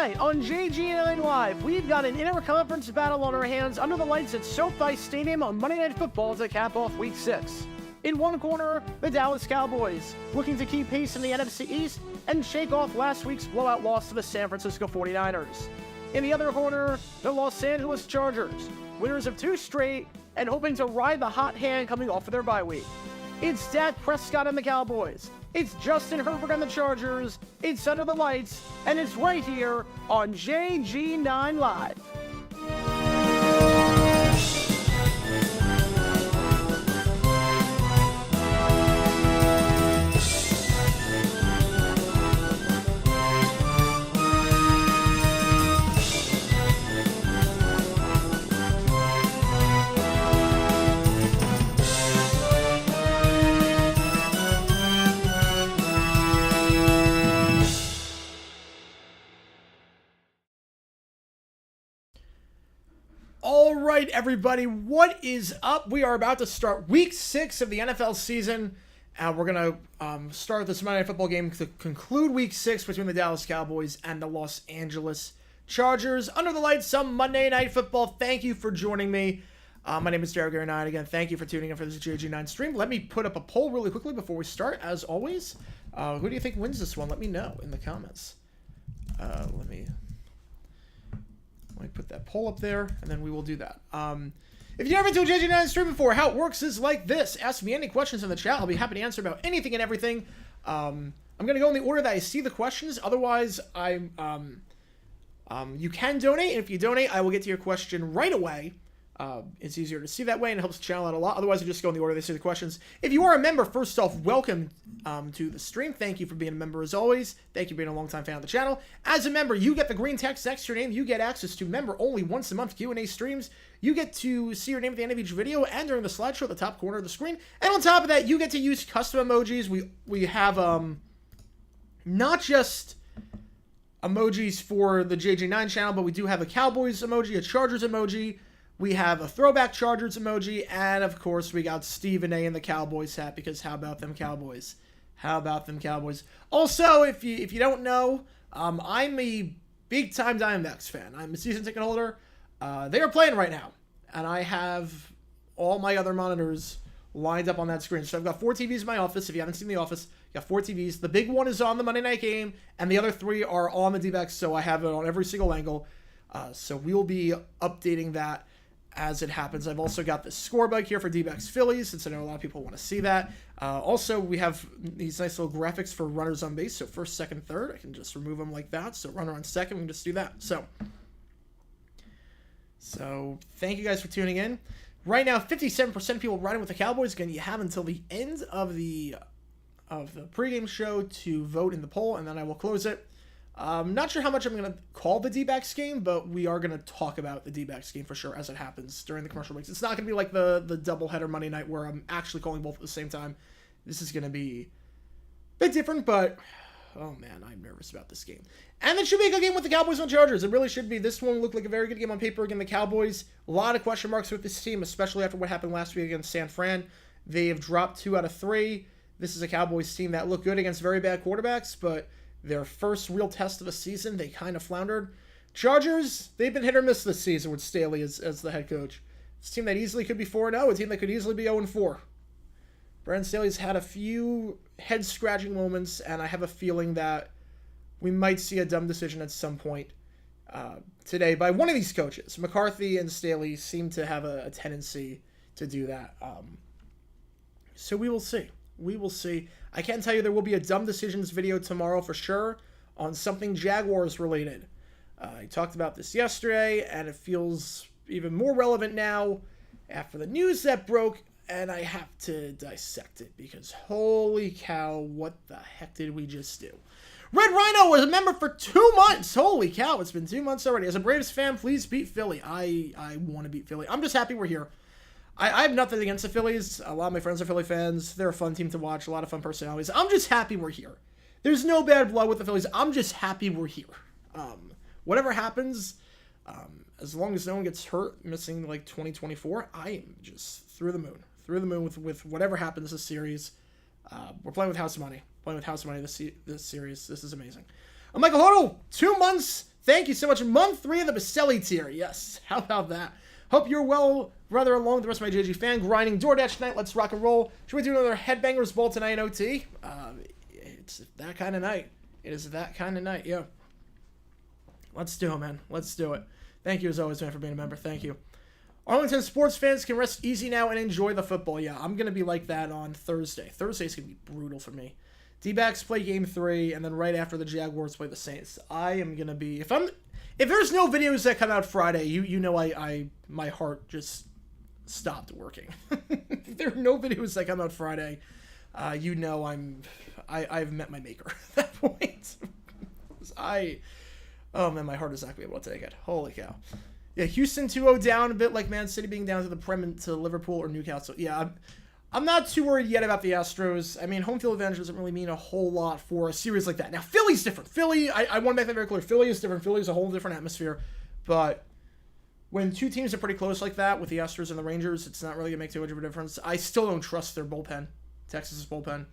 Tonight on JG9 Live, we've got an interconference battle on our hands under the lights at SoFi Stadium on Monday Night Football to cap off Week 6. In one corner, the Dallas Cowboys, looking to keep pace in the NFC East and shake off last week's blowout loss to the San Francisco 49ers. In the other corner, the Los Angeles Chargers, winners of 2 straight and hoping to ride the hot hand coming off of their bye week. It's Dak Prescott and the Cowboys. It's Justin Herbert and the Chargers. It's Under the Lights, and it's right here on JG9 Live. All right, everybody, what is up? We are about to start Week 6 of the NFL season, and we're going to start this Monday Night Football game to conclude Week 6 between the Dallas Cowboys and the Los Angeles Chargers. Under the lights, some Monday Night Football. Thank you for joining me. My name is Derek Gary9. Again, thank you for tuning in for this JG9 stream. Let me put up a poll really quickly before we start. As always, who do you think wins this one? Let me know in the comments. Let me put that poll up there, and then we will do that. If you've never been to a JG9 stream before, how it works is like this. Ask me any questions in the chat. I'll be happy to answer about anything and everything. I'm going to go in the order that I see the questions. Otherwise, you can donate, and if you donate, I will get to your question right away. It's easier to see that way, and it helps the channel out a lot. Otherwise, I just go in the order they see the questions. If you are a member, first off, welcome to the stream. Thank you for being a member as always. Thank you for being a longtime fan of the channel. As a member, you get the green text next to your name. You get access to member-only once-a-month Q&A streams. You get to see your name at the end of each video and during the slideshow at the top corner of the screen. And on top of that, you get to use custom emojis. We have not just emojis for the JG9 channel, but we do have a Cowboys emoji, a Chargers emoji. We have a throwback Chargers emoji, and of course we got Stephen A in the Cowboys hat, because how about them Cowboys? How about them Cowboys? Also, if you don't know, I'm a big-time Diamondbacks fan. I'm a season ticket holder. They are playing right now, and I have all my other monitors lined up on that screen. So I've got 4 TVs in my office. If you haven't seen The Office, I've got 4 TVs. The big one is on the Monday night game, and the other 3 are on the D-backs, so I have it on every single angle. So we'll be updating that as it happens. I've also got the score bug here for D-backs Phillies, since I know a lot of people want to see that. Also, we have these nice little graphics for runners on base. So first, second, third, I can just remove them like that. So runner on second, we can just do that. So thank you guys for tuning in. Right now, 57% of people riding with the Cowboys. Again, you have until the end of the pregame show to vote in the poll, and then I will close it. Not sure how much I'm going to call the D-backs game, but we are going to talk about the D-backs game for sure as it happens during the commercial breaks. It's not going to be like the doubleheader Monday night where I'm actually calling both at the same time. This is going to be a bit different, but oh man, I'm nervous about this game. And it should be a good game with the Cowboys and Chargers. It really should be. This one looked like a very good game on paper against the Cowboys. A lot of question marks with this team, especially after what happened last week against San Fran. They have dropped 2 out of 3. This is a Cowboys team that looked good against very bad quarterbacks, but their first real test of the season, they kind of floundered. Chargers, they've been hit or miss this season with Staley as the head coach. It's a team that easily could be 4-0, a team that could easily be 0-4. Brandon Staley's had a few head-scratching moments, and I have a feeling that we might see a dumb decision at some point today by one of these coaches. McCarthy and Staley seem to have a tendency to do that. So we will see. We will see. I can tell you there will be a dumb decisions video tomorrow for sure on something Jaguars related. I talked about this yesterday, and it feels even more relevant now after the news that broke, and I have to dissect it because holy cow, what the heck did we just do? Red Rhino was a member for 2 months. Holy cow, it's been 2 months already. As a Braves fan, please beat Philly. I want to beat Philly. I'm just happy we're here. I have nothing against the Phillies. A lot of my friends are Philly fans. They're a fun team to watch. A lot of fun personalities. I'm just happy we're here. There's no bad blood with the Phillies. I'm just happy we're here. Whatever happens, as long as no one gets hurt, missing like 2024, I am just through the moon. Through the moon with whatever happens this series. We're playing with house money. Playing with house money this series. This is amazing. I'm Michael Hodel. 2 months. Thank you so much. Month 3 of the Baselli tier. Yes. How about that? Hope you're well, brother, along with the rest of my JG fan. Grinding DoorDash tonight. Let's rock and roll. Should we do another Headbangers Ball tonight in OT? It's that kind of night. It is that kind of night, yeah. Let's do it, man. Let's do it. Thank you, as always, man, for being a member. Thank you. Arlington sports fans can rest easy now and enjoy the football. Yeah, I'm going to be like that on Thursday. Thursday's going to be brutal for me. D-backs play game 3, and then right after the Jaguars play the Saints. I am going to be... If there's no videos that come out Friday, you know my heart just stopped working. If there are no videos that come out Friday, you know I've met my maker at that point. Oh man, my heart is not going to be able to take it. Holy cow. Yeah, Houston 2-0 down, a bit like Man City being down to the Prem to Liverpool or Newcastle. Yeah, I'm not too worried yet about the Astros. I mean, home field advantage doesn't really mean a whole lot for a series like that. Now, Philly's different. Philly, I want to make that very clear. Philly is different. Philly is a whole different atmosphere. But when two teams are pretty close like that, with the Astros and the Rangers, it's not really going to make too much of a difference. I still don't trust their bullpen, Texas's bullpen.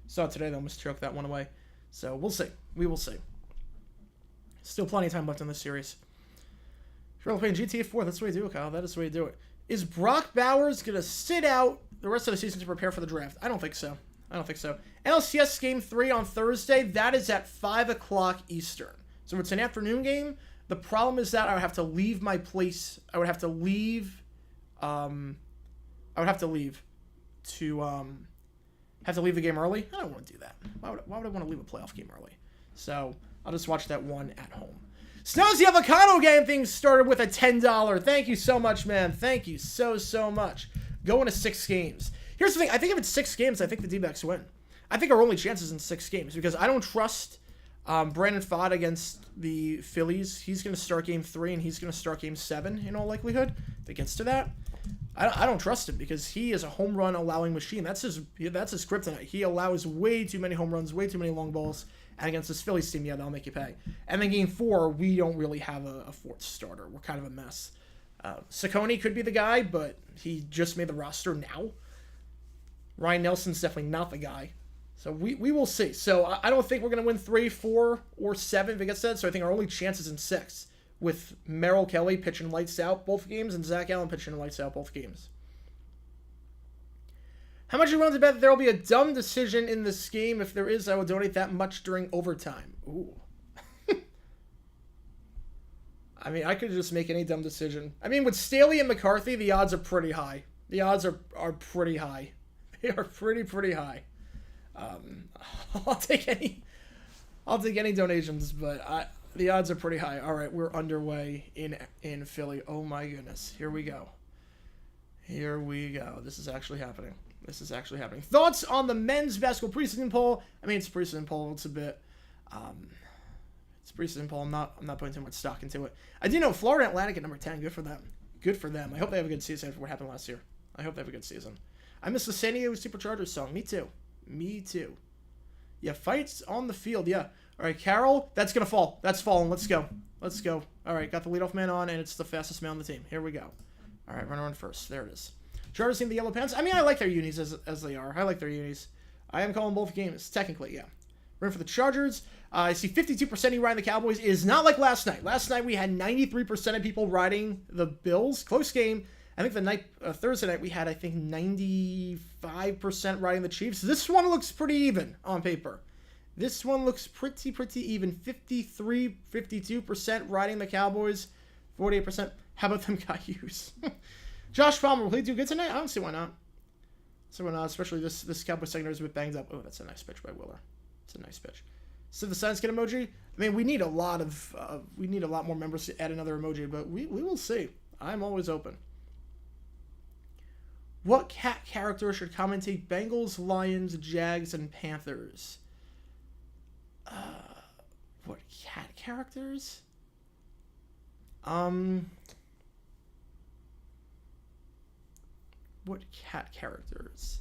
Saw it today, they almost choked that one away. So, we'll see. We will see. Still plenty of time left in this series. If you're playing GTA 4, that's the way to do it, Kyle. That is the way to do it. Is Brock Bowers going to sit out the rest of the season to prepare for the draft? I don't think so. LCS Game 3 on Thursday. That is at 5 o'clock Eastern. So it's an afternoon game. The problem is that I would have to leave my place. I would have to leave the game early. I don't want to do that. Why would I want to leave a playoff game early? So I'll just watch that one at home. Snows the Avocado Game thing started with a $10. Thank you so much, man. Thank you so much. Going to 6 games. Here's the thing. I think if it's 6 games, I think the D-backs win. I think our only chance is in 6 games because I don't trust Brandon Pfaadt against the Phillies. He's going to start Game 3 and he's going to start Game 7 in all likelihood. If it gets to that, I don't trust him because he is a home run allowing machine. That's his kryptonite. He allows way too many home runs, way too many long balls. And against this Phillies team, yeah, they'll make you pay. And then Game 4, we don't really have a fourth starter. We're kind of a mess. Saccone could be the guy, but he just made the roster now. Ryan Nelson's definitely not the guy. So we will see. So I don't think we're going to win 3, 4, or 7 if it gets that. So I think our only chance is in 6 with Merrill Kelly pitching lights out both games and Zach Allen pitching lights out both games. How much are you willing to bet that there will be a dumb decision in this game? If there is, I will donate that much during overtime. Ooh. I mean, I could just make any dumb decision. I mean, with Staley and McCarthy, the odds are pretty high. The odds are pretty high. They are pretty high. I'll take any donations, but the odds are pretty high. All right, we're underway in Philly. Oh my goodness. Here we go. This is actually happening. Thoughts on the men's basketball preseason poll? I mean, it's a preseason poll. It's a bit... it's a preseason poll. I'm not putting too much stock into it. I do know Florida Atlantic at number 10. Good for them. I hope they have a good season after what happened last year. I hope they have a good season. I miss the San Diego Superchargers song. Me too. Yeah, fights on the field. Yeah. All right, Carroll. That's going to fall. That's falling. Let's go. All right, got the leadoff man on, and it's the fastest man on the team. Here we go. All right, runner on first. There it is. Chargers team the yellow pants. I mean, I like their unis as they are. I like their unis. I am calling both games, technically, yeah. Running for the Chargers. I see 52% riding the Cowboys. It is not like last night. Last night we had 93% of people riding the Bills. Close game. I think Thursday night we had, I think, 95% riding the Chiefs. This one looks pretty even on paper. This one looks pretty even. 52% riding the Cowboys. 48%. How about them Cayuse? Josh Palmer, will he do good tonight? I don't see why not. Especially this Cowboy secondary is a bit banged up. Oh, that's a nice pitch by Willer. It's a nice pitch. So the science get emoji. I mean, we need a lot more members to add another emoji, but we will see. I'm always open. What cat character should commentate Bengals, Lions, Jags, and Panthers? What cat characters? What cat characters?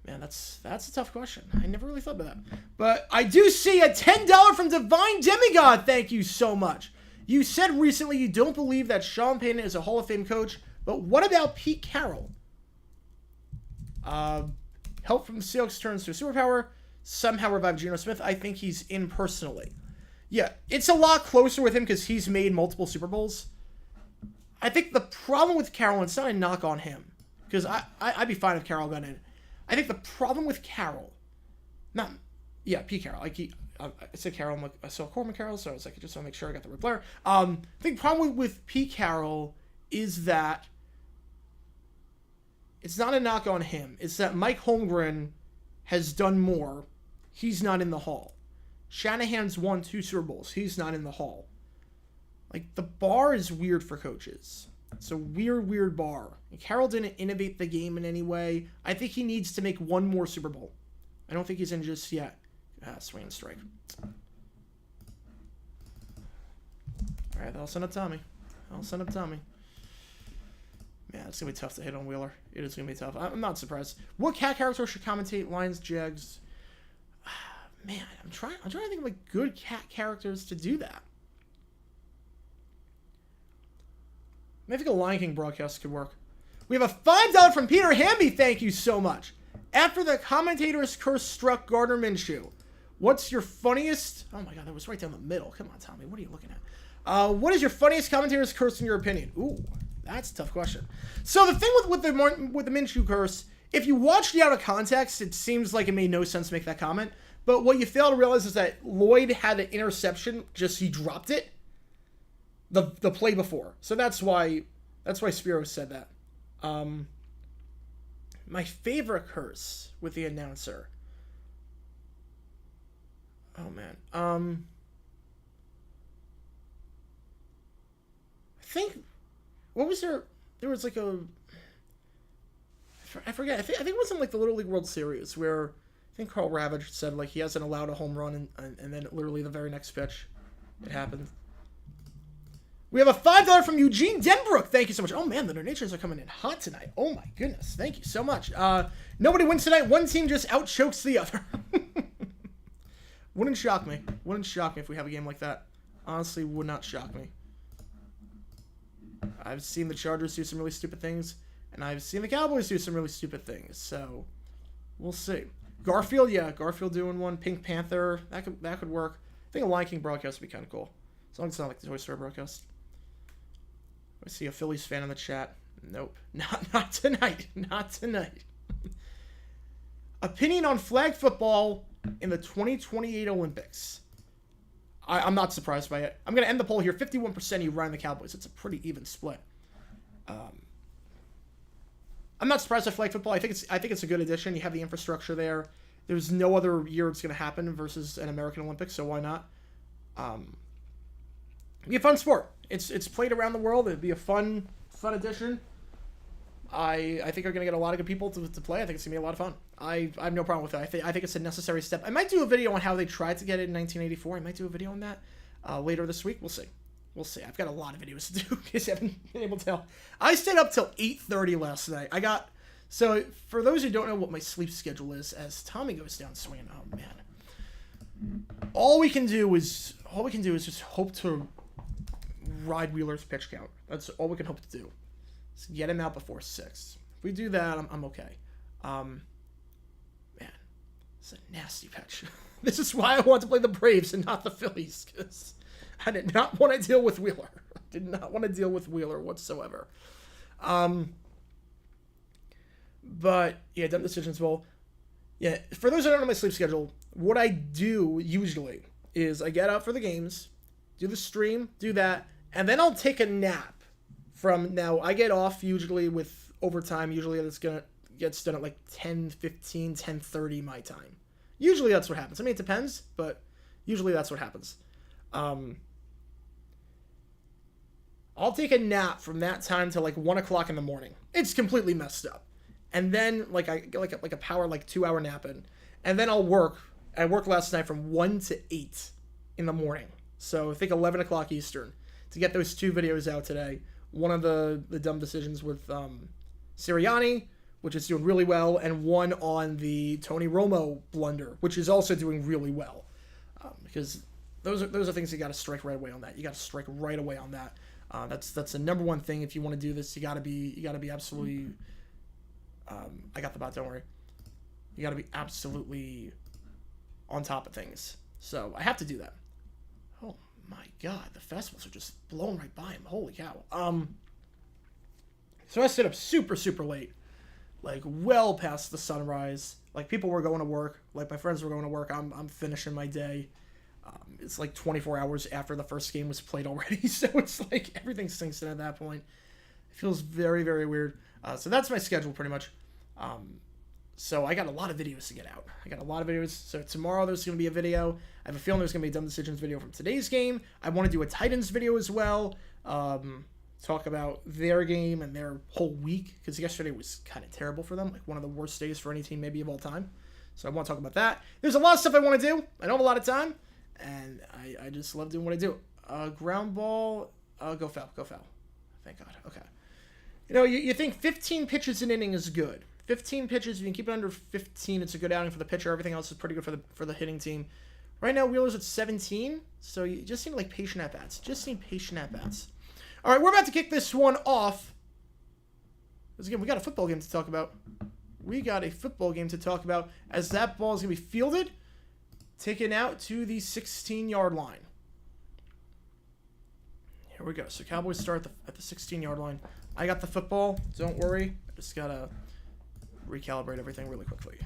Man, that's a tough question. I never really thought about that. But I do see a $10 from Divine Demigod. Thank you so much. You said recently you don't believe that Sean Payton is a Hall of Fame coach, but what about Pete Carroll? Help from the Seahawks turns to a superpower. somehow revive Geno Smith. I think he's in personally. Yeah, it's a lot closer with him because he's made multiple Super Bowls. I think the problem with Carroll, it's not a knock on him, because I'd be fine if Carroll got in. I think the problem with Carroll, Pete Carroll. I said Carroll, I saw Corbin Carroll, so I was like, I just want to make sure I got the right player. I think the problem with Pete Carroll is that it's not a knock on him. It's that Mike Holmgren has done more. He's not in the Hall. Shanahan's won 2 Super Bowls. He's not in the Hall. Like, the bar is weird for coaches. It's a weird bar. And Carroll didn't innovate the game in any way. I think he needs to make 1 more Super Bowl. I don't think he's in just yet. Swing and strike. All right, I'll send up Tommy. Man, it's going to be tough to hit on Wheeler. It is going to be tough. I'm not surprised. What cat character should commentate Lions, Jags? Man, I'm trying to think of like good cat characters to do that. Maybe a Lion King broadcast could work. We have a $5 from Peter Hamby. Thank you so much. After the commentator's curse struck Gardner Minshew, what's your funniest... Oh my God, that was right down the middle. Come on, Tommy. What are you looking at? What is your funniest commentator's curse in your opinion? Ooh, that's a tough question. So the thing with the Minshew curse, if you watched it out of context, it seems like it made no sense to make that comment. But what you fail to realize is that Lloyd had an interception, just he dropped it the play before. So that's why Spiro said that. My favorite curse with the announcer. Oh man. I think what was there was like a I forget. I think it was in like the Little League World Series where I think Carl Ravage said like he hasn't allowed a home run and then literally the very next pitch it happened. We have a $5 from Eugene Denbrook. Thank you so much. Oh man, the donations are coming in hot tonight. Oh my goodness. Thank you so much. Nobody wins tonight. One team just outchokes the other. Wouldn't shock me. Wouldn't shock me if we have a game like that. Honestly, would not shock me. I've seen the Chargers do some really stupid things, and I've seen the Cowboys do some really stupid things. So, we'll see. Garfield, yeah, Garfield doing one. Pink Panther, that could work. I think a Lion King broadcast would be kind of cool, as long as it's not like the Toy Story broadcast. I see a Phillies fan in the chat. Nope, not tonight. Not tonight. Opinion on flag football in the 2028 Olympics. I'm not surprised by it. I'm going to end the poll here. 51% you Ryan the Cowboys. It's a pretty even split. I'm not surprised by flag football. I think it's a good addition. You have the infrastructure there. There's no other year it's going to happen versus an American Olympics, so why not? It'd be a fun sport. It's played around the world. It'd be a fun addition. I think we're going to get a lot of good people to play. I think it's going to be a lot of fun. I have no problem with it. I think it's a necessary step. I might do a video on how they tried to get it in 1984. I might do a video on that later this week. We'll see. I've got a lot of videos to do because I haven't been able to tell. I stayed up till 8:30 last night. So for those who don't know what my sleep schedule is, as Tommy goes down swinging, oh man, all we can do is just hope to ride Wheeler's pitch count. That's all we can hope to do. Just get him out before 6. If we do that, I'm okay. Man, it's a nasty pitch. This is why I want to play the Braves and not the Phillies, because I did not want to deal with Wheeler. Did not want to deal with Wheeler whatsoever. But yeah, dumb decisions. Well, yeah. For those who don't know my sleep schedule, what I do usually is I get up for the games, do the stream, do that, and then I'll take a nap. From now, I get off usually with overtime. Usually that's gets done at like 10:15, 10:30 my time. Usually that's what happens. I mean, it depends, but usually that's what happens. I'll take a nap from that time to like 1 o'clock in the morning. It's completely messed up. And then I get like a power 2-hour nap in, and then I'll work. I worked last night from 1 to 8 in the morning. So I think 11 o'clock Eastern to get those 2 videos out today. One of the dumb decisions with Sirianni, which is doing really well, and one on the Tony Romo blunder, which is also doing really well. Because those are things you got to strike right away on that. You got to strike right away on that. That's the number one thing if you want to do this. You got to be absolutely. I got the bot. Don't worry. You got to be absolutely on top of things. So I have to do that. Oh my God, the fastballs are just blowing right by him. Holy cow. So I stayed up super, super late, like well past the sunrise. Like people were going to work, like my friends were going to work. I'm finishing my day. It's like 24 hours after the first game was played already, so it's like everything sinks in at that point. It feels very, very weird. So that's my schedule pretty much. So I got a lot of videos to get out. So tomorrow there's going to be a video. I have a feeling there's going to be a dumb decisions video from today's game. I want to do a Titans video as well. Talk about their game and their whole week, because yesterday was kind of terrible for them. Like one of the worst days for any team maybe of all time. So I want to talk about that. There's a lot of stuff I want to do. I don't have a lot of time, and I just love doing what I do. Ground ball, go foul. Thank God. Okay. You know, you think 15 pitches an inning is good. 15 pitches, if you can keep it under 15, it's a good outing for the pitcher. Everything else is pretty good for the hitting team. Right now, Wheeler's at 17, so you just need like patient at-bats. All right, we're about to kick this one off. Because again, we got a football game to talk about. As that ball is going to be fielded, taken out to the 16-yard line. Here we go. So Cowboys start at the 16-yard line. I got the football. Don't worry. I just got to recalibrate everything really quickly.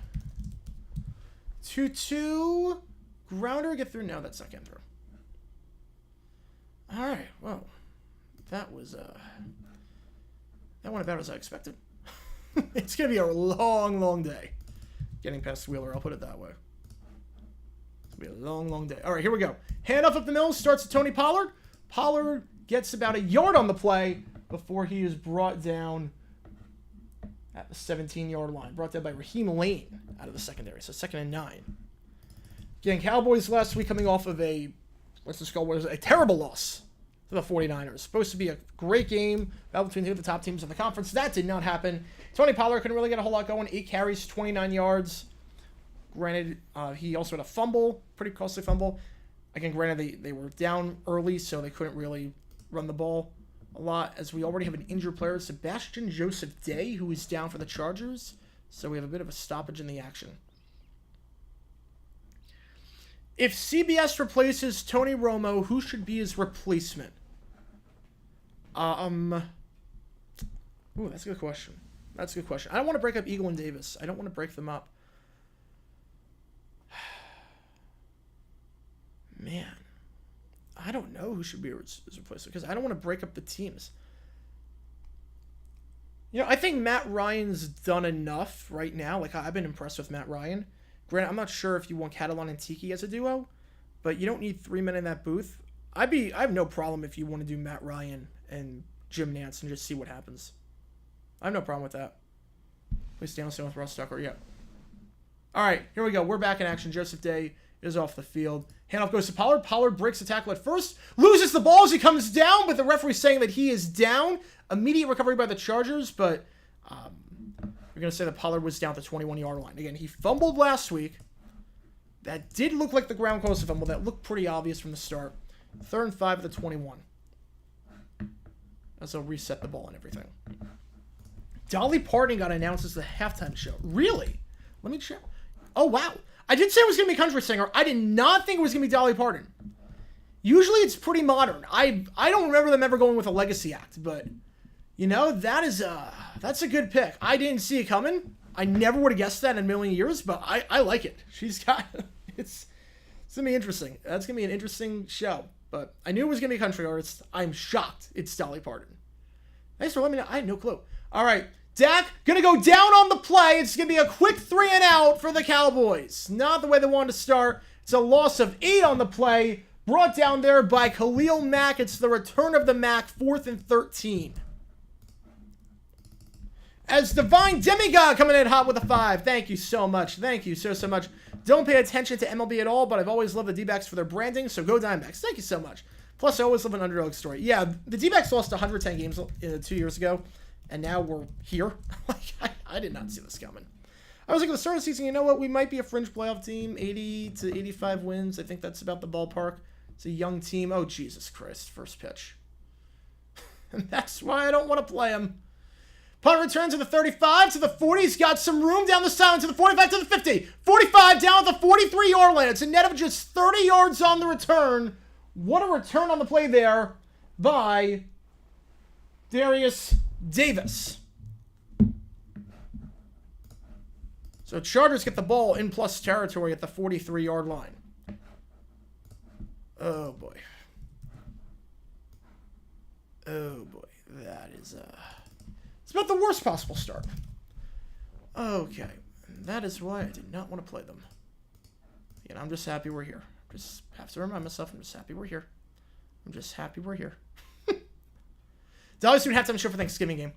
2-2. Grounder, get through. No, that's not getting through. All right. Well, that was that went about as I expected. It's going to be a long, long day. Getting past Wheeler, I'll put it that way. It's going to be a long, long day. All right, here we go. Handoff up the middle, starts to Tony Pollard. Pollard gets about a yard on the play before he is brought down at the 17-yard line. Brought down by Raheem Lane out of the secondary. So 2nd and 9. Again, Cowboys last week coming off of a terrible loss to the 49ers. Supposed to be a great game, battle between two of the top teams in the conference. That did not happen. Tony Pollard couldn't really get a whole lot going. 8 carries, 29 yards. Granted, he also had a fumble, pretty costly fumble. Again, granted, they were down early, so they couldn't really run the ball a lot, as we already have an injured player, Sebastian Joseph Day, who is down for the Chargers. So we have a bit of a stoppage in the action. If CBS replaces Tony Romo, who should be his replacement? Ooh, that's a good question. I don't want to break up Eagle and Davis. I don't want to break them up. Man, I don't know who should be his replacement, because I don't want to break up the teams. You know, I think Matt Ryan's done enough right now. Like, I've been impressed with Matt Ryan. Granted, I'm not sure if you want Catalan and Tiki as a duo, but you don't need 3 men in that booth. I have no problem if you want to do Matt Ryan and Jim Nantz and just see what happens. I have no problem with that. Please Danielson with Russ Tucker. Yeah. All right, here we go. We're back in action. Joseph Day is off the field. Handoff goes to Pollard. Pollard breaks the tackle at first. Loses the ball as he comes down, but the referee saying that he is down. Immediate recovery by the Chargers, but we're going to say that Pollard was down at the 21-yard line. Again, he fumbled last week. That did look like the ground close fumble. That looked pretty obvious from the start. 3rd and 5 at the 21. As they'll reset the ball and everything. Dolly Parton got announced as the halftime show. Really? Let me check. Oh, wow. I did say it was going to be a country singer. I did not think it was going to be Dolly Parton. Usually it's pretty modern. I don't remember them ever going with a legacy act, but, you know, that's a good pick. I didn't see it coming. I never would have guessed that in a million years, but I like it. It's going to be interesting. That's going to be an interesting show. But I knew it was going to be a country artist. I'm shocked it's Dolly Parton. Thanks for letting me know. I had no clue. All right. Dak going to go down on the play. It's going to be a quick 3 and out for the Cowboys. Not the way they wanted to start. It's a loss of 8 on the play. Brought down there by Khalil Mack. It's the return of the Mack. 4th and 13. As Divine Demigod coming in hot with a 5. Thank you so much. Thank you so much. Don't pay attention to MLB at all, but I've always loved the D-backs for their branding, so go Diamondbacks. Thank you so much. Plus, I always love an underdog story. Yeah, the D-backs lost 110 games 2 years ago, and now we're here. I did not see this coming. I was like, at the start of the season, you know what? We might be a fringe playoff team, 80 to 85 wins. I think that's about the ballpark. It's a young team. Oh, Jesus Christ. First pitch. And that's why I don't want to play them. Punt return to the 35, to the 40. He's got some room down the sideline to the 45, to the 50. 45 down at the 43-yard line. It's a net of just 30 yards on the return. What a return on the play there by Darius Davis. So Chargers get the ball in plus territory at the 43-yard line. Oh, boy. Oh, boy. That is, it's about the worst possible start. Okay. That is why I did not want to play them. And I'm just happy we're here. Just have to remind myself, I'm just happy we're here. I'm just happy we're here. Dallas soon halftime show for Thanksgiving game.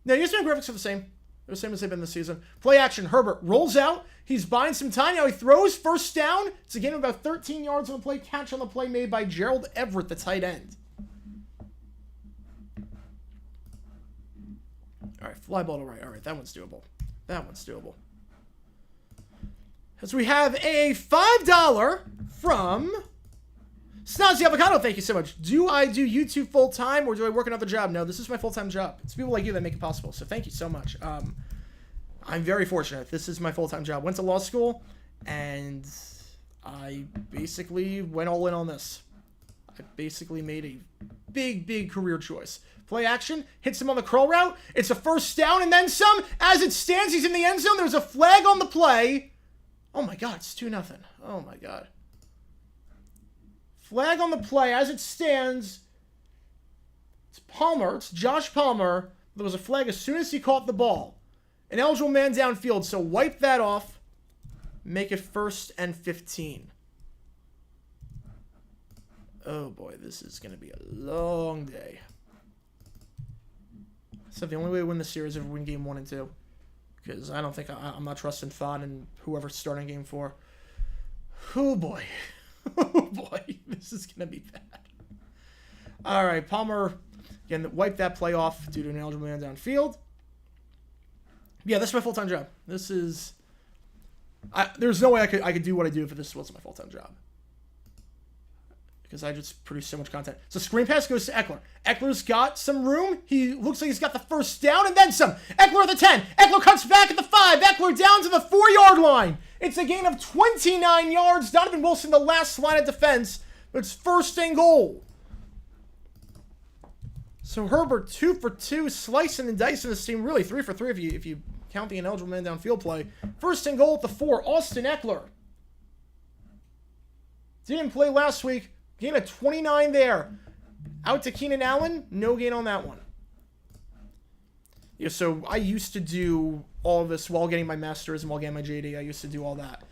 Now, ESPN graphics are the same. They're the same as they've been this season. Play action. Herbert rolls out. He's buying some time. Now he throws. First down. It's a gain of about 13 yards on the play. Catch on the play made by Gerald Everett, the tight end. All right, fly ball to right. All right, that one's doable. That one's doable. As we have a $5 from Snazzy Avocado. Thank you so much. Do I do YouTube full time or do I work another job? No, this is my full-time job. It's people like you that make it possible. So thank you so much. I'm very fortunate. This is my full-time job. Went to law school and I basically went all in on this. I basically made a big career choice. Play action, hits him on the curl route. It's a first down and then some. As it stands, he's in the end zone. There's a flag on the play. Oh my God, it's 2-0. Oh my God. Flag on the play as it stands. It's Palmer. It's Josh Palmer. There was a flag as soon as he caught the ball. An eligible man downfield, so wipe that off. Make it 1st and 15. Oh boy, this is going to be a long day. So the only way to win the series is if we win game 1 and 2. Because I don't think I'm not trusting Thon and whoever's starting game 4. Oh boy. Oh boy, this is going to be bad. All right, Palmer, again, wipe that play off due to an eligible man downfield. Yeah, this is my full-time job. This is... there's no way I could do what I do if this wasn't my full-time job. Because I just produce so much content. So screen pass goes to Eckler. Eckler's got some room. He looks like he's got the first down and then some. Eckler at the 10. Eckler cuts back at the 5. Eckler down to the 4-yard line. It's a gain of 29 yards. Donovan Wilson, the last line of defense. But it's 1st and goal. So Herbert 2 for 2, slicing and dicing this team. Really 3 for 3 if you count the ineligible man downfield play. 1st and goal at the 4. Austin Eckler. Didn't play last week. Gain of 29 there. Out to Keenan Allen. No gain on that one. Yeah, so I used to do all of this while getting my master's and while getting my JD. I used to do all that.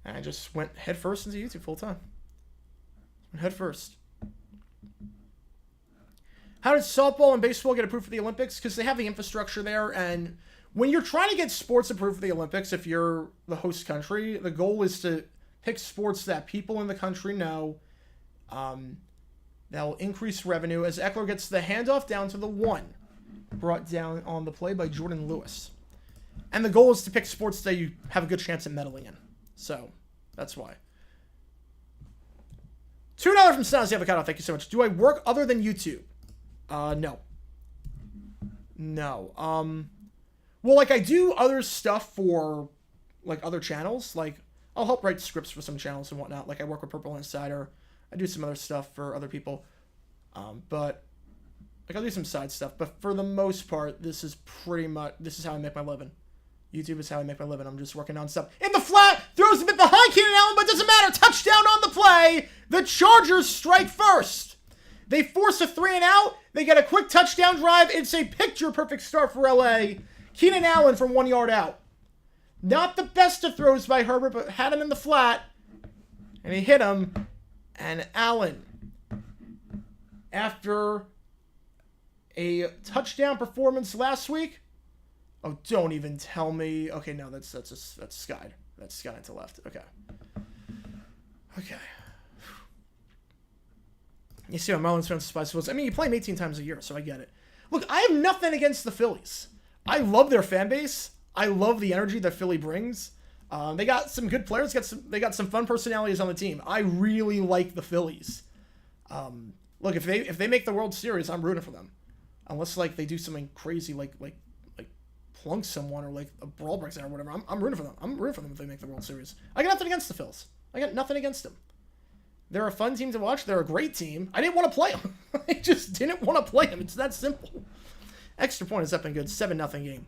And I just went head first into YouTube full time. Head first. How did softball and baseball get approved for the Olympics? Because they have the infrastructure there. And when you're trying to get sports approved for the Olympics, if you're the host country, the goal is to pick sports that people in the country know. That will increase revenue as Eckler gets the handoff down to the 1. Brought down on the play by Jordan Lewis. And the goal is to pick sports that you have a good chance at medaling in. So, that's why. $2 from Snazzy Avocado. Thank you so much. Do I work other than YouTube? No. No. Well, like, I do other stuff for, like, other channels. Like, I'll help write scripts for some channels and whatnot. Like, I work with Purple Insider. I do some other stuff for other people. But, like, I'll do some side stuff. But for the most part, this is how I make my living. YouTube is how I make my living. I'm just working on stuff. In the flat, throws a bit behind Keenan Allen, but doesn't matter. Touchdown on the play. The Chargers strike first. They force a 3 and out. They get a quick touchdown drive. It's a picture-perfect start for LA. Keenan Allen from 1 yard out. Not the best of throws by Herbert, but had him in the flat. And he hit him. And Allen, after a touchdown performance last week. Oh, don't even tell me. Okay, no, that's Sky. That's Sky to left. Okay. You see how Marlins fans despise Phillies. I mean, you play them 18 times a year, so I get it. Look, I have nothing against the Phillies. I love their fan base. I love the energy that Philly brings. They got some good players. They got some fun personalities on the team. I really like the Phillies. Look, if they make the World Series, I'm rooting for them. unless like they do something crazy like plunk someone or like a brawl breaks out or whatever. I'm rooting for them. I'm rooting for them if they make the World Series. I got nothing against the Phils. I got nothing against them. They're a fun team to watch. They're a great team. I didn't want to play them. I just didn't want to play them. It's that simple. Extra point has up been good. 7-0 game.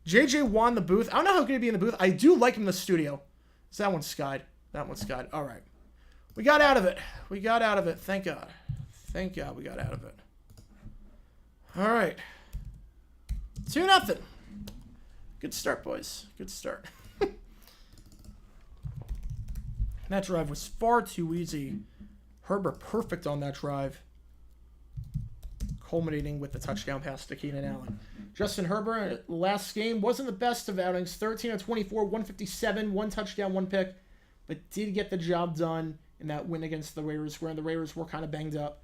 JJ won the booth. I don't know how good he'd be in the booth. I do like him in the studio. So that one's skied. That one's skied. All right. We got out of it. We got out of it. Thank God. Thank God we got out of it. All right. 2-0. Good start, boys. Good start. That drive was far too easy. Herbert perfect on that drive. Culminating with the touchdown pass to Keenan Allen. Justin Herbert, last game, wasn't the best of outings. 13 of 24, 157, 1 touchdown, 1 pick. But did get the job done in that win against the Raiders, where the Raiders were kind of banged up.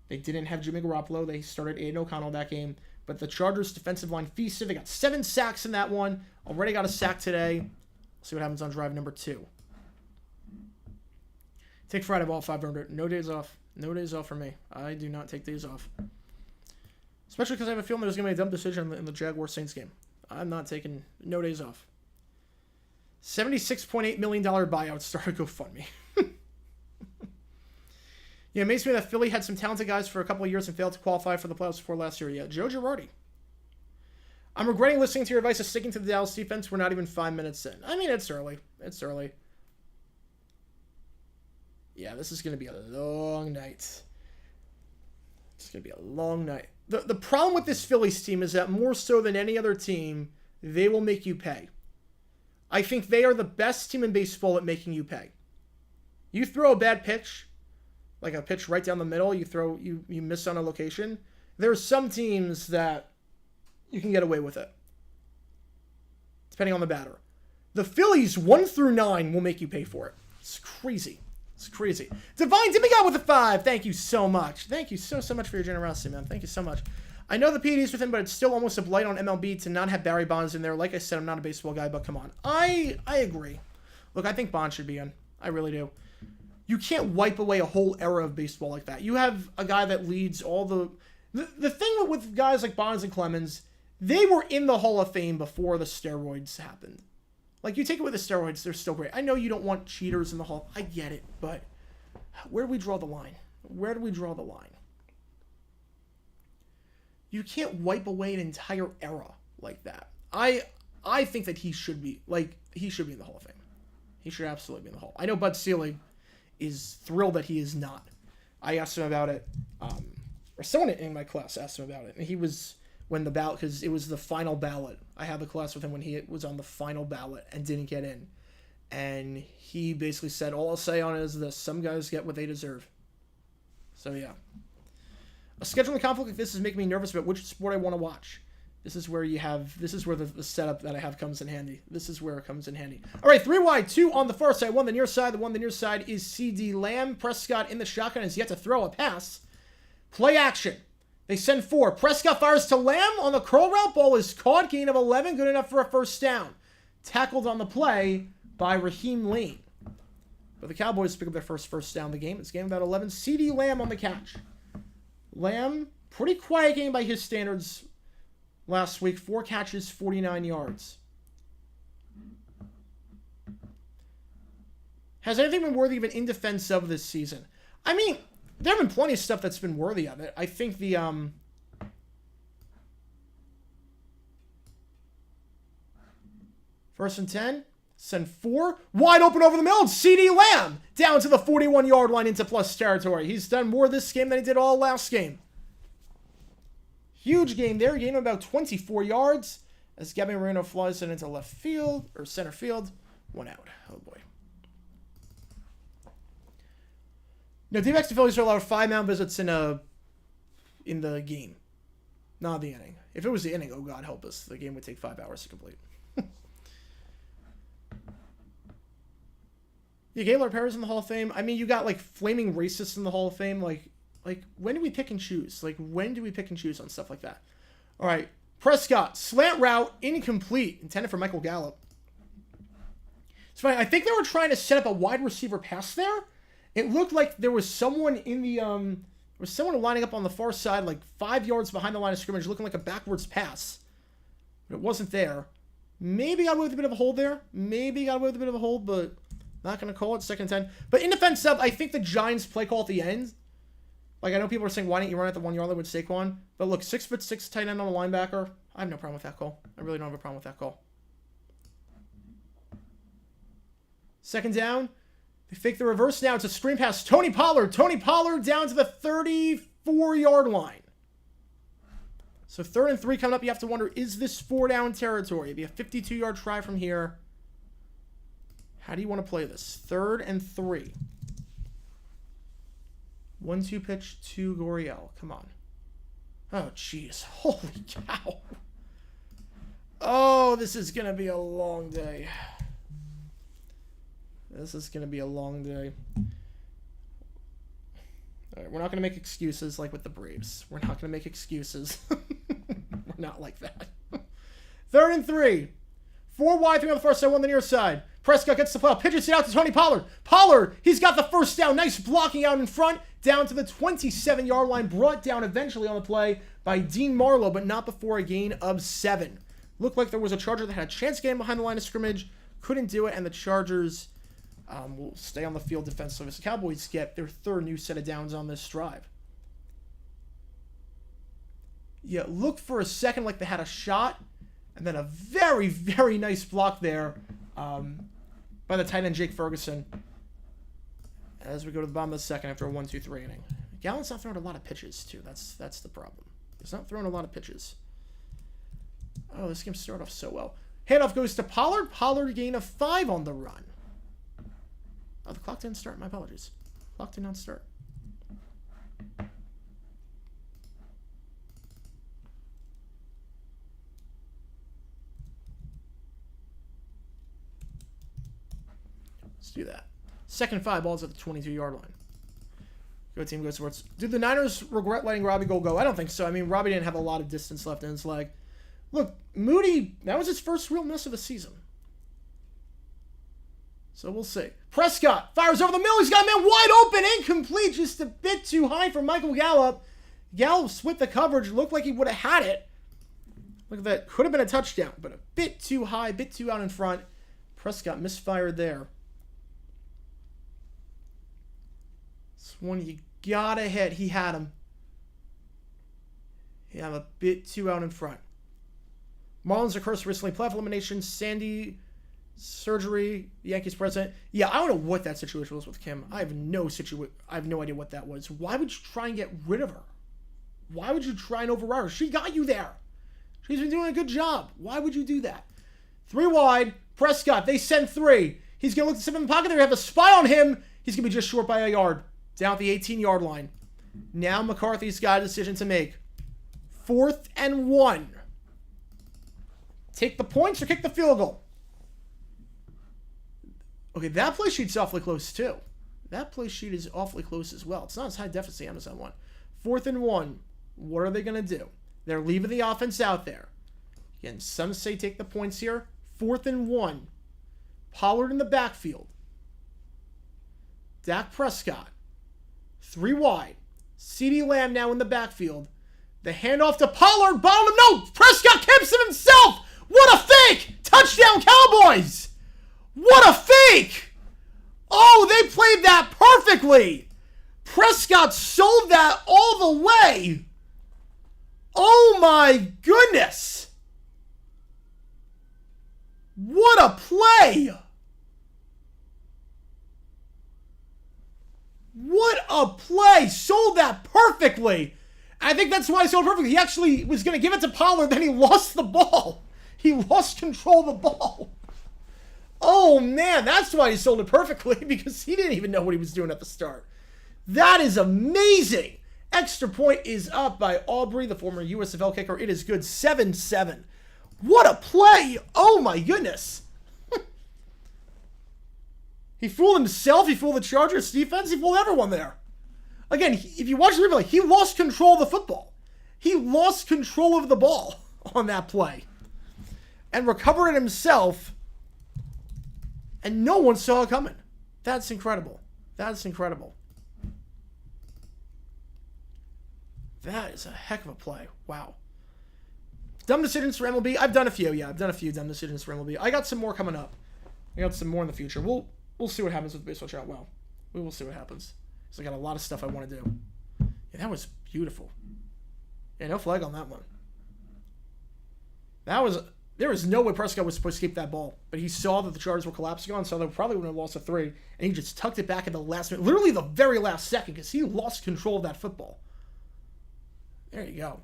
They didn't have Jimmy Garoppolo. They started Aiden O'Connell that game. But the Chargers' defensive line feasted. They got 7 sacks in that one. Already got a sack today. See what happens on drive number 2. Take Friday ball, 500. No days off. No days off for me. I do not take days off. Especially because I have a feeling there's going to be a dumb decision in the Jaguars-Saints game. I'm not taking no days off. $76.8 million buyout started GoFundMe. Yeah, it makes me that Philly had some talented guys for a couple of years and failed to qualify for the playoffs before last year. Yeah, Joe Girardi. I'm regretting listening to your advice of sticking to the Dallas defense. We're not even 5 minutes in. I mean, it's early. It's early. Yeah, this is going to be a long night. It's going to be a long night. The problem with this Phillies team is that more so than any other team, they will make you pay. I think they are the best team in baseball at making you pay. You throw a bad pitch, like a pitch right down the middle, you miss on a location. There are some teams that you can get away with it, depending on the batter. The Phillies, 1 through 9, will make you pay for it. It's crazy. It's crazy. Divine Demigod with a 5. Thank you so much. Thank you so much for your generosity, man. Thank you so much. I know the PED's with him, but it's still almost a blight on MLB to not have Barry Bonds in there. Like I said, I'm not a baseball guy, but come on. I agree. Look, I think Bonds should be in. I really do. You can't wipe away a whole era of baseball like that. You have a guy that leads all the thing with guys like Bonds and Clemens, they were in the Hall of Fame before the steroids happened. Like, you take away the steroids, they're still great. I know you don't want cheaters in the Hall. I get it, but where do we draw the line? Where do we draw the line? You can't wipe away an entire era like that. I think that he should be in the Hall of Fame. He should absolutely be in the Hall. I know Bud Selig is thrilled that he is not. I asked him about it, or someone in my class asked him about it, and he was... when the ballot, because it was the final ballot. I had the class with him when he was on the final ballot and didn't get in. And he basically said, all I'll say on it is this: some guys get what they deserve. So, yeah. A scheduling conflict like this is making me nervous about which sport I want to watch. This is where the setup that I have comes in handy. This is where it comes in handy. All right, 3 wide, 2 on the far side, 1 the near side. The one on the near side is CD Lamb. Prescott in the shotgun has yet to throw a pass. Play action. They send 4. Prescott fires to Lamb on the curl route. Ball is caught. Gain of 11. Good enough for a first down. Tackled on the play by Raheem Lane. But the Cowboys pick up their first down of the game. It's game about 11. CD Lamb on the catch. Lamb, pretty quiet game by his standards last week. 4 catches, 49 yards. Has anything been worthy of an in defense of this season? I mean... there have been plenty of stuff that's been worthy of it. I think the, first and 10, send 4, wide open over the middle, CD Lamb down to the 41-yard line into plus territory. He's done more this game than he did all last game. Huge game there. Gained about 24 yards as Gavin Moreno flies it into left field, or center field. 1 out. Oh, boy. No, D-backs to Phillies are allowed 5 mound visits in the game, not the inning. If it was the inning, oh God help us, the game would take 5 hours to complete. Yeah, Gaylord Perry's in the Hall of Fame. I mean, you got like flaming racists in the Hall of Fame. Like when do we pick and choose? Like when do we pick and choose on stuff like that? All right, Prescott slant route incomplete, intended for Michael Gallup. It's funny. I think they were trying to set up a wide receiver pass there. It looked like there was someone in the was someone lining up on the far side, like 5 yards behind the line of scrimmage, looking like a backwards pass. But it wasn't there. Maybe got away with a bit of a hold there. But not going to call it. 2nd and 10. But in defense of, I think the Giants play call at the end. Like, I know people are saying, why didn't you run at the 1 yard line with Saquon? But look, 6'6" tight end on a linebacker. I have no problem with that call. I really don't have a problem with that call. 2nd down. They fake the reverse now. It's a screen pass. Tony Pollard. Tony Pollard down to the 34-yard line. So 3rd and 3 coming up. You have to wonder, is this 4-down territory? It'd be a 52-yard try from here. How do you want to play this? 3rd and 3. 1-2 pitch to Goriel. Come on. Oh, jeez. Holy cow. Oh, this is going to be a long day. This is going to be a long day. All right, we're not going to make excuses like with the Braves. We're not going to make excuses. We're not like that. 3rd and 3. 4 wide, 3 on the far side, 1 on the near side. Prescott gets the ball, pitches it out to Tony Pollard. Pollard, he's got the first down. Nice blocking out in front, down to the 27-yard line. Brought down eventually on the play by Dean Marlowe, but not before a gain of 7. Looked like there was a Charger that had a chance game behind the line of scrimmage. Couldn't do it, and the Chargers will stay on the field defensively. As the Cowboys get their 3rd new set of downs on this drive. Yeah, looked for a second like they had a shot, and then a very, very nice block there by the tight end Jake Ferguson. As we go to the bottom of the second after a 1-2-3 inning. Gallen's not throwing a lot of pitches, too. That's the problem. He's not throwing a lot of pitches. Oh, this game started off so well. Handoff goes to Pollard. Pollard gain of 5 on the run. Oh, the clock didn't start. My apologies. Clock did not start. Let's do that. 2nd and 5, ball's at the 22-yard line. Go team, go sports. Did the Niners regret letting Robbie Gould go? I don't think so. I mean, Robbie didn't have a lot of distance left in his leg. Look, Moody, that was his first real miss of the season. So we'll see. Prescott fires over the middle. He's got a man wide open. Incomplete. Just a bit too high for Michael Gallup. Gallup split the coverage. Looked like he would have had it. Look at that. Could have been a touchdown, but a bit too high, a bit too out in front. Prescott misfired there. This one you gotta hit. He had him. Yeah, a bit too out in front. Marlins are cursed recently. Playoff elimination. Sandy surgery. The Yankees president. Yeah, I don't know what that situation was with Kim. I have no idea what that was. Why would you try and get rid of her? Why would you try and override her? She got you there. She's been doing a good job. Why would you do that? 3 wide. Prescott. They send 3. He's going to look to sit in the pocket. They have a spy on him. He's going to be just short by a yard. Down at the 18-yard line. Now McCarthy's got a decision to make. 4th and 1. Take the points or kick the field goal. Okay, that play sheet's awfully close too. That play sheet is awfully close as well. It's not as high deficit as the Amazon one. 4th and 1. What are they going to do? They're leaving the offense out there. Again, some say take the points here. 4th and 1. Pollard in the backfield. Dak Prescott. 3 wide. CeeDee Lamb now in the backfield. The handoff to Pollard. Bottom him. No! Prescott keeps him himself! What a fake! Touchdown Cowboys! What a fake! Oh, they played that perfectly! Prescott sold that all the way! Oh my goodness! What a play! What a play! Sold that perfectly! I think that's why he sold it perfectly. He actually was going to give it to Pollard, then he lost the ball. He lost control of the ball. Oh, man, that's why he sold it perfectly, because he didn't even know what he was doing at the start. That is amazing. Extra point is up by Aubrey, the former USFL kicker. It is good. 7-7. What a play. Oh, my goodness. He fooled himself. He fooled the Chargers defense. He fooled everyone there. Again, if you watch the replay, he lost control of the football. He lost control of the ball on that play. And recovered it himself. And no one saw it coming. That's incredible. That's incredible. That is a heck of a play. Wow. Dumb decisions for MLB. I've done a few. Yeah, I've done a few dumb decisions for MLB. I got some more coming up. I got some more in the future. We'll see what happens with Baseball Chat. Well, we will see what happens. Because I got a lot of stuff I want to do. Yeah, that was beautiful. Yeah, no flag on that one. There was no way Prescott was supposed to keep that ball. But he saw that the Chargers were collapsing on, so they probably would have lost a 3. And he just tucked it back at the last minute. Literally the very last second, because he lost control of that football. There you go.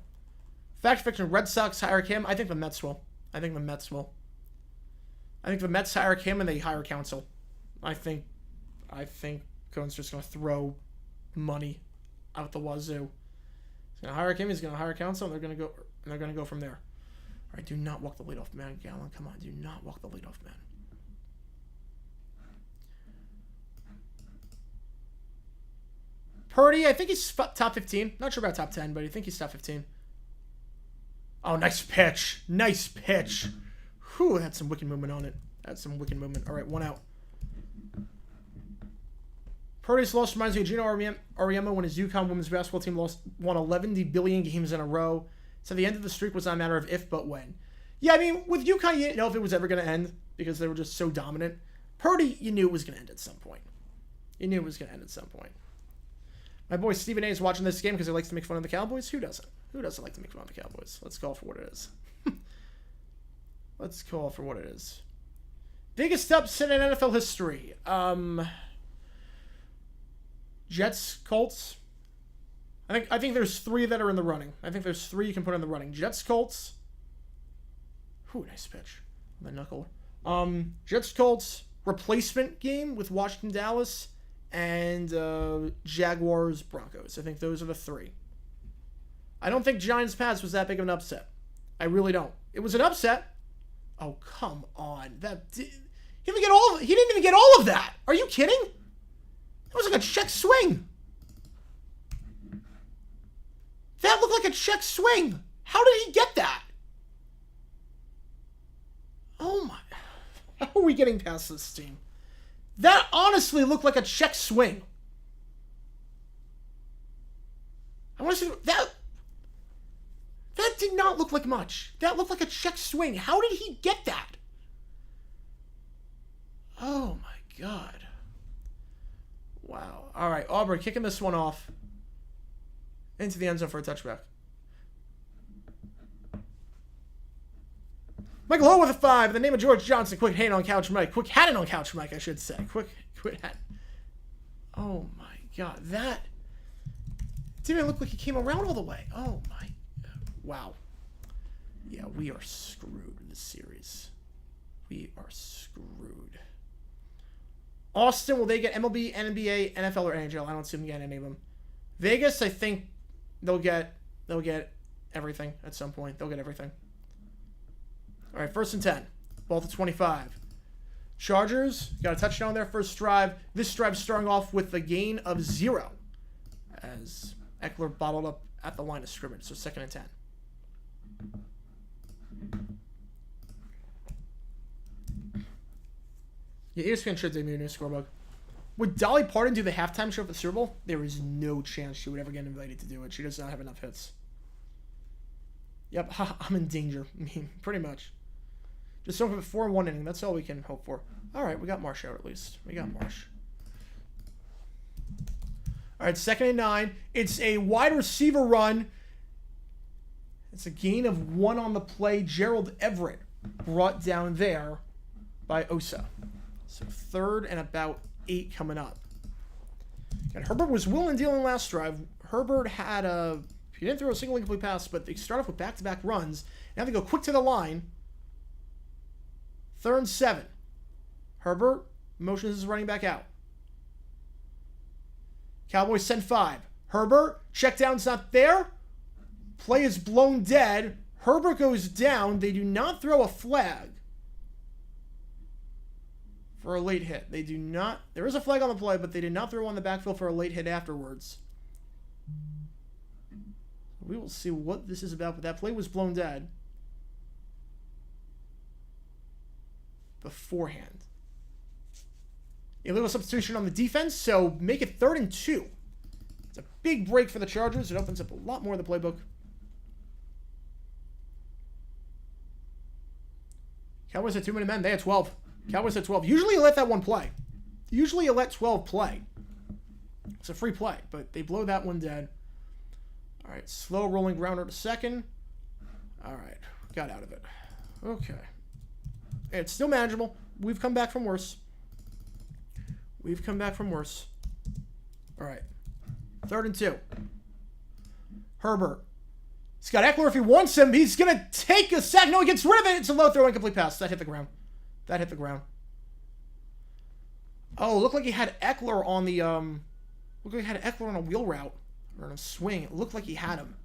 Fact fiction, Red Sox hire Kim. I think the Mets will. I think the Mets hire Kim and they hire counsel. I think Cohen's just going to throw money out the wazoo. He's going to hire Kim, he's going to hire counsel, and they're going to go from there. All right, do not walk the leadoff man, Gallon. Come on, do not walk the leadoff man. Purdy, I think he's top 15. Not sure about top 10, but I think he's top 15. Oh, nice pitch. Nice pitch. Whew, had some wicked movement on it. All right, 1 out. Purdy's loss reminds me of Gino Auriemma when his UConn women's basketball team won 11 billion games in a row. So the end of the streak was not a matter of if, but when. Yeah, I mean, with UConn, you didn't know if it was ever going to end because they were just so dominant. Purdy, you knew it was going to end at some point. My boy Stephen A is watching this game because he likes to make fun of the Cowboys. Who doesn't? Who doesn't like to make fun of the Cowboys? Let's call for what it is. Biggest upset in NFL history. Jets, Colts. I think there's 3 that are in the running. I think there's 3 you can put in the running. Jets, Colts. Ooh, nice pitch. The knuckle. Jets, Colts. Replacement game with Washington, Dallas. And Jaguars, Broncos. I think those are the 3. I don't think Giants, Pats was that big of an upset. I really don't. It was an upset. Oh, come on. He didn't even get all of that. Are you kidding? That was like a check swing. That looked like a check swing. How did he get that? Oh my. How are we getting past this team? That honestly looked like a check swing. I want to see that. That did not look like much. That looked like a check swing. How did he get that? Oh my God. Wow. All right, Auburn kicking this one off into the end zone for a touchback. Michael Ho with a 5. In the name of George Johnson. Quick hand on couch Mike. Quick hat on couch Mike, I should say. Quick hat. Oh my God. That didn't even look like he came around all the way. Oh my. Wow. Yeah, we are screwed in this series. We are screwed. Austin, will they get MLB, NBA, NFL, or NHL? I don't see them getting any of them. Vegas, I think they'll get everything at some point. They'll get everything. All right, 1st and 10. Ball to 25. Chargers got a touchdown there first drive. This drive starting off with the gain of 0 as Eckler bottled up at the line of scrimmage. So 2nd and 10. Yeah, ESPN should debut a new score bug. Would Dolly Parton do the halftime show for the Super Bowl? There is no chance she would ever get invited to do it. She does not have enough hits. Yep, I'm in danger. I mean, pretty much. Just don't have a 4-1 inning. That's all we can hope for. All right, we got Marsh out at least. We got Marsh. All right, 2nd and 9. It's a wide receiver run. It's a gain of 1 on the play. Gerald Everett brought down there by Osa. So 3rd and about 8 coming up. And Herbert was willing and dealing last drive. Herbert had he didn't throw a single incomplete pass, but they start off with back-to-back runs. Now they go quick to the line. 3rd and 7. Herbert motions his running back out. Cowboys send 5. Herbert, check down's not there. Play is blown dead. Herbert goes down. They do not throw a flag for a late hit. They do not. There is a flag on the play, but they did not throw on the backfield for a late hit afterwards. We will see what this is about, but that play was blown dead beforehand. Illegal substitution on the defense, so make it 3rd and 2. It's a big break for the Chargers. It opens up a lot more of the playbook. Cowboys had too many men. They had 12. Cowboys had 12. Usually you let that one play. Usually you let 12 play. It's a free play, but they blow that one dead. All right, slow rolling grounder to second. All right, got out of it. Okay. It's still manageable. We've come back from worse. We've come back from worse. All right. 3rd and 2. Herbert. He's got Eckler if he wants him. He's going to take a sack. No, he gets rid of it. It's a low throw, incomplete pass. That hit the ground. That hit the ground. Oh, looked like he had Eckler on the, looked like he had Eckler on a wheel route. Or on a swing. It looked like he had him.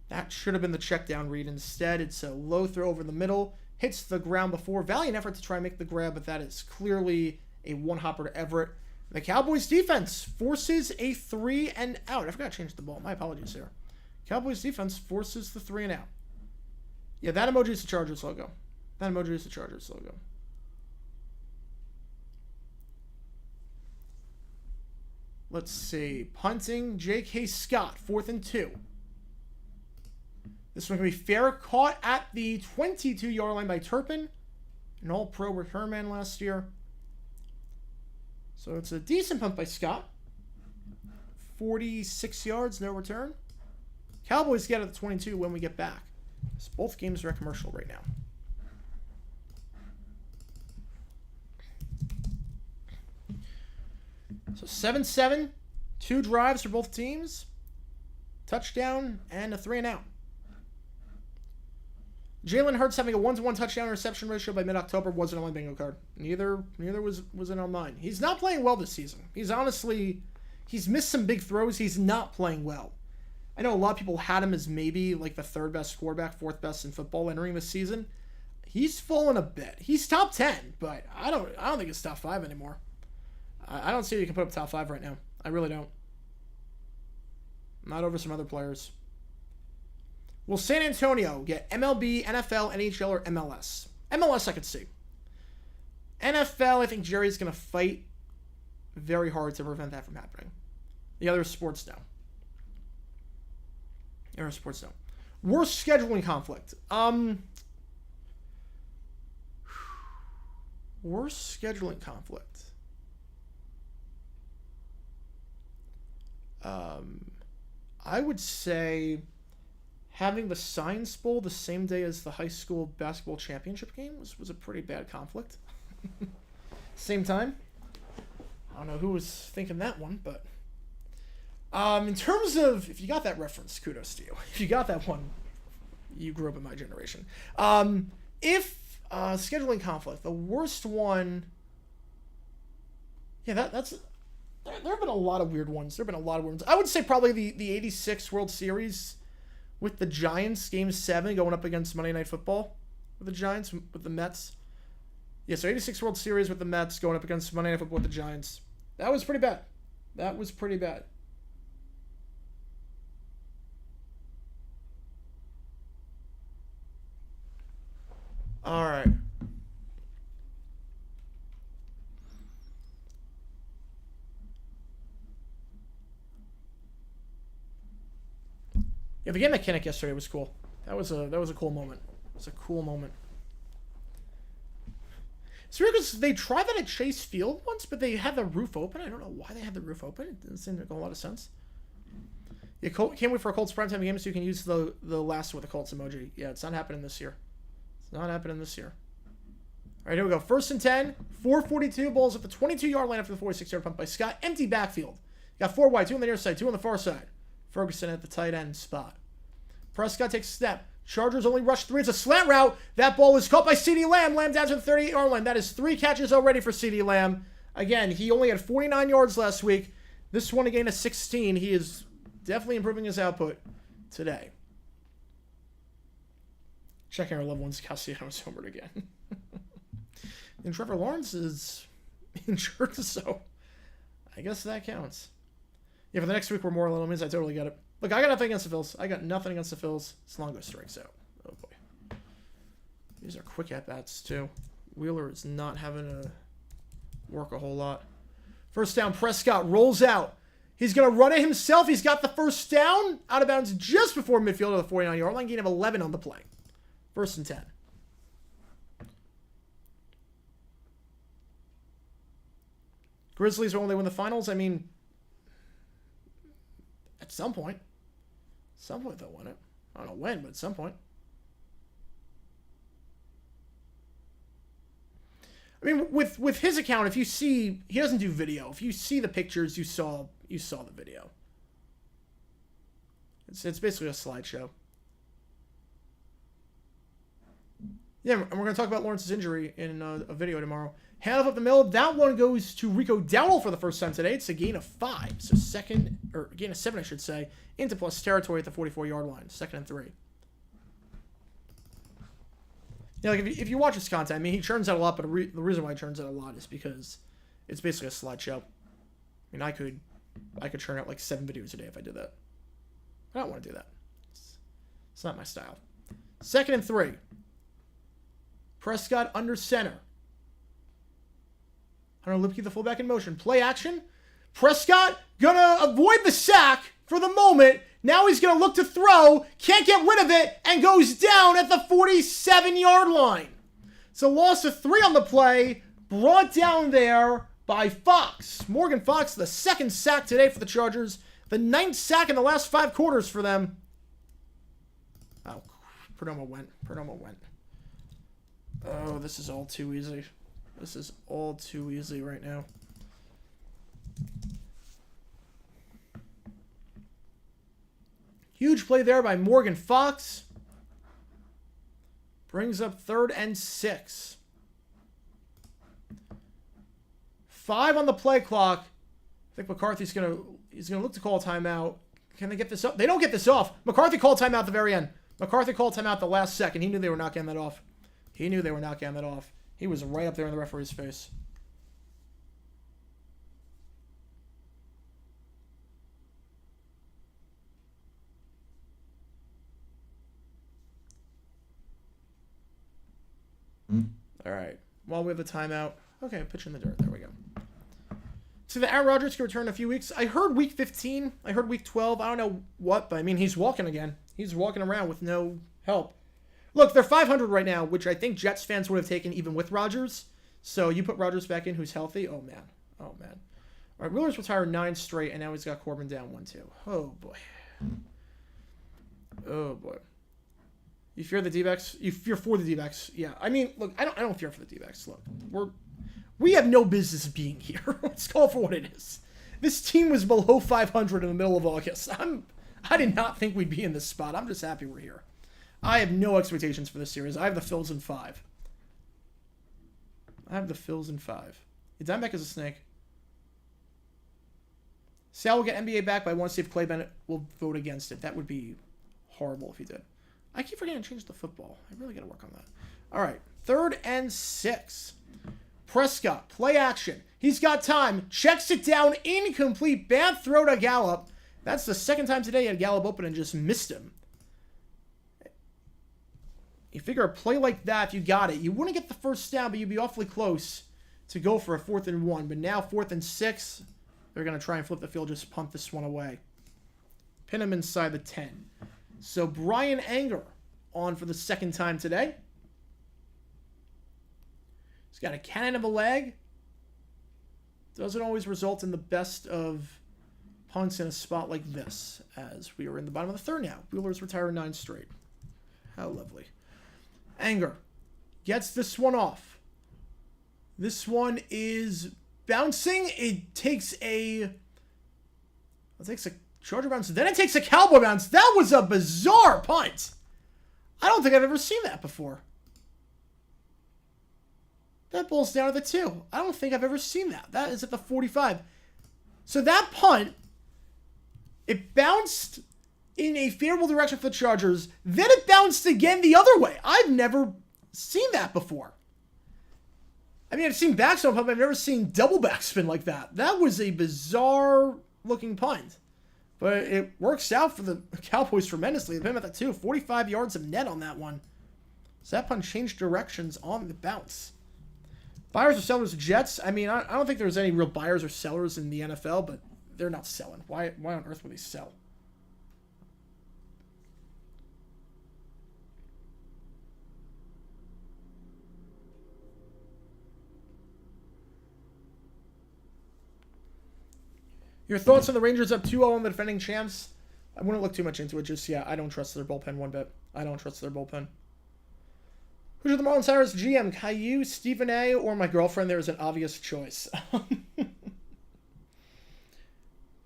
That should have been the check down read. Instead, it's a low throw over the middle. Hits the ground before. Valiant effort to try and make the grab, but that is clearly a one-hopper to Everett. The Cowboys defense forces a 3 and out. I forgot to change the ball. My apologies here. Cowboys defense forces the 3 and out. Yeah, that emoji is the Chargers logo. That emoji is the Chargers logo. Let's see. Punting, J.K. Scott, 4th and 2. This one can be fair. Caught at the 22-yard line by Turpin. An all-pro return man last year. So it's a decent punt by Scott. 46 yards, no return. Cowboys get at the 22 when we get back. So both games are at commercial right now. So 7-7, 2 drives for both teams. Touchdown and a 3 and out. Jalen Hurts having a 1-to-1 touchdown reception ratio by mid-October wasn't on my bingo card. Neither was it on mine. He's not playing well this season. He's missed some big throws. He's not playing well. I know a lot of people had him as maybe like the 3rd best quarterback, 4th best in football entering this season. He's fallen a bit. He's top 10, but I don't think it's top 5 anymore. I don't see how you can put up top 5 right now. I really don't. Not over some other players. Will San Antonio get MLB, NFL, NHL, or MLS? MLS I could see. NFL, I think Jerry's going to fight very hard to prevent that from happening. The other sports, no. Worst scheduling conflict. Worst scheduling conflict. I would say having the Science Bowl the same day as the high school basketball championship game was a pretty bad conflict. Same time. I don't know who was thinking that one, but in terms of, if you got that reference, kudos to you. If you got that one, you grew up in my generation. If scheduling conflict, the worst one, yeah, that's. There have been a lot of weird ones. I would say probably the 86 World Series with the Giants, Game 7, going up against Monday Night Football with the Giants, with the Mets. Yeah, so 86 World Series with the Mets going up against Monday Night Football with the Giants. That was pretty bad. All right. Yeah, the game at Kinnick yesterday was cool. That was a cool moment. It's weird because they tried that at Chase Field once, but they had the roof open. I don't know why they had the roof open. It didn't seem to make a lot of sense. Yeah, can't wait for a Colts primetime game so you can use the last with the Colts emoji. Yeah, it's not happening this year. All right, here we go. 1st and 10, 4:42. Balls at the 22-yard line after the 46-yard punt by Scott. Empty backfield. Got 4 wide, 2 on the near side, 2 on the far side. Ferguson at the tight end spot. Prescott takes a step. Chargers only rush 3. It's a slant route. That ball is caught by CeeDee Lamb. Lamb down to the 38-yard line. That is 3 catches already for CeeDee Lamb. Again, he only had 49 yards last week. This one again is 16. He is definitely improving his output today. Checking our loved ones. Castellanos homered again. And Trevor Lawrence is injured, so I guess that counts. Yeah, for the next week we're more little means. I totally get it. Look, I got nothing against the Phils. It's Longo strikes out. Oh boy. These are quick at-bats too. Wheeler is not having to work a whole lot. 1st down, Prescott rolls out. He's going to run it himself. He's got the first down. Out of bounds just before midfield of the 49-yard line. Gain of 11 on the play. 1st and 10. Grizzlies will only win the finals. I mean, at some point. Some point they'll win it. I don't know when, but at some point. I mean, with his account, if you see, he doesn't do video. If you see the pictures, you saw the video. It's basically a slideshow. Yeah, and we're going to talk about Lawrence's injury in a video tomorrow. Handoff up the middle. That one goes to Rico Dowdle for the first time today. It's a gain of 5. So gain of 7, I should say, into plus territory at the 44-yard line. 2nd and 3. Yeah, like if you watch his content, I mean, he churns out a lot, but the reason why he churns out a lot is because it's basically a slideshow. I mean, I could churn out like 7 videos a day if I did that. I don't want to do that. It's not my style. 2nd and 3. Prescott under center. Hunter Lipke, the fullback in motion. Play action. Prescott gonna avoid the sack for the moment. Now he's gonna look to throw. Can't get rid of it and goes down at the 47-yard line. So loss of 3 on the play. Brought down there by Fox. Morgan Fox, the 2nd sack today for the Chargers. The 9th sack in the last 5 quarters for them. Oh, Perdomo went. Oh, this is all too easy. This is all too easy right now. Huge play there by Morgan Fox. Brings up 3rd and 6. 5 on the play clock. I think McCarthy's gonna look to call a timeout. Can they get this up? They don't get this off. McCarthy called timeout at the very end. McCarthy called timeout the last second. He knew they were not getting that off. He was right up there in the referee's face. All right. While we have the timeout. Okay, pitch in the dirt. There we go. So the Aaron Rodgers can return in a few weeks. I heard week 15. I heard week 12. I don't know what, but I mean, he's walking again. He's walking around with no help. Look, they're 500 right now, which I think Jets fans would have taken even with Rodgers. So you put Rodgers back in, who's healthy. Oh, man. All right, Wheeler's retired 9 straight, and now he's got Corbin down 1-2. Oh, boy. You fear the D-backs? You fear for the D-backs? Yeah. I mean, look, I don't fear for the D-backs. Look, we have no business being here. Let's call it for what it is. This team was below 500 in the middle of August. I did not think we'd be in this spot. I'm just happy we're here. I have no expectations for this series. I have the Phils in 5. The Diamondback is a snake. Sal will get NBA back, but I want to see if Clay Bennett will vote against it. That would be horrible if he did. I keep forgetting to change the football. I really got to work on that. All right, 3rd and 6. Prescott, play action. He's got time. Checks it down. Incomplete. Bad throw to Gallup. That's the 2nd time today he had Gallup open and just missed him. You figure a play like that, if you got it, you wouldn't get the first down, but you'd be awfully close to go for a 4th and 1. But now 4th and 6, they're going to try and flip the field, just punt this one away. Pin him inside the 10. So Brian Anger on for the 2nd time today. He's got a cannon of a leg. Doesn't always result in the best of punts in a spot like this, as we are in the bottom of the 3rd now. Wheeler's retired 9 straight. How lovely. Anger gets this one off. This one is bouncing. It takes a Charger bounce. Then it takes a Cowboy bounce. That was a bizarre punt. I don't think I've ever seen that before. That ball's down at the 2. I don't think I've ever seen that. That is at the 45. So that punt, it bounced in a favorable direction for the Chargers. Then it bounced again the other way. I've never seen that before. I mean, I've seen backspin punt, but I've never seen double backspin like that. That was a bizarre looking punt. But it works out for the Cowboys tremendously. They've been at the 2. 45 yards of net on that one. So that punt changed directions on the bounce. Buyers or sellers, Jets. I mean, I don't think there's any real buyers or sellers in the NFL, but they're not selling. Why on earth would they sell? Your thoughts on the Rangers up 2-0 on the defending champs? I wouldn't look too much into it. Just, yeah, I don't trust their bullpen one bit. I don't trust their bullpen. Who's the Marlins Harris GM? Caillou, Stephen A, or my girlfriend? There is an obvious choice.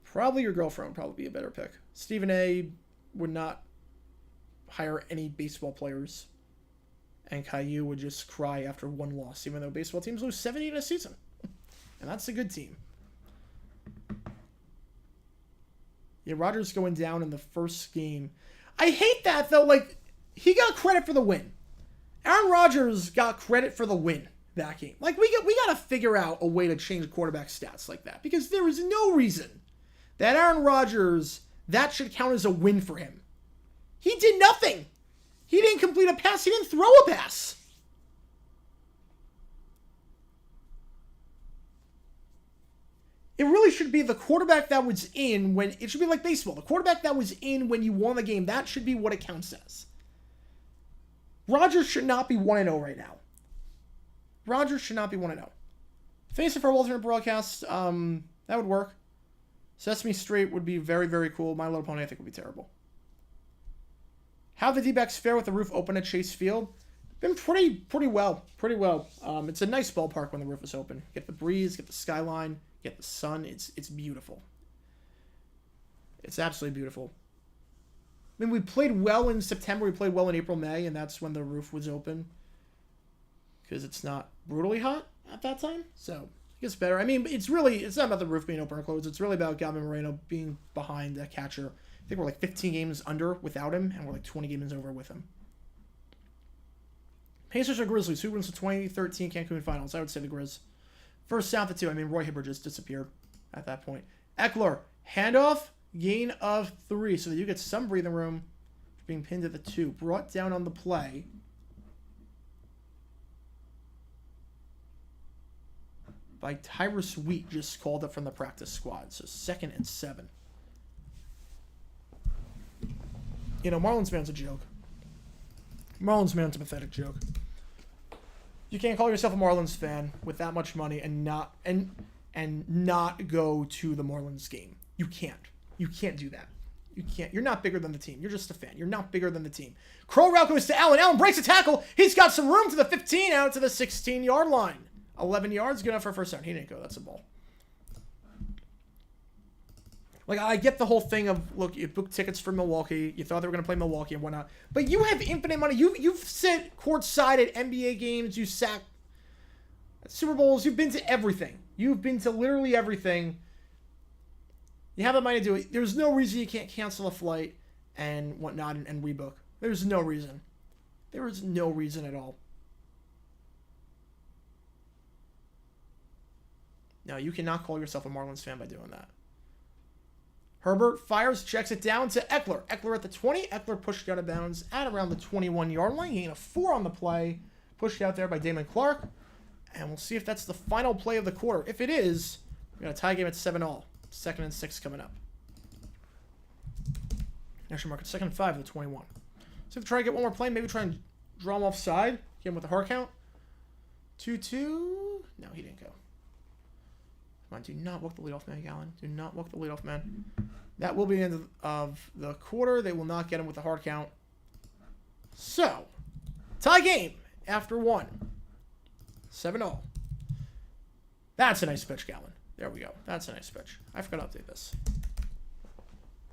Probably your girlfriend would probably be a better pick. Stephen A would not hire any baseball players. And Caillou would just cry after one loss, even though baseball teams lose 70 in a season. And that's a good team. Yeah, Rodgers going down in the first game. I hate that, though. Like, he got credit for the win. Aaron Rodgers got credit for the win that game. Like, we got to figure out a way to change quarterback stats like that. Because there is no reason that Aaron Rodgers, that should count as a win for him. He did nothing. He didn't complete a pass. He didn't throw a pass. It really should be the quarterback that was in when... It should be like baseball. The quarterback that was in when you won the game, that should be what it counts as. Rodgers should not be 1-0 right now. Rodgers should not be 1-0. Facing for alternate broadcast, that would work. Sesame Street would be very, very cool. My Little Pony, I think, would be terrible. How the D-backs fare with the roof open at Chase Field? Been pretty well. Pretty well. It's a nice ballpark when the roof is open. Get the breeze, get the skyline, get the sun. It's beautiful. It's absolutely beautiful. I mean, we played well in September. We played well in April, May, and that's when the roof was open. Because it's not brutally hot at that time. So, it gets better. I mean, it's not about the roof being open or closed. It's really about Galvin Moreno being behind the catcher. I think we're like 15 games under without him, and we're like 20 games over with him. Pacers or Grizzlies? Who wins the 2013 Cancun Finals? I would say the Grizz. First south of 2. I mean, Roy Hibbert just disappeared at that point. Eckler, handoff, gain of 3. So that you get some breathing room. Being pinned at the 2. Brought down on the play. By Tyrus Wheat, just called up from the practice squad. So 2nd and 7. You know, Marlins man's a joke. Marlins man's a pathetic joke. You can't call yourself a Marlins fan with that much money and not go to the Marlins game. You can't. You can't do that. You can't. You're not bigger than the team. You're just a fan. You're not bigger than the team. Crow route goes to Allen. Allen breaks a tackle. He's got some room to the 15, out to the 16-yard line. 11 yards, good enough for a first down. He didn't go. That's a ball. Like, I get the whole thing of, look, you booked tickets for Milwaukee. You thought they were going to play Milwaukee and whatnot. But you have infinite money. You've sit courtside at NBA games. You sat at Super Bowls. You've been to everything. You've been to literally everything. You have the money to do it. There's no reason you can't cancel a flight and whatnot and rebook. There's no reason. There is no reason at all. No, you cannot call yourself a Marlins fan by doing that. Herbert fires, checks it down to Eckler. Eckler at the 20. Eckler pushed out of bounds at around the 21-yard line. Gain of 4 on the play. Pushed out there by Damon Clark. And we'll see if that's the final play of the quarter. If it is, we got a tie game at 7-all. 2nd and 6 coming up. National market 2nd and 5 of the 21. So if we try to get one more play, maybe try and draw him offside. Get him with a hard count. 2-2. No, he didn't go. Come on, do not walk the leadoff man, Gallen. Do not walk the leadoff man. That will be the end of the quarter. They will not get him with the hard count. So, tie game after 1. 7-all. That's a nice pitch, Gallen. There we go. That's a nice pitch. I forgot to update this.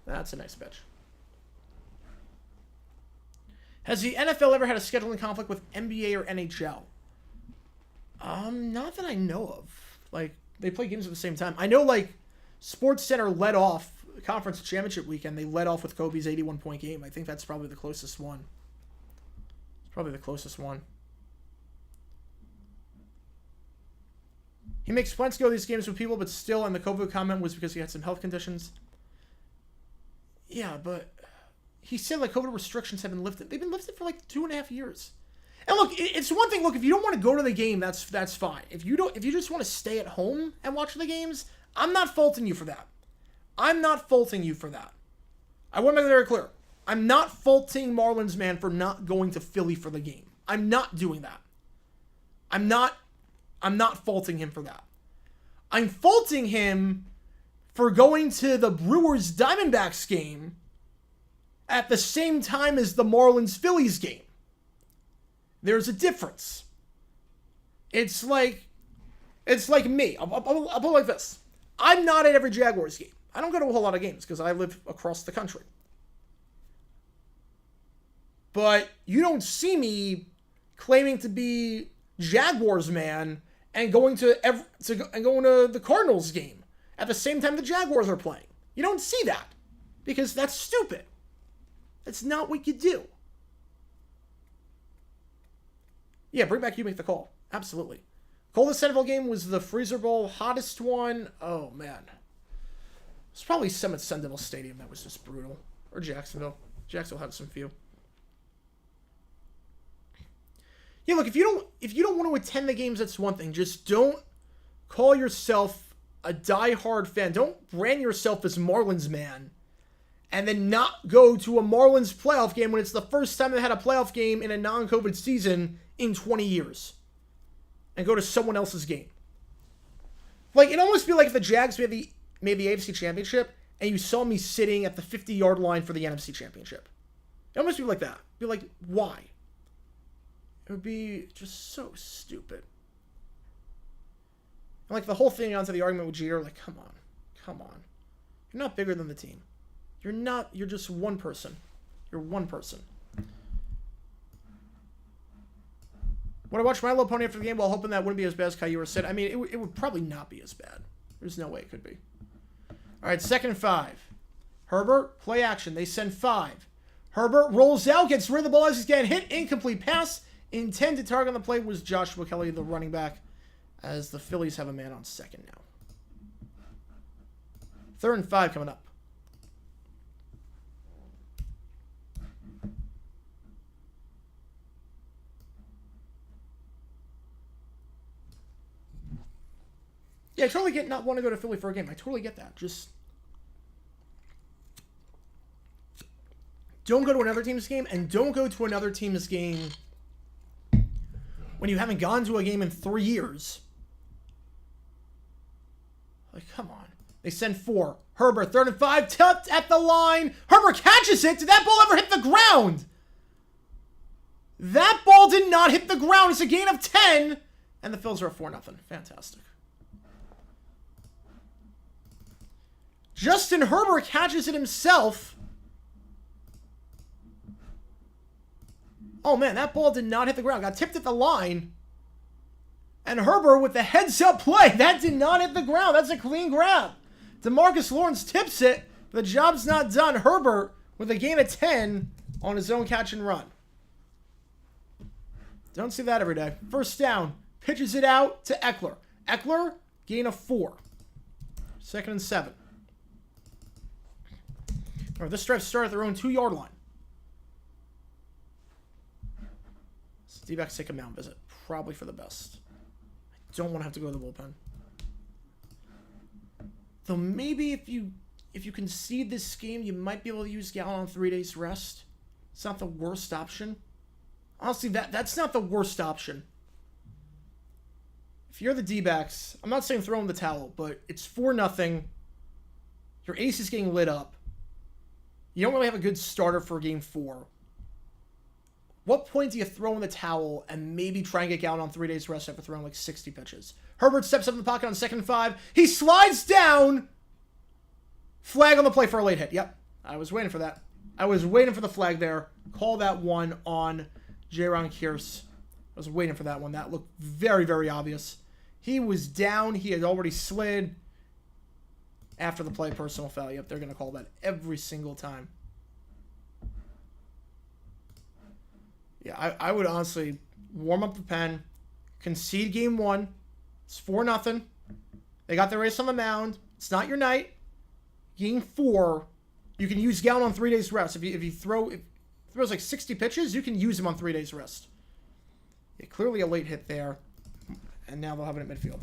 That's a nice pitch. Has the NFL ever had a scheduling conflict with NBA or NHL? Not that I know of. Like, they play games at the same time. I know, like, SportsCenter led off conference championship weekend. They led off with Kobe's 81-point game. I think that's probably the closest one. It's probably the closest one. He makes plans to go to these games with people, but still, and the COVID comment was because he had some health conditions. Yeah, but he said, like, COVID restrictions have been lifted. They've been lifted for, like, 2.5 years. And look, it's one thing. Look, if you don't want to go to the game, that's fine. If you just want to stay at home and watch the games, I'm not faulting you for that. I'm not faulting you for that. I want to make it very clear. I'm not faulting Marlins man for not going to Philly for the game. I'm not doing that. I'm not faulting him for that. I'm faulting him for going to the Brewers Diamondbacks game at the same time as the Marlins Phillies game. There's a difference. It's like me. I'll put it like this. I'm not at every Jaguars game. I don't go to a whole lot of games because I live across the country. But you don't see me claiming to be Jaguars man and going to the Cardinals game at the same time the Jaguars are playing. You don't see that because that's stupid. That's not what you do. Yeah, bring back You Make the Call. Absolutely. Coldest NFL game was the Freezer Bowl. Hottest one, oh man. It's probably some at Sun Devil Stadium that was just brutal. Or Jacksonville. Jacksonville had some few. Yeah, look, if you don't want to attend the games, that's one thing. Just don't call yourself a diehard fan. Don't brand yourself as Marlins man and then not go to a Marlins playoff game when it's the first time they had a playoff game in a non-COVID season in 20 years. And go to someone else's game. Like, it almost feel like if the Jags made the AFC Championship and you saw me sitting at the 50-yard line for the NFC Championship. It almost be like that. Be like, why? It would be just so stupid. And like the whole thing onto the argument with Jeter, like, come on. You're not bigger than the team. You're just one person. You're one person. Would I watch My Little Pony after the game while hoping that wouldn't be as bad as Caillou said? I mean, it would probably not be as bad. There's no way it could be. All right, 2nd and 5. Herbert, play action. They send 5. Herbert rolls out, gets rid of the ball as he's getting hit. Incomplete pass. Intended target on the play was Joshua Kelly, the running back, as the Phillies have a man on 2nd now. 3rd and 5 coming up. Yeah, I totally get not wanting to go to Philly for a game. I totally get that. Just don't go to another team's game, and don't go to another team's game when you haven't gone to a game in 3 years. Like, come on. They send 4. Herbert, 3rd and 5, tipped at the line. Herbert catches it. Did that ball ever hit the ground? That ball did not hit the ground. It's a gain of 10, and the Phils are at 4-0. Fantastic. Justin Herbert catches it himself. Oh man, that ball did not hit the ground. Got tipped at the line. And Herbert with the heads-up play. That did not hit the ground. That's a clean grab. DeMarcus Lawrence tips it. The job's not done. Herbert with a gain of 10 on his own catch and run. Don't see that every day. 1st down. Pitches it out to Eckler. Eckler, gain of 4. 2nd and 7. Or this drive started at their own 2-yard line. D-backs take a mound visit. Probably for the best. I don't want to have to go to the bullpen. Though maybe if you concede this game, you might be able to use Gallen on 3 days rest. It's not the worst option. Honestly, that's not the worst option. If you're the D-backs, I'm not saying throw in the towel, but it's 4-0. Your ace is getting lit up. You don't really have a good starter for game 4. What point do you throw in the towel and maybe try and get Gallen on 3 days rest after throwing like 60 pitches? Herbert steps up in the pocket on 2nd and 5. He slides down. Flag on the play for a late hit. Yep, I was waiting for that. I was waiting for the flag there. Call that one on Jaron Kearse. I was waiting for that one. That looked very, very obvious. He was down. He had already slid. After the play, personal foul. Yep, they're going to call that every single time. Yeah, I would honestly warm up the pen, concede game 1. It's 4-0. They got their ace on the mound. It's not your night. Game 4, you can use Gallen on 3 days rest. If he throws like 60 pitches, you can use him on 3 days rest. Yeah, clearly a late hit there. And now they'll have it at midfield.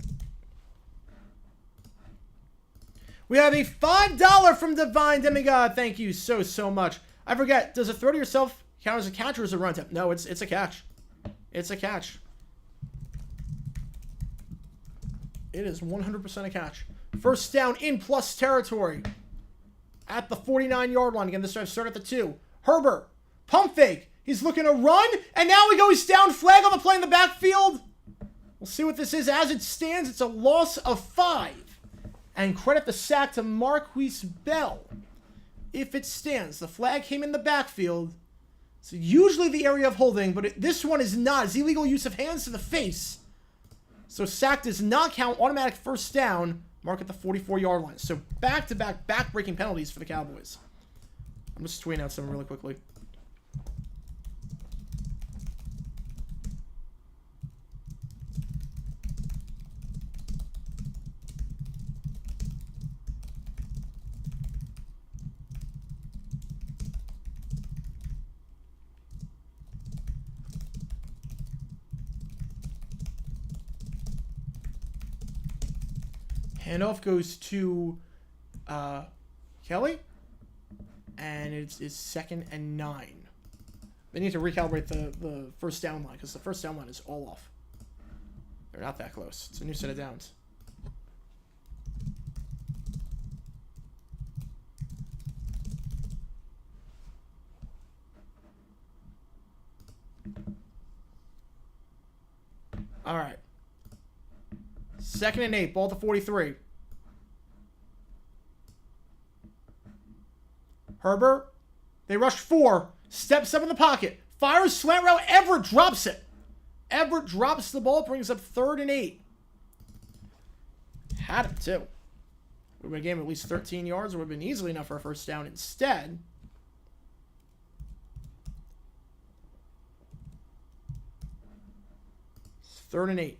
We have a $5 from Divine Demigod. Thank you so much. I forget, does a throw to yourself count as a catch or is it a run attempt? No, it's a catch. It's a catch. It is 100% a catch. First down in plus territory. At the 49-yard line. Again, this drive started at the 2. Herbert. Pump fake. He's looking to run. And now he goes down. Flag on the play in the backfield. We'll see what this is. As it stands, it's a loss of 5. And credit the sack to Marquise Bell. If it stands. The flag came in the backfield. So usually the area of holding, but this one is not. It's illegal use of hands to the face. So sack does not count. Automatic first down. Mark at the 44-yard line. So back-to-back back-breaking penalties for the Cowboys. I'm just tweeting out something really quickly. Handoff goes to Kelly, and it's 2nd and 9. They need to recalibrate the first down line because the first down line is all off. They're not that close. It's a new set of downs. All right. 2nd and 8, ball at the 43. Herbert, they rush 4, steps up in the pocket, fires slant route, Everett drops it. Everett drops the ball, brings up 3rd and 8. Had it too. Would have gave him at least 13 yards, or would have been easily enough for a first down. Instead, it's 3rd and 8.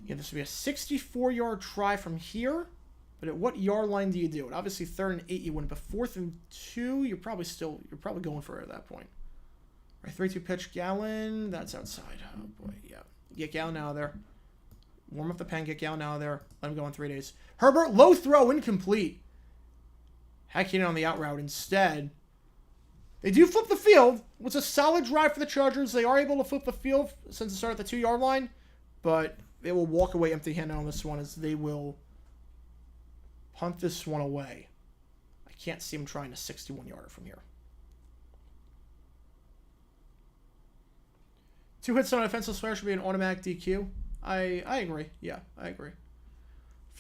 Yeah, this would be a 64-yard try from here. But at what yard line do you do it? Obviously, 3rd and 8 you wouldn't. But 4th and 2, you're probably going for it at that point. All right, 3-2 pitch, Gallen. That's outside. Oh boy, yeah. Get Gallen out of there. Warm up the pen. Get Gallen out of there. Let him go in 3 days. Herbert, low throw, incomplete. Hacking it on the out route instead. They do flip the field. It was a solid drive for the Chargers. They are able to flip the field since it started at the 2-yard line, but they will walk away empty-handed on this one as they will punt this one away. I can't see him trying a 61-yarder from here. 2 hits on an offensive player should be an automatic DQ. I agree. Yeah, I agree.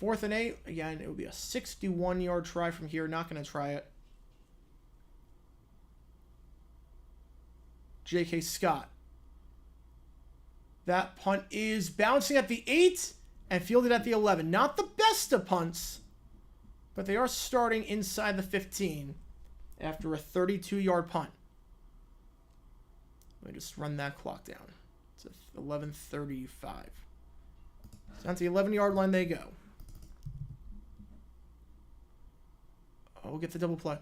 4th and 8. Again, it would be a 61-yard try from here. Not going to try it. J.K. Scott. That punt is bouncing at the 8 and fielded at the 11. Not the best of punts, but they are starting inside the 15 after a 32-yard punt. Let me just run that clock down. It's 11:35. Down to the 11-yard line they go. Oh, we'll get the double play.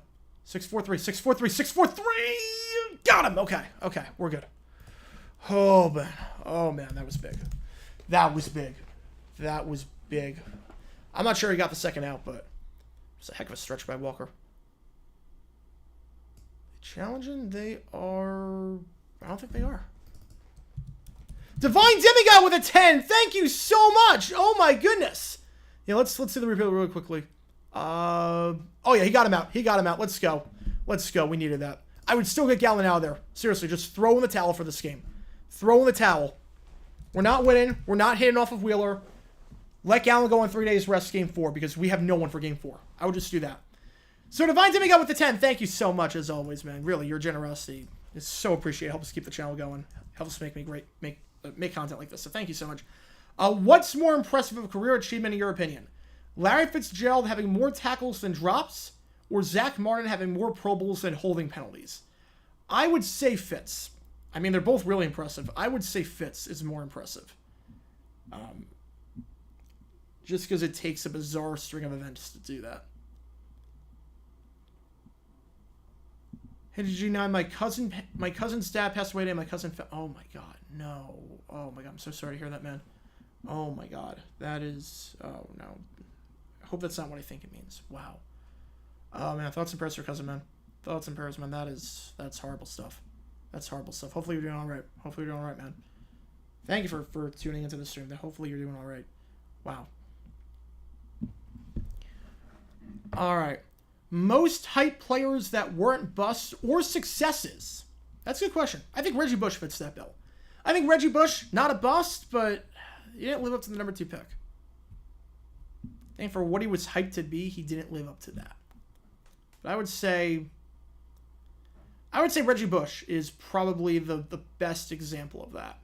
6-4-3, 6-4-3, 6-4-3! Got him! Okay, we're good. Oh, man, that was big. That was big. I'm not sure he got the second out, but it's a heck of a stretch by Walker. Challenging? They are... I don't think they are. Divine Demigod with a 10. Thank you so much. Oh, my goodness. Yeah, let's see the replay really quickly. Oh, yeah, he got him out. Let's go. We needed that. I would still get Gallen out of there. Seriously, just throw in the towel for this game. Throw in the towel. We're not winning. We're not hitting off of Wheeler. Let Gallen go on 3 days rest game 4 because we have no one for game 4. I would just do that. So Divine Demigod with the 10. Thank you so much as always, man. Really, your generosity is so appreciated. Helps us keep the channel going. Helps us make content like this. So thank you so much. What's more impressive of a career achievement in your opinion? Larry Fitzgerald having more tackles than drops, or Zach Martin having more Pro Bowls than holding penalties? I would say Fitz. I mean, they're both really impressive. I would say Fitz is more impressive. Just because it takes a bizarre string of events to do that. Hey, did you know my cousin's dad passed away today? My cousin oh my God, no. Oh my God, I'm so sorry to hear that, man. Oh my God. That is... Oh, no. I hope that's not what I think it means. Wow. Oh, man. Thoughts and prayers for cousin, man. Thoughts and prayers, man. That's horrible stuff. That's horrible stuff. Hopefully you're doing all right. Hopefully you're doing all right, man. Thank you for tuning into the stream. Hopefully you're doing all right. Wow. All right. Most hype players that weren't busts or successes. That's a good question. I think Reggie Bush fits that bill. I think Reggie Bush, not a bust, but he didn't live up to the number 2 pick. I think for what he was hyped to be, he didn't live up to that. But I would say Reggie Bush is probably the best example of that.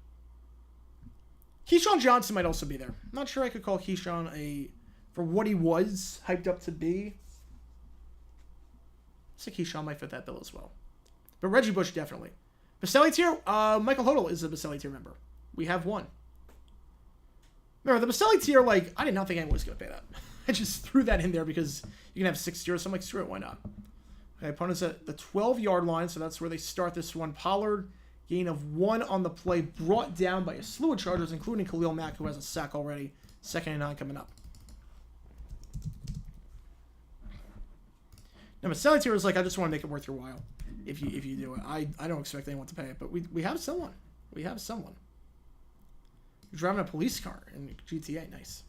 Keyshawn Johnson might also be there. I'm not sure I could call Keyshawn for what he was hyped up to be. So Keyshawn might fit that bill as well. But Reggie Bush definitely. Baselli tier, Michael Hodel is a Baselli tier member. We have one. Remember, the Baselli tier, like, I did not think anyone was going to pay that. I just threw that in there because you can have 6 tiers, so I'm like, screw it, why not? Okay, opponent's at the 12-yard line, so that's where they start this one. Pollard, gain of 1 on the play, brought down by a slew of Chargers, including Khalil Mack, who has a sack already. 2nd and 9 coming up. Now, Baselli tier is like, I just want to make it worth your while. If you do it, I don't expect anyone to pay it, but we have someone. We have someone. You're driving a police car in GTA, nice.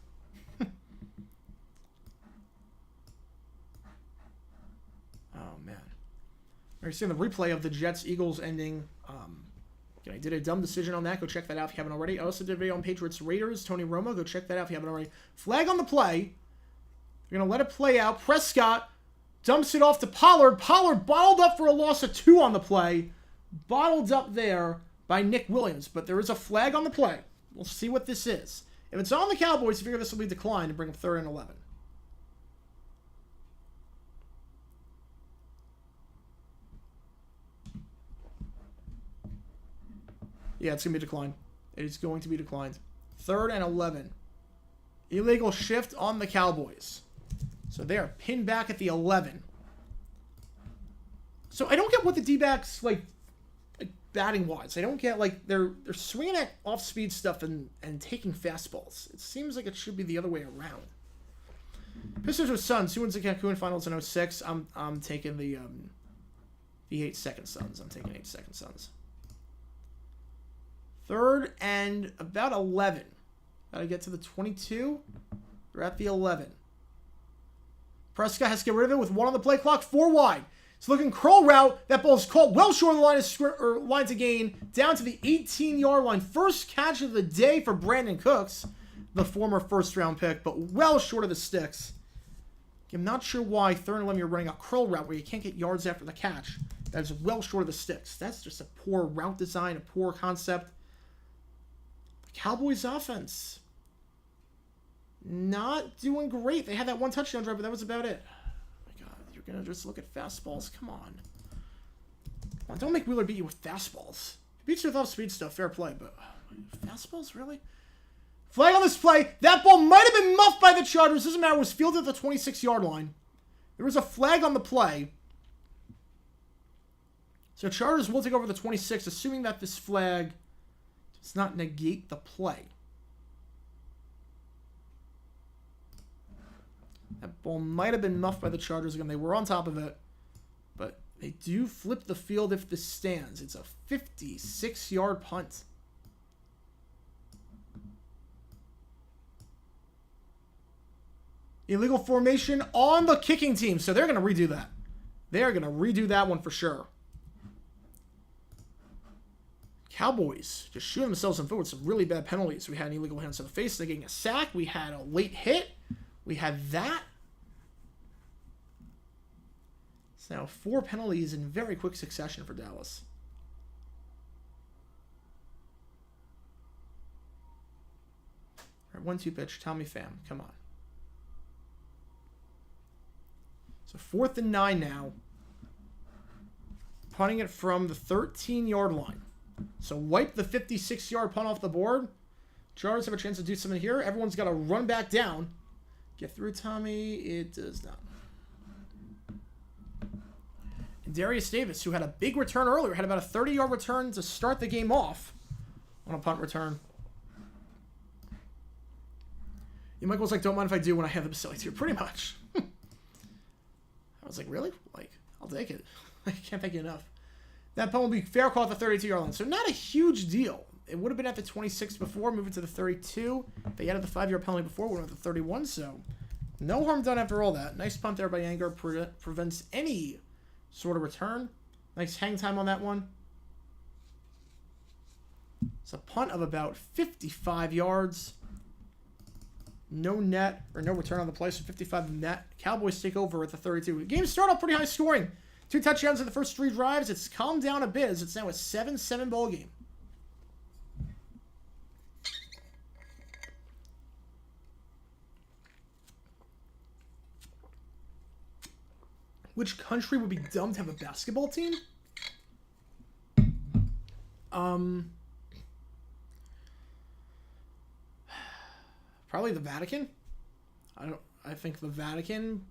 Oh man, we're seeing the replay of the Jets-Eagles ending. I did a dumb decision on that. Go check that out if you haven't already. I also did a video on Patriots-Raiders. Tony Romo, go check that out if you haven't already. Flag on the play. You're gonna let it play out. Prescott dumps it off to Pollard. Pollard bottled up for a loss of 2 on the play. Bottled up there by Nick Williams. But there is a flag on the play. We'll see what this is. If it's on the Cowboys, you figure this will be declined and bring them 3rd and 11. Yeah, it's going to be declined. It's going to be declined. 3rd and 11. Illegal shift on the Cowboys. So they are pinned back at the 11. So I don't get what the D-backs, like batting-wise. I don't get, like, they're swinging at off-speed stuff and taking fastballs. It seems like it should be the other way around. Pistons with Suns. Who wins the Cancun Finals in 06? I'm taking the 8-second Suns. I'm taking 8-second Suns. 3rd and about 11. Gotta get to the 22. We're at the 11. Prescott has to get rid of it with 1 on the play clock. 4 wide. It's looking curl route. That ball is caught well short of the line to gain. Down to the 18-yard line. First catch of the day for Brandon Cooks, the former first-round pick, but well short of the sticks. I'm not sure why 3rd and 11 you're running a curl route where you can't get yards after the catch. That is well short of the sticks. That's just a poor route design, a poor concept. Cowboys offense. Not doing great. They had that 1 touchdown drive, but that was about it. Oh my God, you're going to just look at fastballs. Come on. Come on. Don't make Wheeler beat you with fastballs. He beats you with off-speed stuff. Fair play, but fastballs, really? Flag on this play. That ball might have been muffed by the Chargers. Doesn't matter. It was fielded at the 26-yard line. There was a flag on the play. So Chargers will take over the 26, assuming that this flag does not negate the play. That ball might have been muffed by the Chargers. Again, they were on top of it. But they do flip the field if this stands. It's a 56-yard punt. Illegal formation on the kicking team. So they're going to redo that. They are going to redo that one for sure. Cowboys just shooting themselves in the foot with some really bad penalties. We had an illegal hands to the face. They're getting a sack. We had a late hit. We had that. It's now 4 penalties in very quick succession for Dallas. All right, 1-2 pitch. Tommy Pham. Come on. So 4th and 9 now. Punting it from the 13-yard line. So wipe the 56-yard punt off the board. Chargers have a chance to do something here. Everyone's got to run back down. Get through Tommy. It does not. And Darius Davis, who had a big return earlier, had about a 30-yard return to start the game off on a punt return. Michael's like, don't mind if I do when I have the facility too. Pretty much. I was like, really? Like, I'll take it. I can't thank you enough. That punt will be fair call at the 32-yard line. So not a huge deal. It would have been at the 26 before, moving to the 32. They added the 5-yard penalty before, went with the 31. So no harm done after all that. Nice punt there by Anger. Prevents any sort of return. Nice hang time on that one. It's a punt of about 55 yards. No net, or no return on the play, so 55 net. Cowboys take over at the 32. The game started off pretty high scoring. 2 touchdowns in the first 3 drives. It's calmed down a bit as it's now a 7-7 ball game. Which country would be dumb to have a basketball team? Probably the Vatican. I think the Vatican,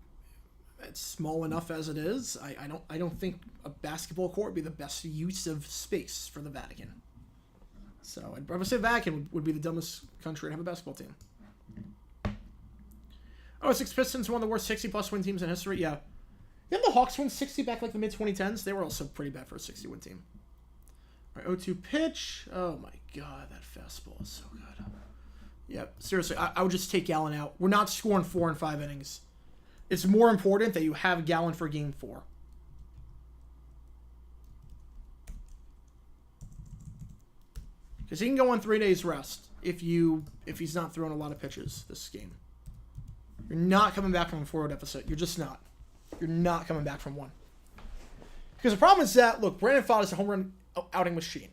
it's small enough as it is. I don't think a basketball court would be the best use of space for the Vatican. So I'd probably say Vatican would be the dumbest country to have a basketball team. Oh, Six Pistons, one of the worst 60-plus win teams in history. Yeah. Didn't the Hawks win 60 back like the mid-2010s? They were also pretty bad for a 60-win team. All right, 0-2 pitch. Oh, my God. That fastball is so good. Yep, seriously, I would just take Gallen out. We're not scoring 4 and 5 innings. It's more important that you have Gallen for Game 4. Because he can go on 3 days rest if he's not throwing a lot of pitches this game. You're not coming back from a 4-0 deficit. You're just not. You're not coming back from one. Because the problem is that, look, Brandon Pfaadt is a home run outing machine.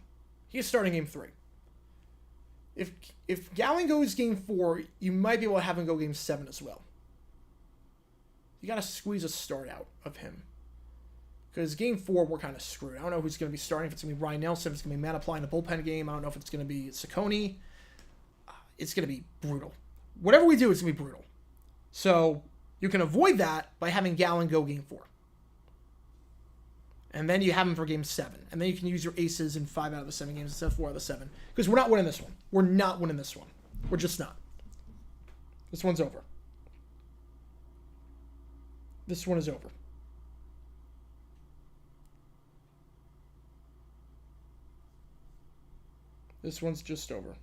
He's starting Game 3. If Gallen goes Game 4, you might be able to have him go Game 7 as well. You got to squeeze a start out of him. Because Game 4, we're kind of screwed. I don't know who's going to be starting. If it's going to be Ryan Nelson, if it's going to be Matt Apply in the bullpen game. I don't know if it's going to be Ciccone. It's going to be brutal. Whatever we do, it's going to be brutal. So you can avoid that by having Gallen go Game 4. And then you have him for Game 7. And then you can use your aces in 5 out of the 7 games instead of 4 out of the 7. Because we're not winning this one. We're not winning this one. We're just not. This one's over. This one is over. This one's just over.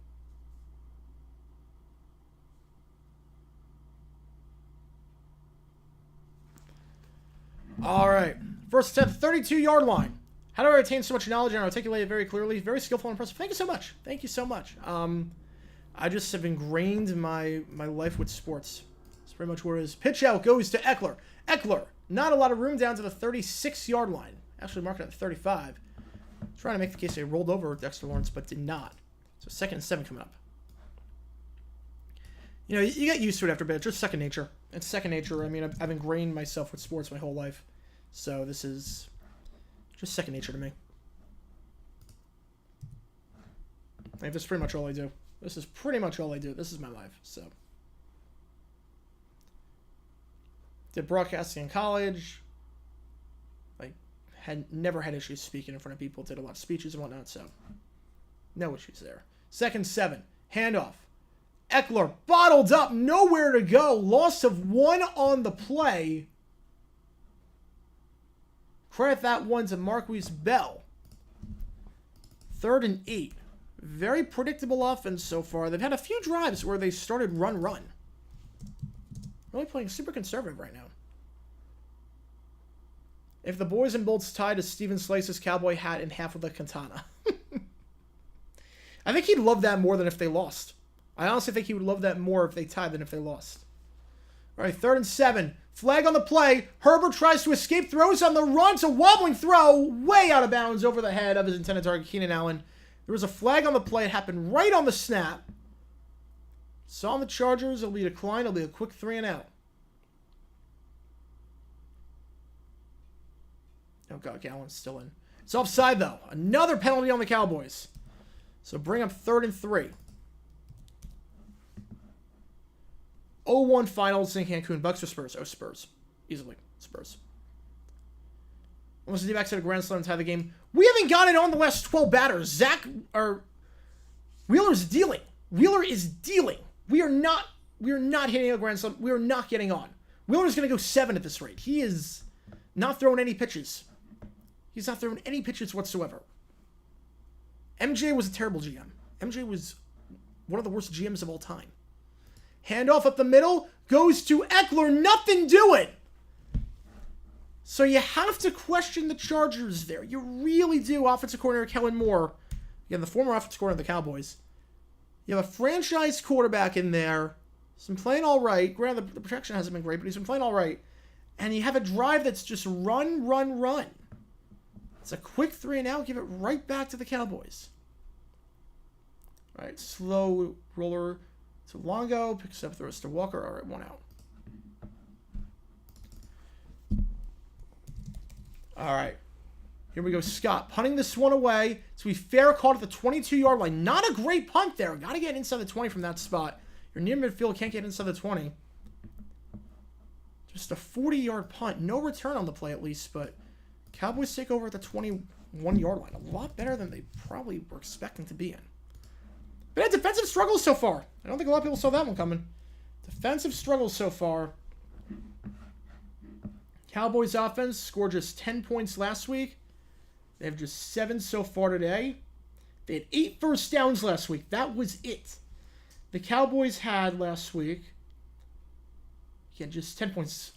All right. First attempt, 32-yard line. How do I retain so much knowledge and articulate it very clearly? Very skillful and impressive. Thank you so much. Thank you so much. I just have ingrained my life with sports. That's pretty much where it is. Pitch out goes to Eckler. Eckler, not a lot of room down to the 36-yard line. Actually marked at the 35. Trying to make the case they rolled over Dexter Lawrence, but did not. So 2nd and 7 coming up. You know, you get used to it after a bit. It's just second nature. It's second nature. I mean, I've ingrained myself with sports my whole life. So this is just second nature to me. Like, this is pretty much all I do. This is pretty much all I do. This is my life. So did broadcasting in college. Like, never had issues speaking in front of people. Did a lot of speeches and whatnot. So no issues there. 2nd 7. Handoff. Eckler bottled up. Nowhere to go. Loss of 1 on the play. Credit that one to Marquise Bell. 3rd and 8. Very predictable offense so far. They've had a few drives where they started run. Really playing super conservative right now. If the boys and bolts tied to Steven Slice's cowboy hat in half of the katana. I think he'd love that more than if they lost. I honestly think he would love that more if they tied than if they lost. All right, 3rd and 7. Flag on the play. Herbert tries to escape, throws on the run. It's a wobbling throw way out of bounds over the head of his intended target, Keenan Allen. There was a flag on the play. It happened right on the snap. Saw on the Chargers. It'll be a decline. It'll be a quick 3 and out. Oh, God, Gallen's still in. It's offside, though. Another penalty on the Cowboys. So bring up 3rd and 3. 0-1 finals in Cancun. Bucks or Spurs? Oh, Spurs. Easily. Spurs. Almost a D-back to the Grand Slam to tie the game. We haven't got it on the last 12 batters. Wheeler's dealing. Wheeler is dealing. We are not We are not hitting a grand slam. We are not getting on. Wheeler's going to go 7 at this rate. He is not throwing any pitches. He's not throwing any pitches whatsoever. MJ was a terrible GM. MJ was one of the worst GMs of all time. Handoff up the middle. Goes to Eckler. Nothing doing. So you have to question the Chargers there. You really do. Offensive coordinator Kellen Moore. Again, the former offensive coordinator of the Cowboys. You have a franchise quarterback in there. He's been playing all right. Granted, the protection hasn't been great, but he's been playing all right. And you have a drive that's just run, run, run. It's a quick 3 and out. Give it right back to the Cowboys. All right, slow roller to Longo. Picks up the rest to Walker. All right, 1 out. All right. Here we go. Scott punting this one away. To be fair, caught at the 22-yard line. Not a great punt there. Got to get inside the 20 from that spot. You're near midfield. Can't get inside the 20. Just a 40-yard punt. No return on the play, at least. But Cowboys take over at the 21-yard line. A lot better than they probably were expecting to be in. But yeah, defensive struggles so far. I don't think a lot of people saw that one coming. Defensive struggles so far. Cowboys offense scored just 10 points last week. They have just 7 so far today. They had 8 first downs last week. That was it. The Cowboys had last week, yeah, just 10 points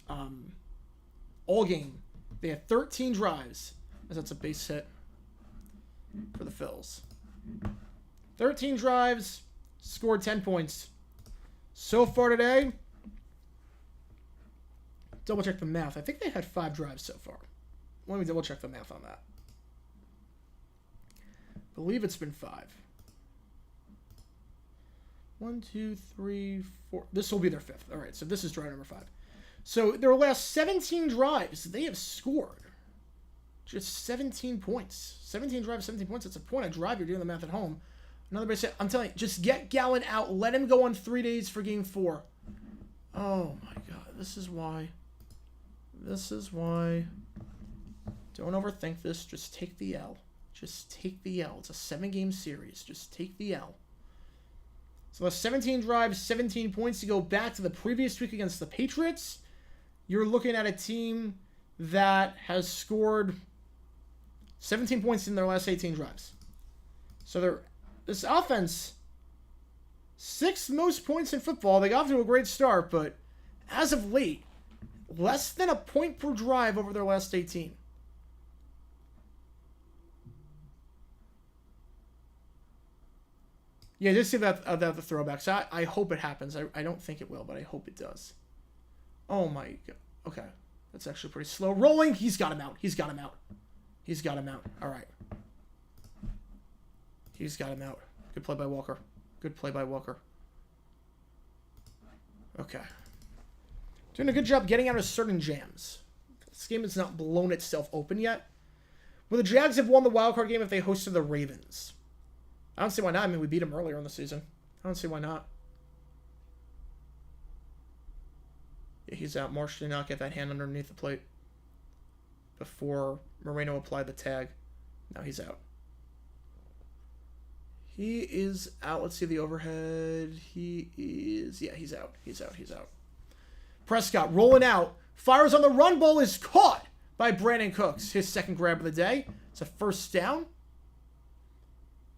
all game. They had 13 drives, as that's a base hit for the Phils. 13 drives, scored 10 points. So far today, double check the math. I think they had 5 drives so far. Let me double check the math on that. I believe it's been 5. 1, 2, 3, 4. This will be their 5th. All right, so this is drive number 5. So their last 17 drives, they have scored just 17 points. 17 drives, 17 points. That's a point a drive. You're doing the math at home. Another base hit. I'm telling you, just get Gallen out. Let him go on 3 days for game 4. Oh, my God. This is why. This is why. Don't overthink this. Just take the L. Just take the L. It's a 7-game series. Just take the L. So that's 17 drives, 17 points to go back to the previous week against the Patriots. You're looking at a team that has scored 17 points in their last 18 drives. So this offense, 6th most points in football. They got off to a great start, but as of late, less than a point per drive over their last 18. Yeah, just see that the throwbacks. I hope it happens. I don't think it will, but I hope it does. Oh my God. Okay. That's actually pretty slow. Rolling. He's got him out. He's got him out. He's got him out. All right. He's got him out. Good play by Walker. Good play by Walker. Okay. Doing a good job getting out of certain jams. This game has not blown itself open yet. Well, the Jags have won the wildcard game if they hosted the Ravens. I don't see why not. I mean, we beat them earlier in the season. I don't see why not. Yeah, he's out. Marsh did not get that hand underneath the plate before Moreno applied the tag. Now he's out. He is out. Let's see the overhead. He is... Yeah, he's out. He's out. He's out. Prescott rolling out. Fires on the run. Ball is caught by Brandon Cooks. His second grab of the day. It's a first down.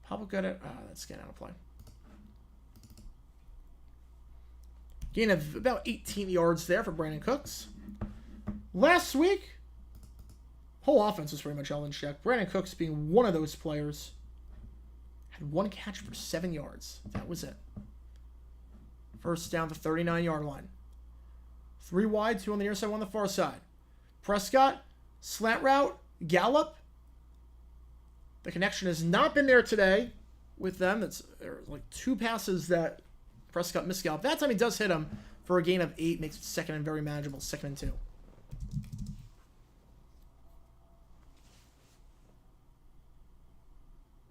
Pablo got it. That's getting out of play. Gain of about 18 yards there for Brandon Cooks. Last week, whole offense was pretty much all in check. Brandon Cooks being one of those players. Had 1 catch for 7 yards. That was it. First down the 39-yard line. 3 wide, 2 on the near side, 1 on the far side. Prescott, slant route, Gallup. The connection has not been there today with them. There are like 2 passes that Prescott missed Gallup. That time he does hit him for a gain of 8. Makes it second and very manageable. 2nd and 2.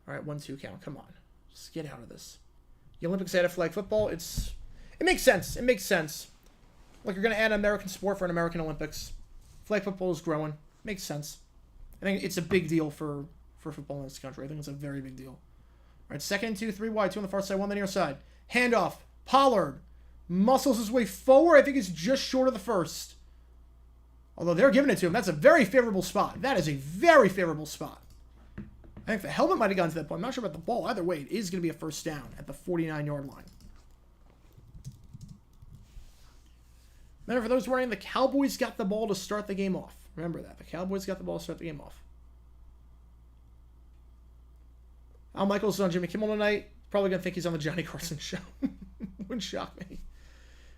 All right, 1-2 count. Come on. Just get out of this. The Olympics added flag football. It makes sense. It makes sense. Like you're going to add an American sport for an American Olympics. Flag football is growing. Makes sense. I think it's a big deal for football in this country. I think it's a very big deal. All right, 2nd and 2, 3 wide, 2 on the far side, 1 on the near side. Handoff. Pollard. muscles his way forward. I think he's just short of the first. Although they're giving it to him. That's a very favorable spot. That is a very favorable spot. I think the helmet might have gone to that point. I'm not sure about the ball. Either way, it is going to be a first down at the 49-yard line. Remember, for those wondering, the Cowboys got the ball to start the game off. Remember that. The Cowboys got the ball to start the game off. Al Michaels is on Jimmy Kimmel tonight. Probably going to think he's on the Johnny Carson show. Wouldn't shock me.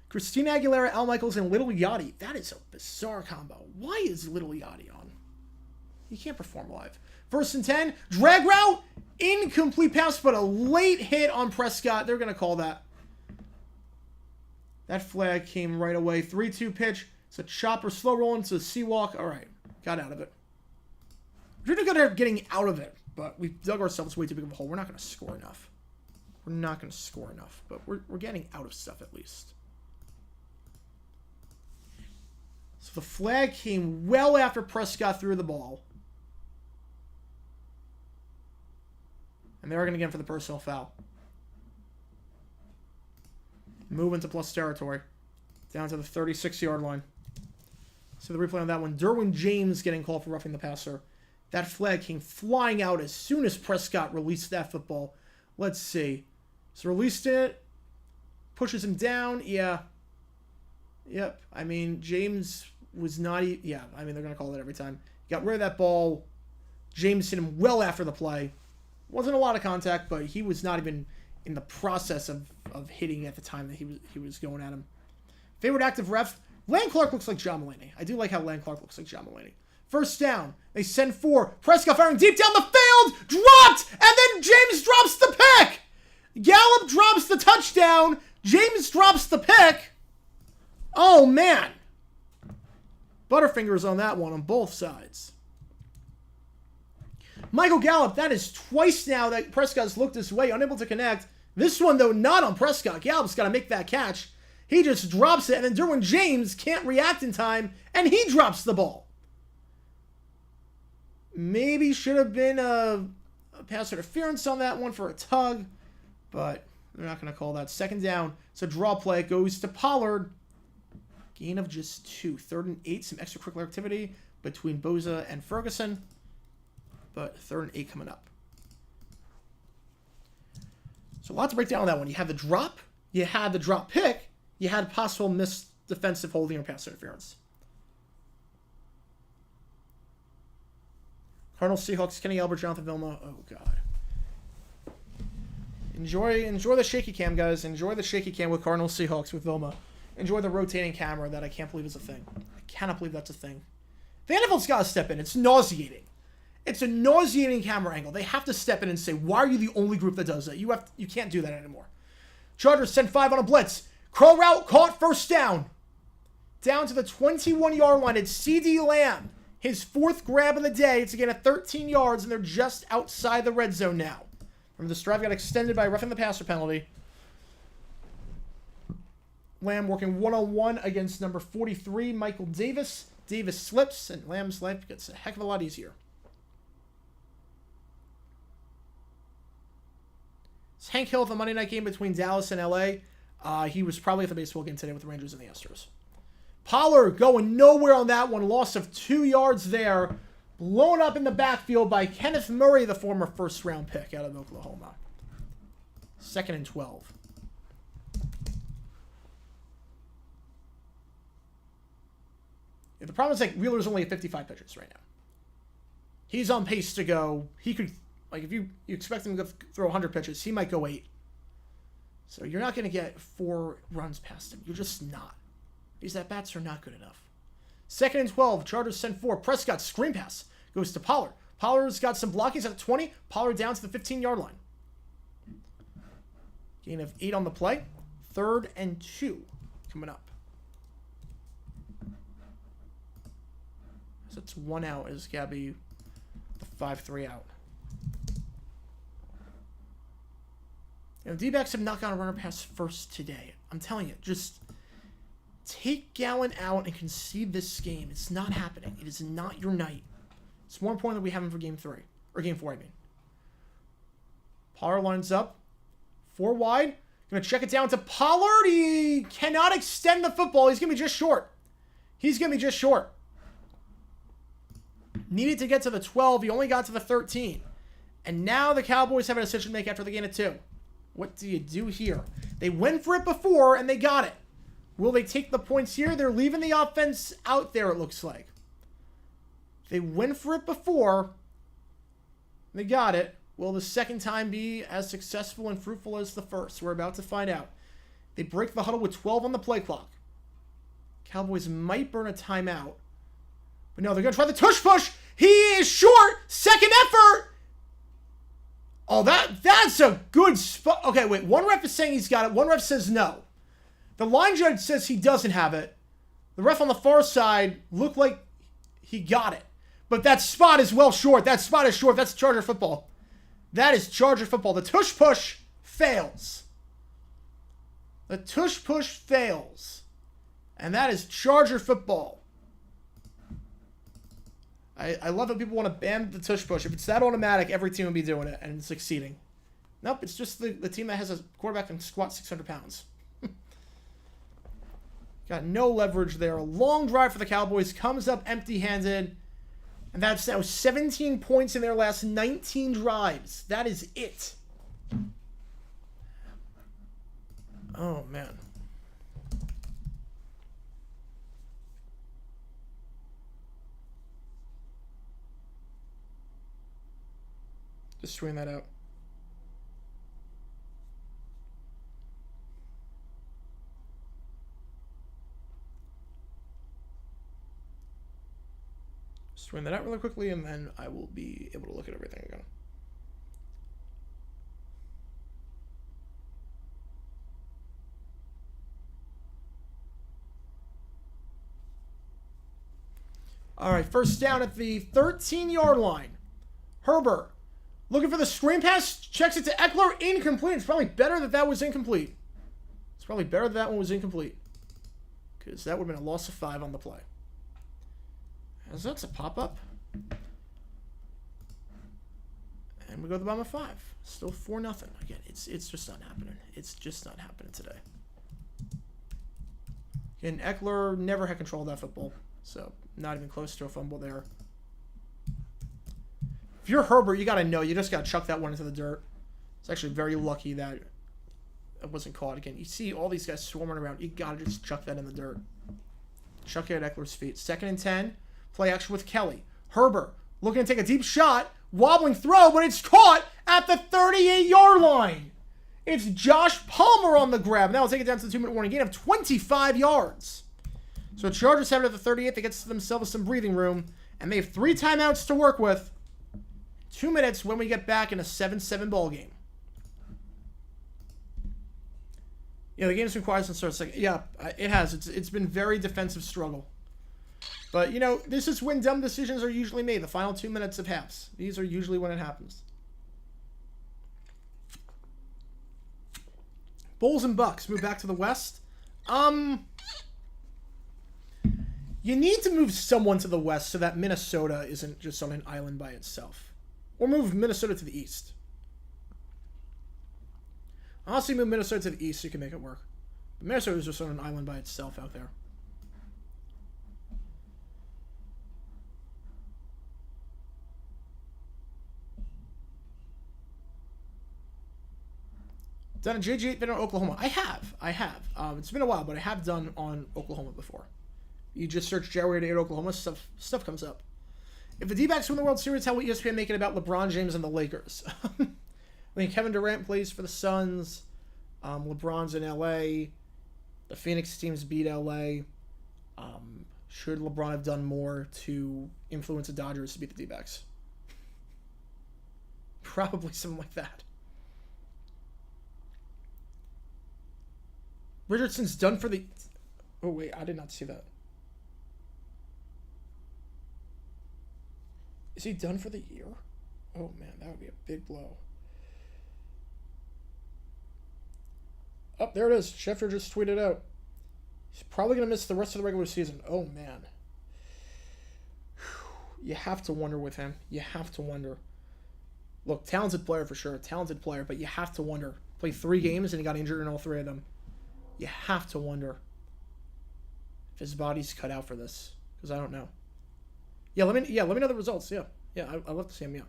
Christina Aguilera, Al Michaels, and Little Yachty. That is a bizarre combo. Why is Little Yachty on? He can't perform live. 1st and 10. Drag route. Incomplete pass, but a late hit on Prescott. They're going to call that. That flag came right away. 3-2 pitch. It's a chopper, slow rolling. It's a C-walk. All right. Got out of it. We're doing good at getting out of it, but we've dug ourselves way too big of a hole. We're not going to score enough. We're not going to score enough, but we're getting out of stuff at least. So the flag came well after Prescott threw the ball. And they're going to get him for the personal foul. Move into plus territory. Down to the 36-yard line. So the replay on that one. Derwin James getting called for roughing the passer. That flag came flying out as soon as Prescott released that football. Let's see. So released it. Pushes him down. Yeah. Yep. I mean, James was not... Yeah, I mean, they're going to call that every time. Got rid of that ball. James hit him well after the play. Wasn't a lot of contact, but he was not even in the process of hitting at the time that he was going at him. Favorite active ref? Lan Clark looks like John Mulaney. I do like how Lan Clark looks like John Mulaney. 1st down. They send 4. Prescott firing deep down the field. Dropped! And then James drops the pick! Gallup drops the touchdown. James drops the pick. Oh, man. Butterfingers on that one on both sides. Michael Gallup, that is twice now that Prescott's looked this way, unable to connect. This one, though, not on Prescott. Gallup's got to make that catch. He just drops it, and then Derwin James can't react in time, and he drops the ball. Maybe should have been a pass interference on that one for a tug, but they're not going to call that. 2nd down. It's a draw play. It goes to Pollard. Gain of just 2. 3rd and 8. Some extracurricular activity between Boza and Ferguson. But 3rd and 8 coming up. So a lot to break down on that one. You had the drop. You had the drop pick. You had possible missed defensive holding or pass interference. Cardinals, Seahawks, Kenny Albert, Jonathan Vilma. Oh, God. Enjoy the shaky cam, guys. Enjoy the shaky cam with Cardinals, Seahawks with Vilma. Enjoy the rotating camera that I can't believe is a thing. I cannot believe that's a thing. The NFL's got to step in. It's nauseating. It's a nauseating camera angle. They have to step in and say, why are you the only group that does that? You can't do that anymore. Chargers send 5 on a blitz. Curl route, caught, 1st down. Down to the 21-yard line. It's C.D. Lamb. His 4th grab of the day. It's again at 13 yards, and they're just outside the red zone now. Remember, this drive got extended by roughing the passer penalty. Lamb working one-on-one against number 43, Michael Davis. Davis slips, and Lamb's life gets a heck of a lot easier. It's Hank Hill at the Monday night game between Dallas and LA. He was probably at the baseball game today with the Rangers and the Astros. Pollard going nowhere on that one. Loss of 2 yards there. Blown up in the backfield by Kenneth Murray, the former 1st-round pick out of Oklahoma. 2nd and 12. Yeah, the problem is, like, Wheeler's only at 55 pitches right now. He's on pace to go. He could, like, if you expect him to throw 100 pitches, he might go 8. So you're not going to get 4 runs past him. You're just not. These at-bats are not good enough. 2nd and 12. Chargers send 4. Prescott screen pass goes to Pollard. Pollard's got some blockings at 20. Pollard down to the 15-yard line. Gain of 8 on the play. 3rd and 2 coming up. So it's 1 out as Gabby, the 5-3 out. You know, D-backs have not gotten a runner pass first today. I'm telling you, just take Gallen out and concede this game. It's not happening. It is not your night. It's more important that we have him for game 3. Or game 4, I mean. Pollard lines up. 4 wide. Going to check it down to Pollard. He cannot extend the football. He's going to be just short. He's going to be just short. Needed to get to the 12. He only got to the 13. And now the Cowboys have a decision to make after the gain of 2. What do you do here? They went for it before, and they got it. Will they take the points here? They're leaving the offense out there, it looks like. They went for it before. They got it. Will the second time be as successful and fruitful as the first? We're about to find out. They break the huddle with 12 on the play clock. Cowboys might burn a timeout. But no, they're going to try the tush push. He is short. Second effort. Oh, that's a good spot. Okay, wait. One ref is saying he's got it. One ref says no. The line judge says he doesn't have it. The ref on the far side looked like he got it. But that spot is well short. That spot is short. That's Charger football. That is Charger football. The tush push fails. The tush push fails. And that is Charger football. I love that people want to ban the tush push. If it's that automatic, every team would be doing it and succeeding. Nope, it's just the team that has a quarterback and squats 600 pounds. Got no leverage there. A long drive for the Cowboys. Comes up empty-handed. And that's now 17 points in their last 19 drives. That is it. Oh, man. Just swing that out. Swing that out really quickly, and then I will be able to look at everything again. All right, first down at the 13-yard line. Herbert looking for the screen pass, checks it to Eckler, incomplete. It's probably better that that was incomplete. It's probably better that one was incomplete, because that would have been a loss of 5 on the play. As that's a pop-up. And we go to the bottom of 5. Still 4-0. Again, it's just not happening. It's just not happening today. And Eckler never had control of that football. So, not even close to a fumble there. If you're Herbert, you got to know. You just got to chuck that one into the dirt. It's actually very lucky that it wasn't caught. Again, you see all these guys swarming around. You got to just chuck that in the dirt. Chuck it at Eckler's feet. 2nd and 10. Play action with Kelly. Herbert looking to take a deep shot. Wobbling throw, but it's caught at the 38-yard line. It's Josh Palmer on the grab. Now we'll take it down to the 2-minute warning. Gain of 25 yards. So Chargers have it at the 38. They get themselves some breathing room. And they have 3 timeouts to work with. 2 minutes when we get back in a 7-7 ball game. Yeah, the game's been quiet since starts. Like, yeah, it has. It's been very defensive struggle. But, you know, this is when dumb decisions are usually made. The final 2 minutes of halves. These are usually when it happens. Bulls and Bucks move back to the West. You need to move someone to the West so that Minnesota isn't just on an island by itself. Or move Minnesota to the East. Honestly, move Minnesota to the East so you can make it work. But Minnesota is just on an island by itself out there. Done a JG8 video on Oklahoma. I have. It's been a while, but I have done on Oklahoma before. You just search Jared 8 Oklahoma, stuff comes up. If the D-backs win the World Series, how will ESPN make it about LeBron James and the Lakers? I mean, Kevin Durant plays for the Suns. LeBron's in LA. The Phoenix teams beat LA. Should LeBron have done more to influence the Dodgers to beat the D-backs? Probably something like that. Richardson's done for the... Oh, wait. I did not see that. Is he done for the year? Oh, man. That would be a big blow. Oh, there it is. Schefter just tweeted out. He's probably going to miss the rest of the regular season. Oh, man. You have to wonder with him. You have to wonder. Look, talented player for sure. Talented player. But you have to wonder. Played 3 games and he got injured in all 3 of them. You have to wonder if his body's cut out for this, because I don't know. Yeah, let me know the results. Yeah, I'd love to see him. Yeah.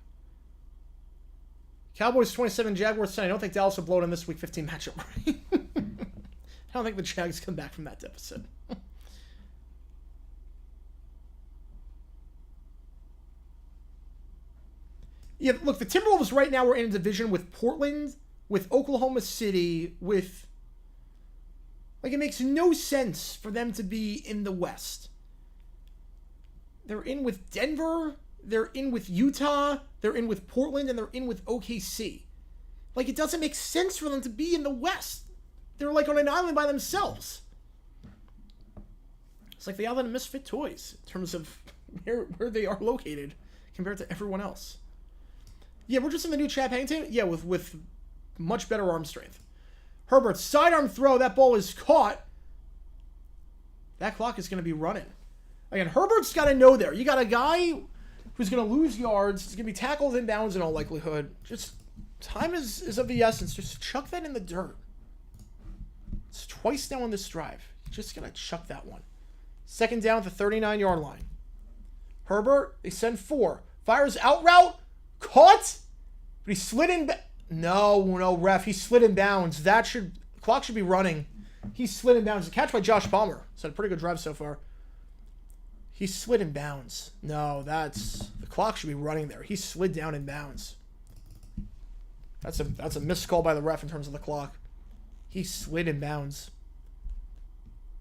Cowboys 27, Jaguars 10. I don't think Dallas will blow it in this Week 15 matchup. Right? I don't think the Jags come back from that deficit. Yeah, look, the Timberwolves right now are in a division with Portland, with Oklahoma City, with... Like, it makes no sense for them to be in the West. They're in with Denver, they're in with Utah, they're in with Portland, and they're in with OKC. Like, it doesn't make sense for them to be in the West. They're, like, on an island by themselves. It's like the island of misfit toys in terms of where they are located compared to everyone else. Yeah, we're just in the new Chad Pennington. Yeah, with much better arm strength. Herbert, sidearm throw. That ball is caught. That clock is going to be running. Again, Herbert's got to know there. You got a guy who's going to lose yards. He's going to be tackled in bounds in all likelihood. Just time is of the essence. Just chuck that in the dirt. It's twice now on this drive. You just got to chuck that one. Second down at the 39-yard line. Herbert, they send 4. Fires out route. Caught, but he slid in. No, ref. He slid in bounds. Clock should be running. He slid in bounds. A catch by Josh Palmer. It's had a pretty good drive so far. He slid in bounds. No, the clock should be running there. He slid down in bounds. That's a missed call by the ref in terms of the clock. He slid in bounds.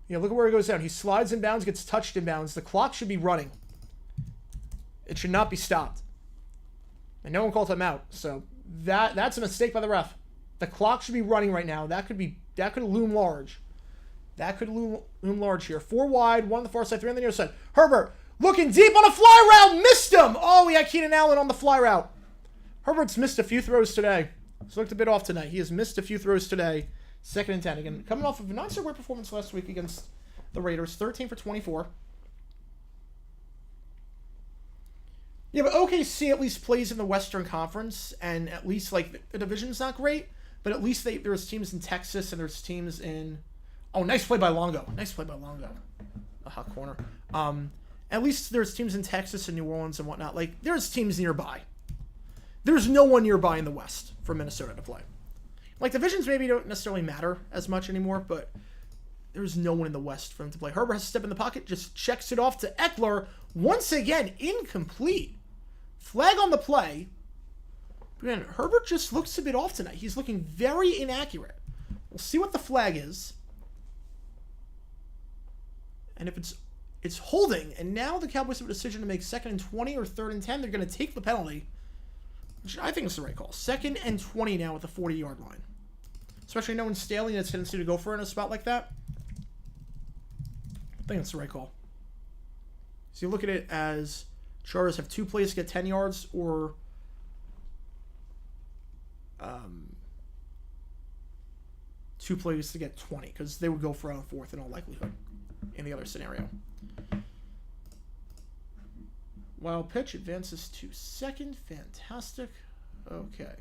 You know, look at where he goes down. He slides in bounds, gets touched in bounds. The clock should be running. It should not be stopped. And no one called him out, so that's a mistake by the ref. The clock should be running right now. That could loom large. That could loom large here. 4 wide, 1 on the far side, 3 on the near side. Herbert looking deep on a fly route, missed him. Oh, we got Keenan Allen on the fly route. Herbert's missed a few throws today. He's looked a bit off tonight. He has missed a few throws today. 2nd and 10. Again, coming off of a not so great performance last week against the Raiders. 13 for 24. Yeah, but OKC at least plays in the Western Conference, and at least, like, the division's not great, but at least there's teams in Texas, and there's teams in... Oh, nice play by Longo. A hot corner. At least there's teams in Texas and New Orleans and whatnot. Like, there's teams nearby. There's no one nearby in the West for Minnesota to play. Like, divisions maybe don't necessarily matter as much anymore, but there's no one in the West for them to play. Herbert has to step in the pocket, just checks it off to Eckler. Once again, incomplete. Flag on the play. Again, Herbert just looks a bit off tonight. He's looking very inaccurate. We'll see what the flag is. And if it's holding, and now the Cowboys have a decision to make 2nd and 20 or 3rd and 10. They're going to take the penalty, which I think is the right call. 2nd and 20 now at the 40-yard line. Especially knowing Staley and its tendency to go for it in a spot like that. I think that's the right call. So you look at it as Chargers have 2 plays to get 10 yards or 2 plays to get 20, because they would go for it on 4th in all likelihood in the other scenario. Wild pitch advances to 2nd. Fantastic. Okay.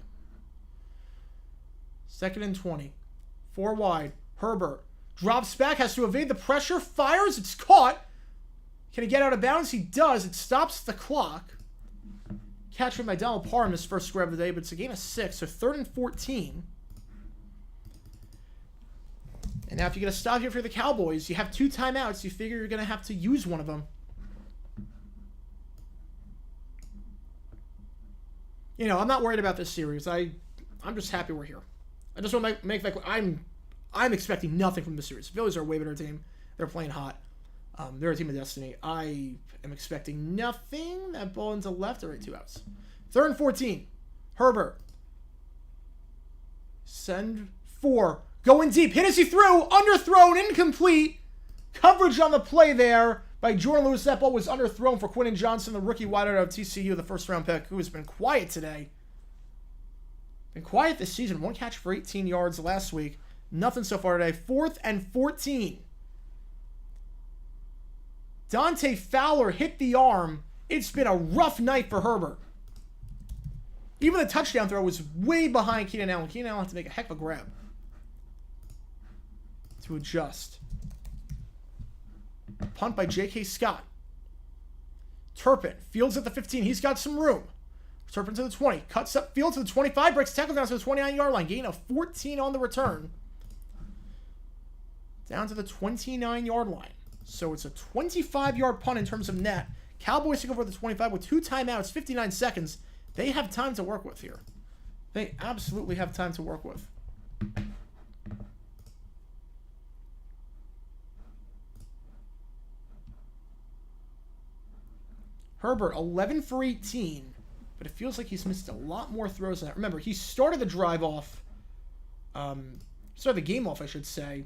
2nd and 20. 4 wide. Herbert drops back, has to evade the pressure, fires, it's caught. Can he get out of bounds? He does. It stops the clock. Catch by Donald Parham, his first grab of the day, but it's a gain of 6, so 3rd and 14. And now if you get a stop here for the Cowboys, you have 2 timeouts. You figure you're going to have to use one of them. You know, I'm not worried about this series. I'm just happy we're here. I just want to make that I'm expecting nothing from the series. The Phillies are a way better team. They're playing hot. They're a team of destiny. I am expecting nothing. That ball into left. All right, 2 outs. 3rd and 14. Herbert. Send 4. Going deep. Hit as he threw. Underthrown. Incomplete. Coverage on the play there by Jordan Lewis. That ball was underthrown for Quentin Johnson, the rookie wideout of TCU, the 1st-round pick, who has been quiet today. Been quiet this season. 1 catch for 18 yards last week. Nothing so far today. 4th and 14. Dante Fowler hit the arm. It's been a rough night for Herbert. Even the touchdown throw was way behind Keenan Allen. Keenan Allen had to make a heck of a grab to adjust. Punt by J.K. Scott. Turpin fields at the 15. He's got some room. Turpin to the 20. Cuts up field to the 25. Breaks tackle down to the 29-yard line. Gain of 14 on the return. Down to the 29-yard line. So it's a 25-yard punt in terms of net. Cowboys take over the 25 with 2 timeouts, 59 seconds. They have time to work with here. They absolutely have time to work with. Herbert, 11 for 18. But it feels like he's missed a lot more throws than that. Remember, he started the drive off. Started the game off, I should say,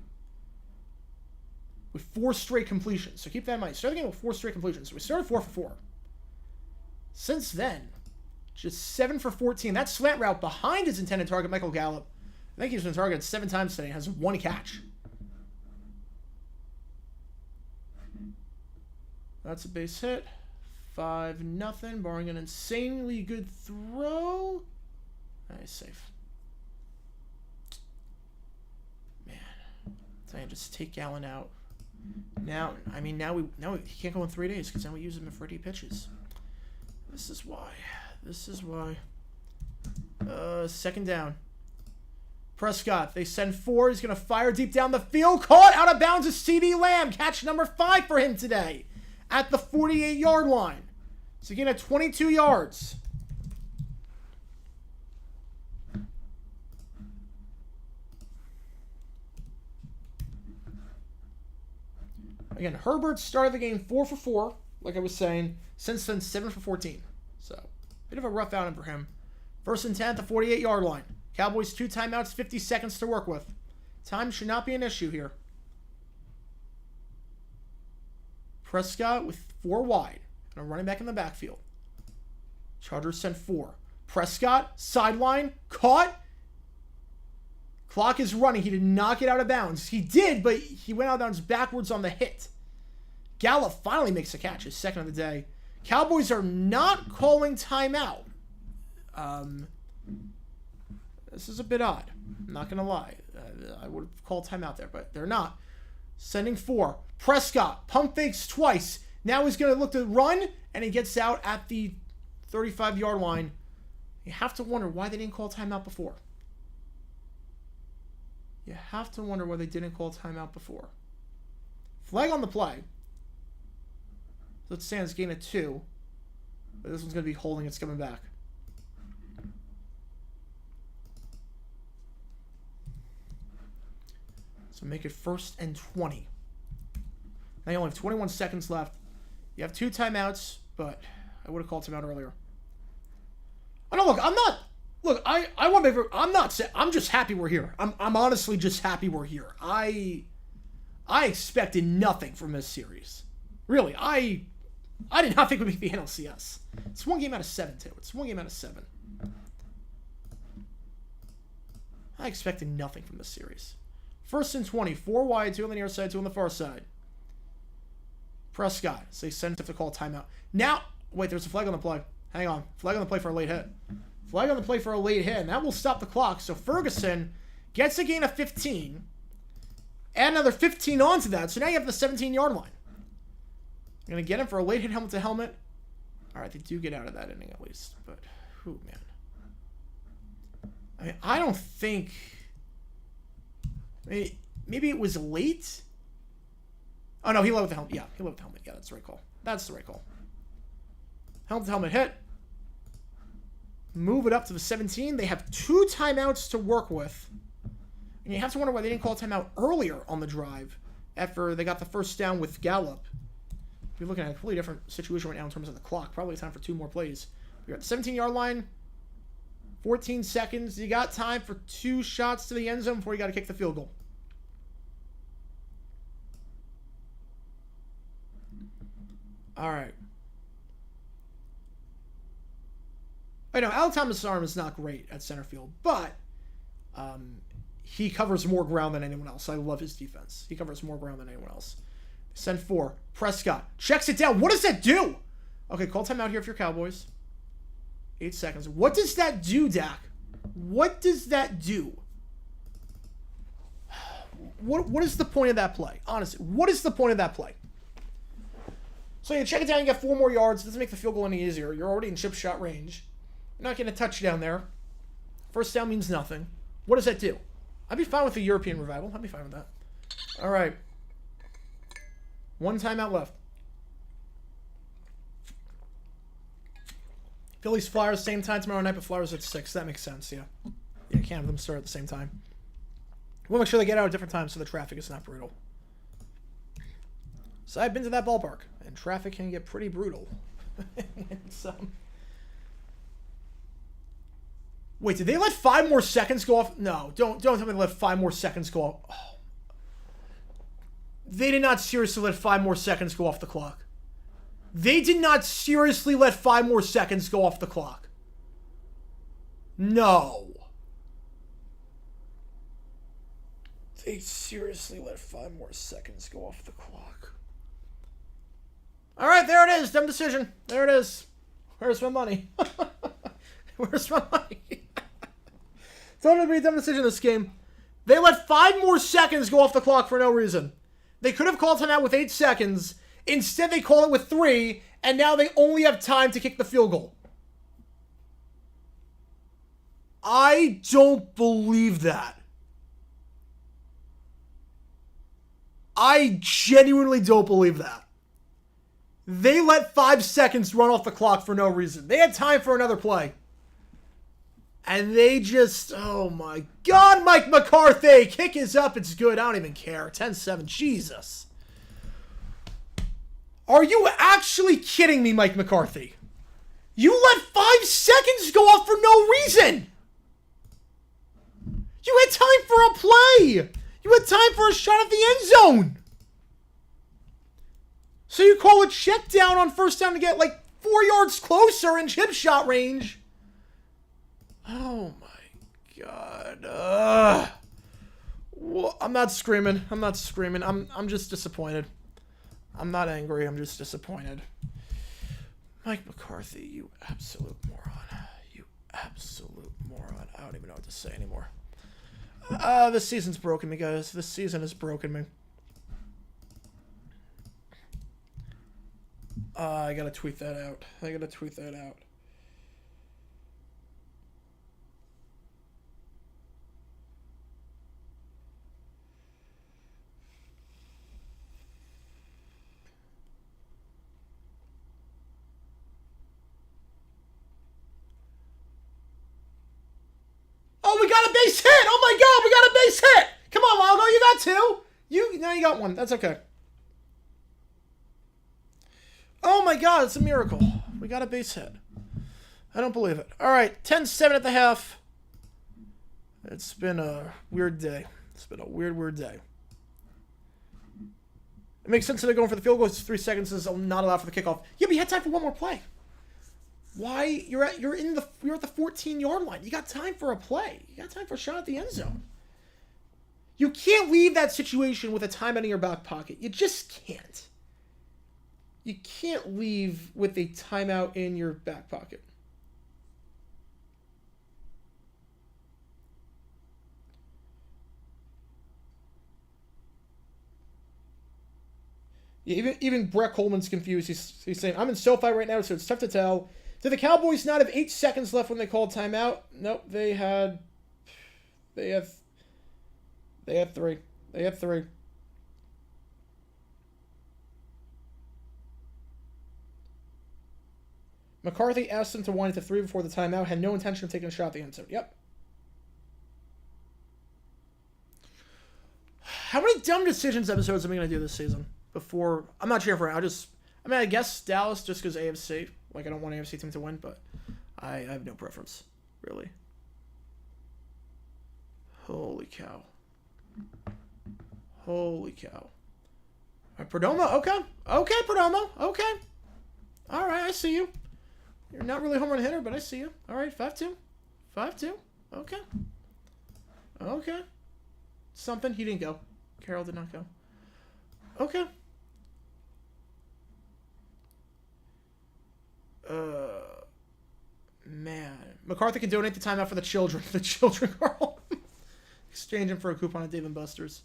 with 4 straight completions. So keep that in mind. Started the game with 4 straight completions. So we started 4 for 4. Since then, just 7 for 14. That slant route behind his intended target, Michael Gallup. I think he's been targeted 7 times today and has 1 catch. That's a base hit. 5-0, barring an insanely good throw. Nice, safe. Man, I just take Gallen out. Now he can't go in 3 days because now we use him for 80 pitches. This is why. Second down. Prescott, they send 4. He's going to fire deep down the field. Caught out of bounds is CeeDee Lamb. Catch number 5 for him today at the 48-yard line. So again at 22 yards. Again, Herbert started the game 4 for 4, like I was saying. Since then, 7 for 14. So, bit of a rough outing for him. 1st and 10 at the 48-yard line. Cowboys 2 timeouts, 50 seconds to work with. Time should not be an issue here. Prescott with 4 wide. And a running back in the backfield. Chargers sent 4. Prescott, sideline, caught. Clock is running. He did not get out of bounds. He did, but he went out of bounds backwards on the hit. Gallup finally makes a catch, his second of the day. Cowboys are not calling timeout. This is a bit odd. I'm not going to lie. I would have called timeout there, but they're not. Sending 4. Prescott, pump fakes twice. Now he's going to look to run, and he gets out at the 35-yard line. You have to wonder why they didn't call timeout before. You have to wonder why they didn't call timeout before. Flag on the play. So it stands gain of 2. But this one's going to be holding. It's coming back. So make it 1st and 20. Now you only have 21 seconds left. You have 2 timeouts, but I would have called timeout earlier. Oh, no, look, I'm not... Look, I want to make... I'm just happy we're here. I'm honestly just happy we're here. I expected nothing from this series. Really, I did not think we'd make the NLCS. It's 1 game out of 7, too. It's 1 game out of 7. I expected nothing from this series. 1st and 20. 4 wide, 2 on the near side, 2 on the far side. Prescott. So they send to call timeout. Now, wait, there's a flag on the play. Hang on. Flag on the play for a late hit. Flag on the play for a late hit, and that will stop the clock. So Ferguson gets a gain of 15. Add another 15 onto that. So now you have the 17-yard line. You're going to get him for a late hit helmet to helmet. All right, they do get out of that inning at least. But, whew, man. I mean, I don't think... Maybe it was late? Oh, no, he led with the helmet. Yeah, he led with the helmet. Yeah, that's the right call. That's the right call. Helmet to helmet hit. Move it up to the 17. They have 2 timeouts to work with. And you have to wonder why they didn't call timeout earlier on the drive after they got the first down with Gallup. You're looking at a completely different situation right now in terms of the clock. Probably time for 2 more plays. We got the 17-yard line. 14 seconds. You got time for 2 shots to the end zone before you got to kick the field goal. All right. I know Al Thomas' arm is not great at center field, but he covers more ground than anyone else. I love his defense. He covers more ground than anyone else. Send 4. Prescott checks it down. What does that do? Okay, call timeout here if you're Cowboys. 8 seconds. What does that do, Dak? What does that do? What is the point of that play? Honestly, what is the point of that play? So you check it down, you get 4 more yards. Doesn't make the field goal any easier. You're already in chip shot range. You're not getting a touchdown there. First down means nothing. What does that do? I'd be fine with the European revival. I'd be fine with that. All right. 1 timeout left. Phillies Flyers same time tomorrow night, but Flyers at 6. That makes sense. Yeah. Yeah, can't have them start at the same time. We'll make sure they get out at different times so the traffic is not brutal. So I've been to that ballpark, and traffic can get pretty brutal. Wait, did they let 5 more seconds go off? No, don't tell me they let 5 more seconds go off. Oh. They did not seriously let 5 more seconds go off the clock. They did not seriously let 5 more seconds go off the clock. No. They seriously let 5 more seconds go off the clock. All right, there it is. Dumb decision. There it is. Where's my money? Where's my money? Don't agree, dumb decision in this game. They let 5 more seconds go off the clock for no reason. They could have called timeout with 8 seconds. Instead, they call it with 3, and now they only have time to kick the field goal. I don't believe that. I genuinely don't believe that. They let 5 seconds run off the clock for no reason. They had time for another play. And they just, oh my God, Mike McCarthy. Kick is up. It's good. I don't even care. 10-7. Jesus. Are you actually kidding me, Mike McCarthy? You let 5 seconds go off for no reason. You had time for a play. You had time for a shot at the end zone. So you call a check down on first down to get like 4 yards closer in chip shot range. Oh my God. Well, I'm not screaming. I'm not screaming. I'm just disappointed. I'm not angry. I'm just disappointed. Mike McCarthy, you absolute moron. You absolute moron. I don't even know what to say anymore. This season's broken me, guys. This season has broken me. I gotta tweet that out. I gotta tweet that out. Oh, we got a base hit! Oh my God, we got a base hit! Come on, Waldo, you got 2. Now you got 1. That's okay. Oh my God, it's a miracle. We got a base hit. I don't believe it. All right, 10-7 at the half. It's been a weird day. It's been a weird day. It makes sense that they're going for the field goal. It's 3 seconds is not allowed for the kickoff. Yeah, but you had time for 1 more play. Why? You're at the 14-yard line. You got time for a play. You got time for a shot at the end zone. You can't leave that situation with a timeout in your back pocket. You just can't. You can't leave with a timeout in your back pocket. Yeah, even Brett Coleman's confused. He's saying, I'm in SoFi right now, so it's tough to tell. Did the Cowboys not have 8 seconds left when they called timeout? Nope, they had 3. They had 3. McCarthy asked them to wind it to 3 before the timeout. Had no intention of taking a shot at the end zone. Yep. How many dumb decisions episodes am I going to do this season? Before, I'm not cheering for it. I guess Dallas just because AFC. Like, I don't want AFC team to win, but I have no preference, really. Holy cow. Holy cow. All right, Perdomo, okay. Okay, Perdomo, okay. All right, I see you. You're not really a home run hitter, but I see you. All right, 5-2. 5-2. Okay. Okay. Something. He didn't go. Carroll did not go. Okay. Man. McCarthy can donate the timeout for the children. The children, Carl. Exchange him for a coupon at Dave & Buster's.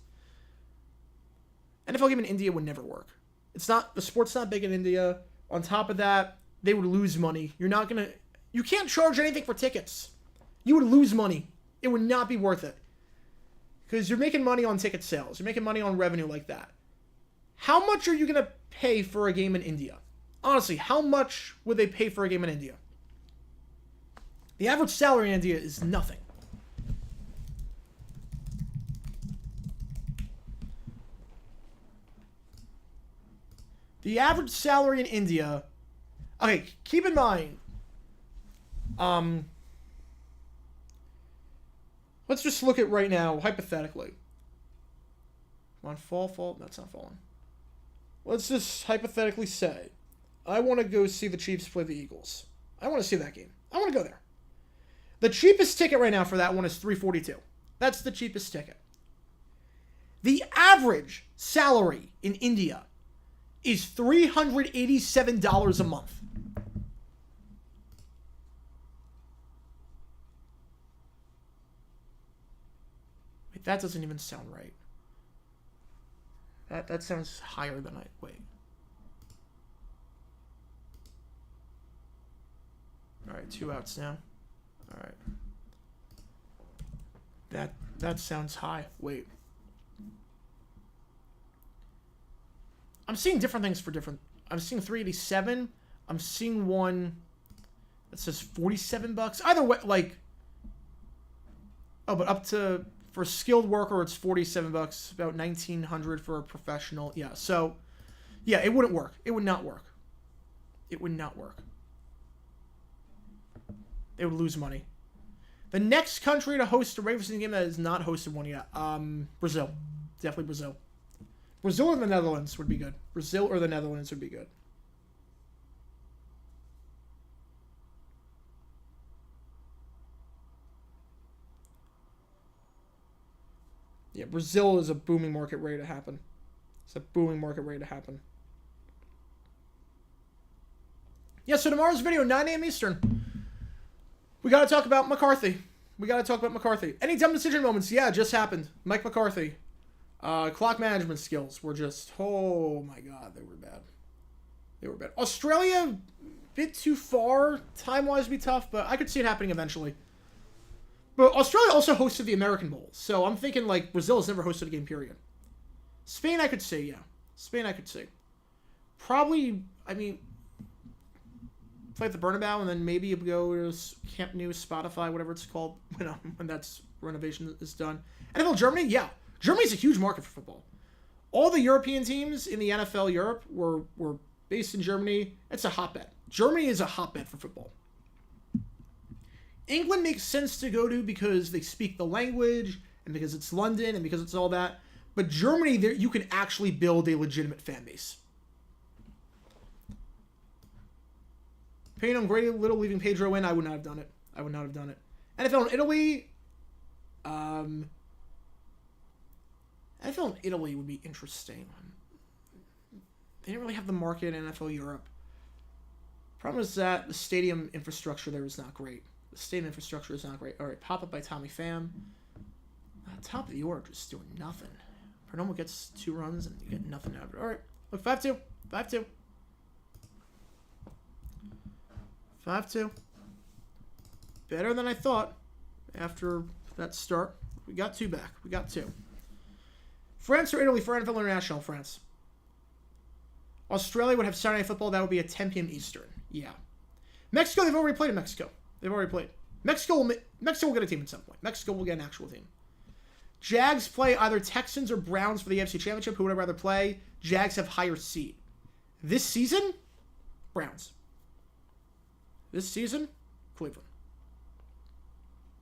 NFL game in India would never work. It's not, the sport's not big in India. On top of that, they would lose money. You can't charge anything for tickets. You would lose money. It would not be worth it. Because you're making money on ticket sales. You're making money on revenue like that. How much are you going to pay for a game in India? Honestly, how much would they pay for a game in India? The average salary in India is nothing. The average salary in India... Okay, keep in mind... let's just look at right now, hypothetically. Come on, fall. That's not falling. Let's just hypothetically say, I want to go see the Chiefs play the Eagles. I want to see that game. I want to go there. The cheapest ticket right now for that one is $342. That's the cheapest ticket. The average salary in India is $387 a month. Wait, that doesn't even sound right. That sounds higher than wait. All right, 2 outs now. All right. That sounds high. Wait. I'm seeing different things for different... I'm seeing 387. I'm seeing one that says $47. Either way, like... Oh, but up to... For a skilled worker, it's $47. About $1,900 for a professional. Yeah, so... Yeah, it wouldn't work. It would not work. It would not work. They would lose money. The next country to host a regular season game that has not hosted one yet. Brazil. Definitely Brazil. Brazil or the Netherlands would be good. Brazil or the Netherlands would be good. Yeah, Brazil is a booming market ready to happen. It's a booming market ready to happen. Yeah, so tomorrow's video, 9 a.m. Eastern. We got to talk about McCarthy. Any dumb decision moments? Yeah, just happened. Mike McCarthy. Clock management skills were just, oh my God, they were bad. Australia, bit too far. Time-wise be tough, but I could see it happening eventually. But Australia also hosted the American Bowl, so I'm thinking like Brazil has never hosted a game, period. Spain, I could see, yeah. Spain, I could see. Probably, I mean, play at the Bernabeu and then maybe go to Camp Nou, Spotify, whatever it's called, when that's renovation is done. NFL Germany, yeah. Germany's a huge market for football. All the European teams in the NFL Europe were based in Germany. It's a hotbed. Germany is a hotbed for football. England makes sense to go to because they speak the language and because it's London and because it's all that. But Germany, there you can actually build a legitimate fan base. Paying on Grady Little, leaving Pedro in, I would not have done it. NFL in Italy, NFL in Italy would be interesting. They didn't really have the market in NFL Europe. Problem is that the stadium infrastructure there is not great. All right, pop up by Tommy Pham. Top of the order, just doing nothing. Perdomo gets 2 runs and you get nothing out of it. All right, look, 5-2. 5-2. Better than I thought after that start. We got 2 back. France or Italy for NFL International? France. Australia would have Saturday Night Football. That would be at 10 p.m. Eastern. Yeah. Mexico, they've already played in Mexico. Mexico will get a team at some point. Mexico will get an actual team. Jags play either Texans or Browns for the AFC Championship. Who would I rather play? Jags have higher seed. This season, Browns. This season, Cleveland.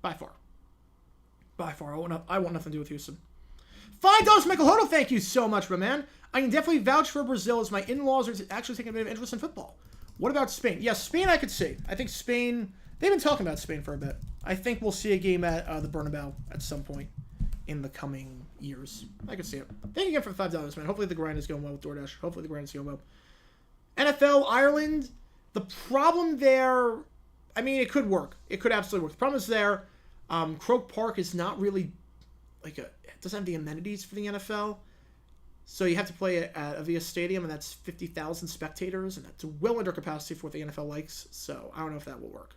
By far. I want nothing to do with Houston. $5, Michael Hodo. Thank you so much, my man. I can definitely vouch for Brazil as my in-laws are actually taking a bit of interest in football. What about Spain? Yeah, Spain I could see. I think Spain... They've been talking about Spain for a bit. I think we'll see a game at the Bernabeu at some point in the coming years. I can see it. Thank you again for the $5, man. Hopefully the grind is going well with DoorDash. NFL, Ireland. The problem there... I mean, it could work. It could absolutely work. The problem is there, Croke Park is not really like it doesn't have the amenities for the NFL. So you have to play at Avia Stadium, and that's 50,000 spectators, and that's well under capacity for what the NFL likes. So I don't know if that will work.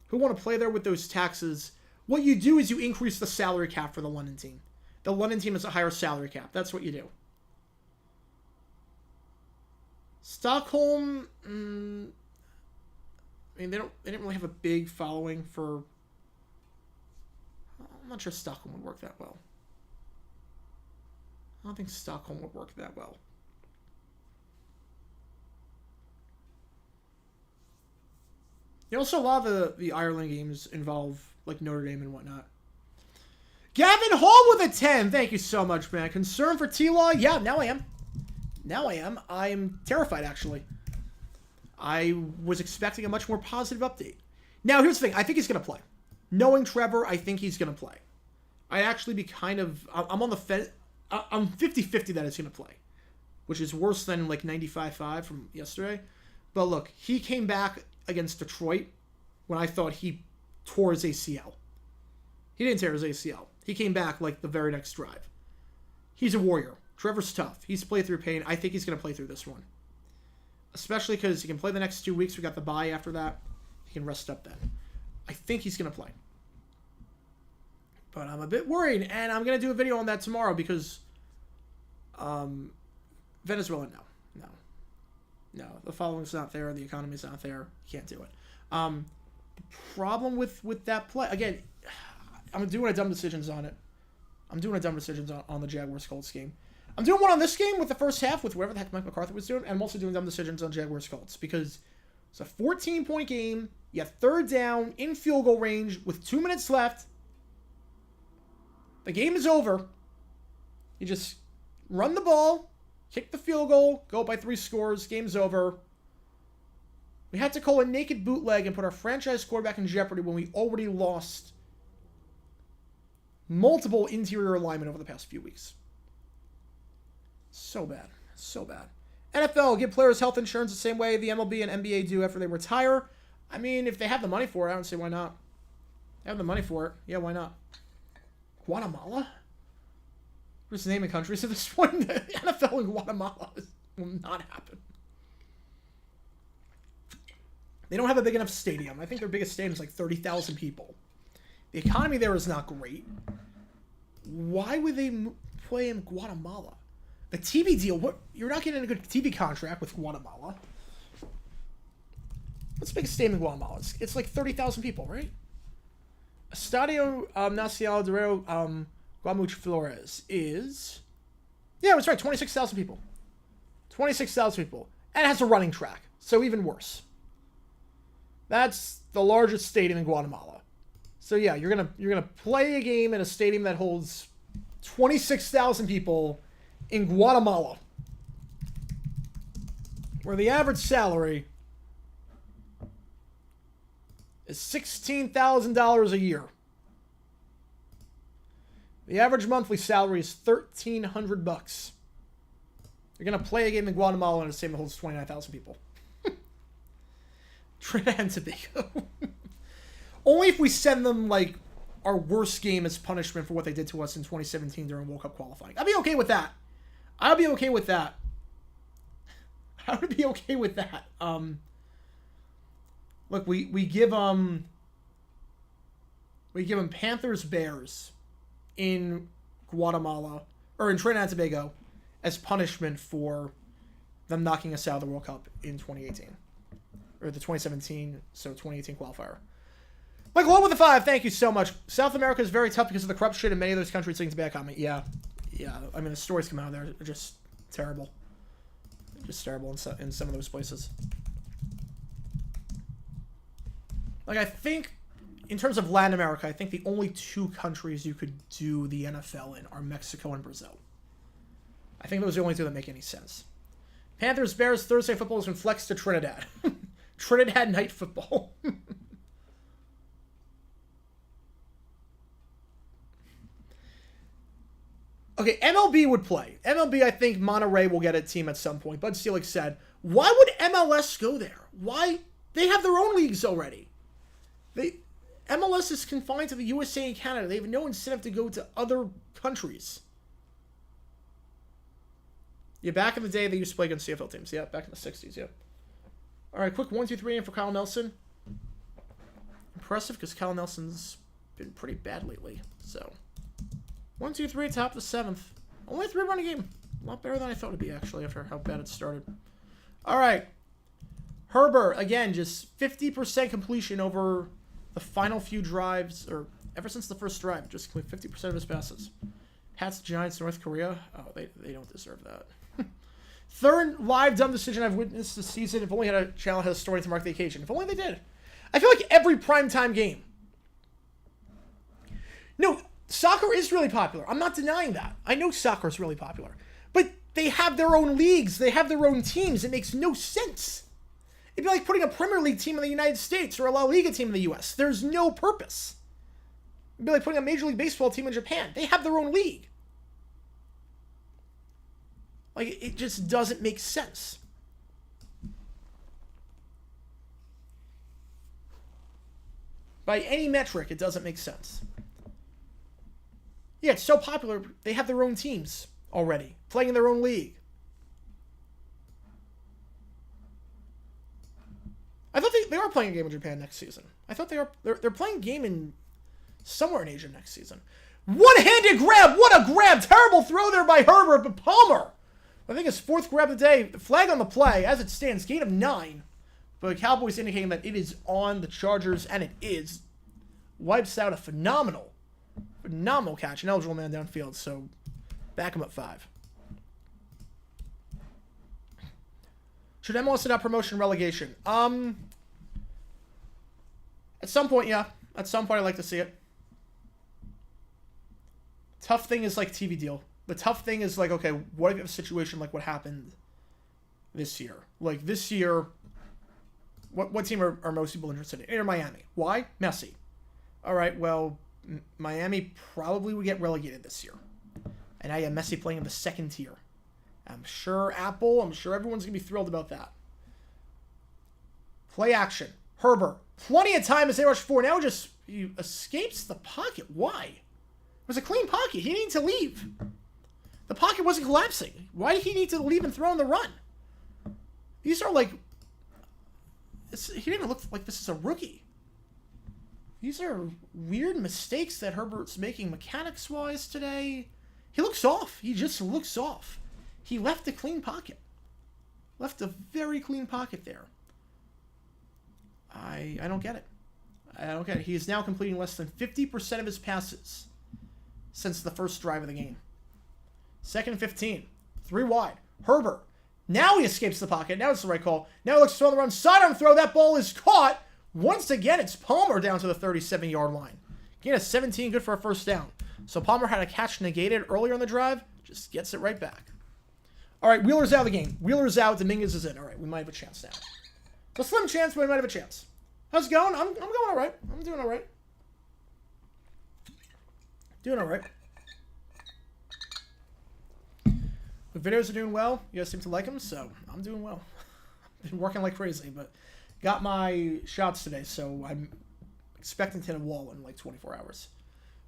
Who want to play there with those taxes? What you do is you increase the salary cap for the London team. The London team has a higher salary cap. That's what you do. Stockholm, I mean, they didn't really have a big following for. I'm not sure Stockholm would work that well. I don't think Stockholm would work that well. Also, a lot of the Ireland games involve like Notre Dame and whatnot. Gavin Hall with a 10. Thank you so much, man. Concern for T-Law? Yeah, now I am. I'm terrified, actually. I was expecting a much more positive update. Now, here's the thing. I think he's going to play. Knowing Trevor, I think he's going to play. I'd actually be kind of... I'm on the fence. I'm 50-50 that he's going to play, which is worse than like 95-5 from yesterday. But look, he came back against Detroit when I thought he tore his ACL. He didn't tear his ACL. He came back like the very next drive. He's a warrior. Trevor's tough. He's played through pain. I think he's going to play through this one. Especially because he can play the next 2 weeks. We got the bye after that. He can rest up then. I think he's going to play. But I'm a bit worried, and I'm going to do a video on that tomorrow because Venezuela, no. The following's not there. The economy's not there. You can't do it. The problem with that play, again, I'm doing a dumb decisions on it. I'm doing a dumb decisions on the Jaguars-Colts game. I'm doing one on this game with the first half with whatever the heck Mike McCarthy was doing, and I'm also doing dumb decisions on Jaguars-Colts because it's a 14-point game. You have third down in field goal range with 2 minutes left. The game is over. You just run the ball, kick the field goal, go up by 3 scores, game's over. We had to call a naked bootleg and put our franchise quarterback in jeopardy when we already lost multiple interior linemen over the past few weeks. So bad. So bad. NFL, give players health insurance the same way the MLB and NBA do after they retire. I mean, if they have the money for it, I don't see why not. They have the money for it. Yeah, why not? Guatemala? We're just naming countries at this point. The NFL in Guatemala will not happen. They don't have a big enough stadium. I think their biggest stadium is like 30,000 people. The economy there is not great. Why would they play in Guatemala? The TV deal, what? You're not getting a good TV contract with Guatemala. Let's make a stadium in Guatemala. It's like 30,000 people, right? Estadio Nacional de Guadalupe Flores is... Yeah, that's right, 26,000 people. 26,000 people. And it has a running track, so even worse. That's the largest stadium in Guatemala. So yeah, you're gonna play a game in a stadium that holds 26,000 people in Guatemala, where the average salary is $16,000 a year. The average monthly salary is $1,300. You're gonna play a game in Guatemala in a stadium that holds 29,000 people. Trinidad and Tobago. Only if we send them, like, our worst game as punishment for what they did to us in 2017 during World Cup qualifying. I'd be okay with that. I would be okay with that. Look, we give them Panthers Bears in Guatemala or in Trinidad and Tobago as punishment for them knocking us out of the World Cup in 2018. Or the 2017, so 2018 qualifier. Michael Hall with the 5, thank you so much. South America is very tough because of the corruption in many of those countries. Things bad comment. Yeah. I mean, the stories come out of there are just terrible. Just terrible in some of those places. Like, I think, in terms of Latin America, I think the only 2 countries you could do the NFL in are Mexico and Brazil. I think those are the only 2 that make any sense. Panthers, Bears, Thursday football has been flexed to Trinidad. Trinidad night football. Okay, MLB would play. MLB, I think Monterey will get a team at some point. Bud Selig said, why would MLS go there? Why? They have their own leagues already. MLS is confined to the USA and Canada. They have no incentive to go to other countries. Yeah, back in the day, they used to play against CFL teams. Yeah, back in the 60s, yeah. All right, quick 1-2-3 in for Kyle Nelson. Impressive, because Kyle Nelson's been pretty bad lately. So, 1-2-3, top of the 7th. Only a 3-run game. A lot better than I thought it'd be, actually, after how bad it started. All right. Herbert, again, just 50% completion over the final few drives, or ever since the first drive, just 50% of his passes. Pats, Giants, North Korea. Oh, they don't deserve that. Third live dumb decision I've witnessed this season. If only had a channel had a story to mark the occasion. If only they did. I feel like every primetime game. No, soccer is really popular. I'm not denying that. I know soccer is really popular. But they have their own leagues. They have their own teams. It makes no sense. It'd be like putting a Premier League team in the United States or a La Liga team in the U.S. There's no purpose. It'd be like putting a Major League Baseball team in Japan. They have their own league. Like, it just doesn't make sense. By any metric, it doesn't make sense. Yeah, it's so popular, they have their own teams already, playing in their own league. I thought they are playing a game in Japan next season. I thought they're playing a game in somewhere in Asia next season. One-handed grab! What a grab! Terrible throw there by Herbert, but Palmer, I think his 4th grab of the day. The flag on the play, as it stands, gain of 9. But Cowboys indicating that it is on the Chargers, and it is. Wipes out a phenomenal catch. An eligible man downfield, so back him up 5. Should MLS adopt promotion relegation? At some point, yeah. At some point, I'd like to see it. Tough thing is like TV deal. The tough thing is like, okay, what if you have a situation like what happened this year? Like this year, what team are most people interested in? Inter Miami. Why? Messi. All right, well, Miami probably would get relegated this year. And I have Messi playing in the 2nd tier. I'm sure everyone's going to be thrilled about that. Play action. Herbert. Plenty of time as they rush forward. Now he escapes the pocket. Why? It was a clean pocket. He needed to leave. The pocket wasn't collapsing. Why did he need to leave and throw on the run? These are like... he didn't even look like this is a rookie. These are weird mistakes that Herbert's making mechanics-wise today. He looks off. He just looks off. He left a clean pocket. Left a very clean pocket there. I don't get it. I don't get it. He is now completing less than 50% of his passes since the first drive of the game. 2nd and 15. 3 wide. Herbert. Now he escapes the pocket. Now it's the right call. Now he looks to throw on the run. Sidearm throw. That ball is caught. Once again, it's Palmer down to the 37-yard line. Gain of 17. Good for a first down. So Palmer had a catch negated earlier in the drive. Just gets it right back. All right, Wheeler's out of the game. Wheeler's out. Dominguez is in. All right, we might have a chance now. It's a slim chance, but we might have a chance. How's it going? I'm going all right. I'm doing all right. Doing all right. The videos are doing well. You guys seem to like them, so I'm doing well. I've been working like crazy, but got my shots today, so I'm expecting to hit a wall in like 24 hours.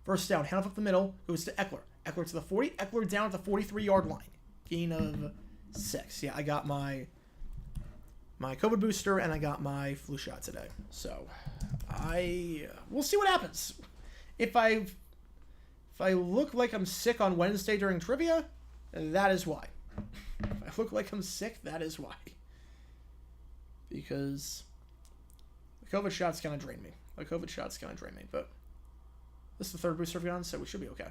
First down, hand off up the middle, goes to Eckler. Eckler to the 40, Eckler down at the 43-yard line. Gain of 6. Yeah, I got my COVID booster and I got my flu shot today. So we'll see what happens. If I look like I'm sick on Wednesday during trivia, that is why. If I look like I'm sick, that is why. Because the COVID shot's gonna drain me. But this is the 3rd booster I've gotten, so we should be okay.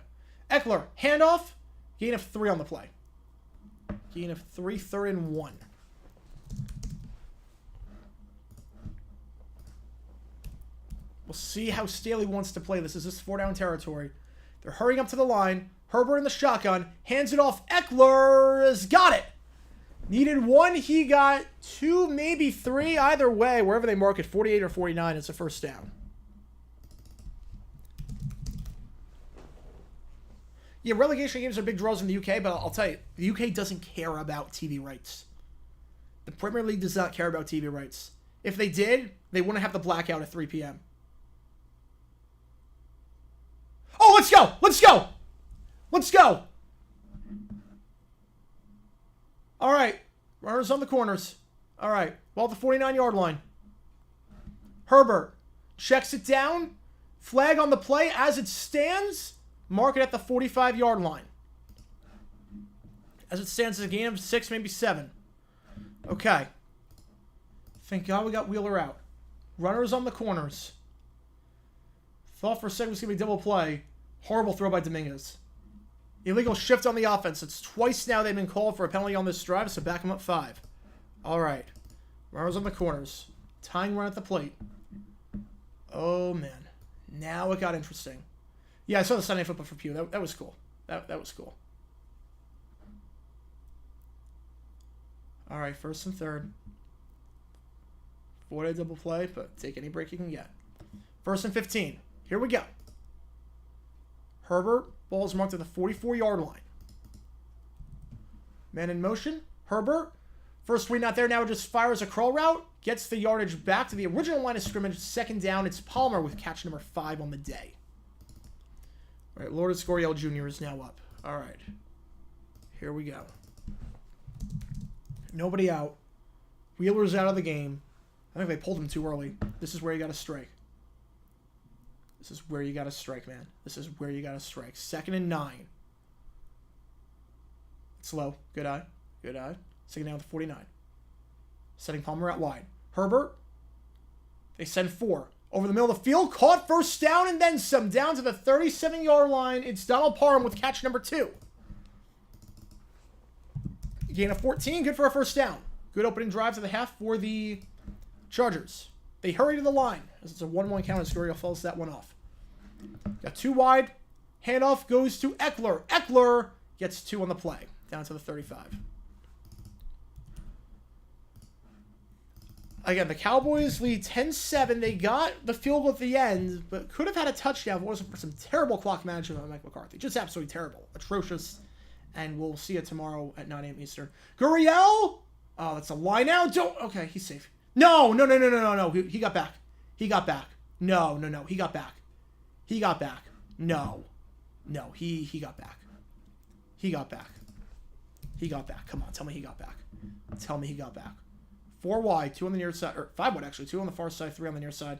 Eckler, handoff, gain of 3 on the play. Gain of 3, 3rd and 1. We'll see how Staley wants to play this. Is this 4-down territory? They're hurrying up to the line. Herbert in the shotgun. Hands it off. Eckler has got it. Needed 1. He got 2, maybe 3. Either way, wherever they mark it, 48 or 49, it's a first down. Yeah, relegation games are big draws in the UK, but I'll tell you, the UK doesn't care about TV rights. The Premier League does not care about TV rights. If they did, they wouldn't have the blackout at 3 p.m. Oh, let's go! Let's go! Let's go! All right. Runners on the corners. All right. Ball at the 49-yard line. Herbert checks it down. Flag on the play as it stands. Mark it at the 45-yard line. As it stands, it's a gain of 6, maybe 7. Okay. Thank God we got Wheeler out. Runners on the corners. Thought for a second it was going to be double play. Horrible throw by Dominguez. Illegal shift on the offense. It's twice now they've been called for a penalty on this drive, so back them up 5. All right. Runners on the corners. Tying run at the plate. Oh, man. Now it got interesting. Yeah, I saw the Sunday football for Pew. That was cool. That was cool. All right, first and third. 4-day double play, but take any break you can get. First and 15. Here we go. Herbert, ball is marked at the 44-yard line. Man in motion. Herbert. First read not there. Now it just fires a curl route. Gets the yardage back to the original line of scrimmage. Second down. It's Palmer with catch number 5 on the day. All right, Lourdes Gurriel Jr. is now up. All right. Here we go. Nobody out. Wheeler's out of the game. I think they pulled him too early. This is where you got to strike. This is where you got to strike, man. This is where you got to strike. 2nd and 9. Slow. Good eye. Good eye. Second down to 49. Setting Palmer out wide. Herbert. They send 4. Over the middle of the field. Caught first down and then some. Down to the 37-yard line. It's Donald Parham with catch number 2. Gain of 14. Good for a first down. Good opening drive to the half for the Chargers. They hurry to the line as it's a 1-1 count as Gurriel follows that one off. Got 2 wide. Handoff goes to Eckler. Eckler gets 2 on the play. Down to the 35. Again, the Cowboys lead 10-7. They got the field goal at the end, but could have had a touchdown if it wasn't for some terrible clock management by Mike McCarthy. Just absolutely terrible. Atrocious. And we'll see it tomorrow at 9 a.m. Eastern. Gurriel! Oh, that's a line now. Don't. Okay, he's safe. No. He got back. He got back. No. He got back. He got back. No, he got back. He got back. He got back. Come on, tell me he got back. Tell me he got back. 4 wide, 2 on the near side, or 5 wide actually, 2 on the far side, 3 on the near side.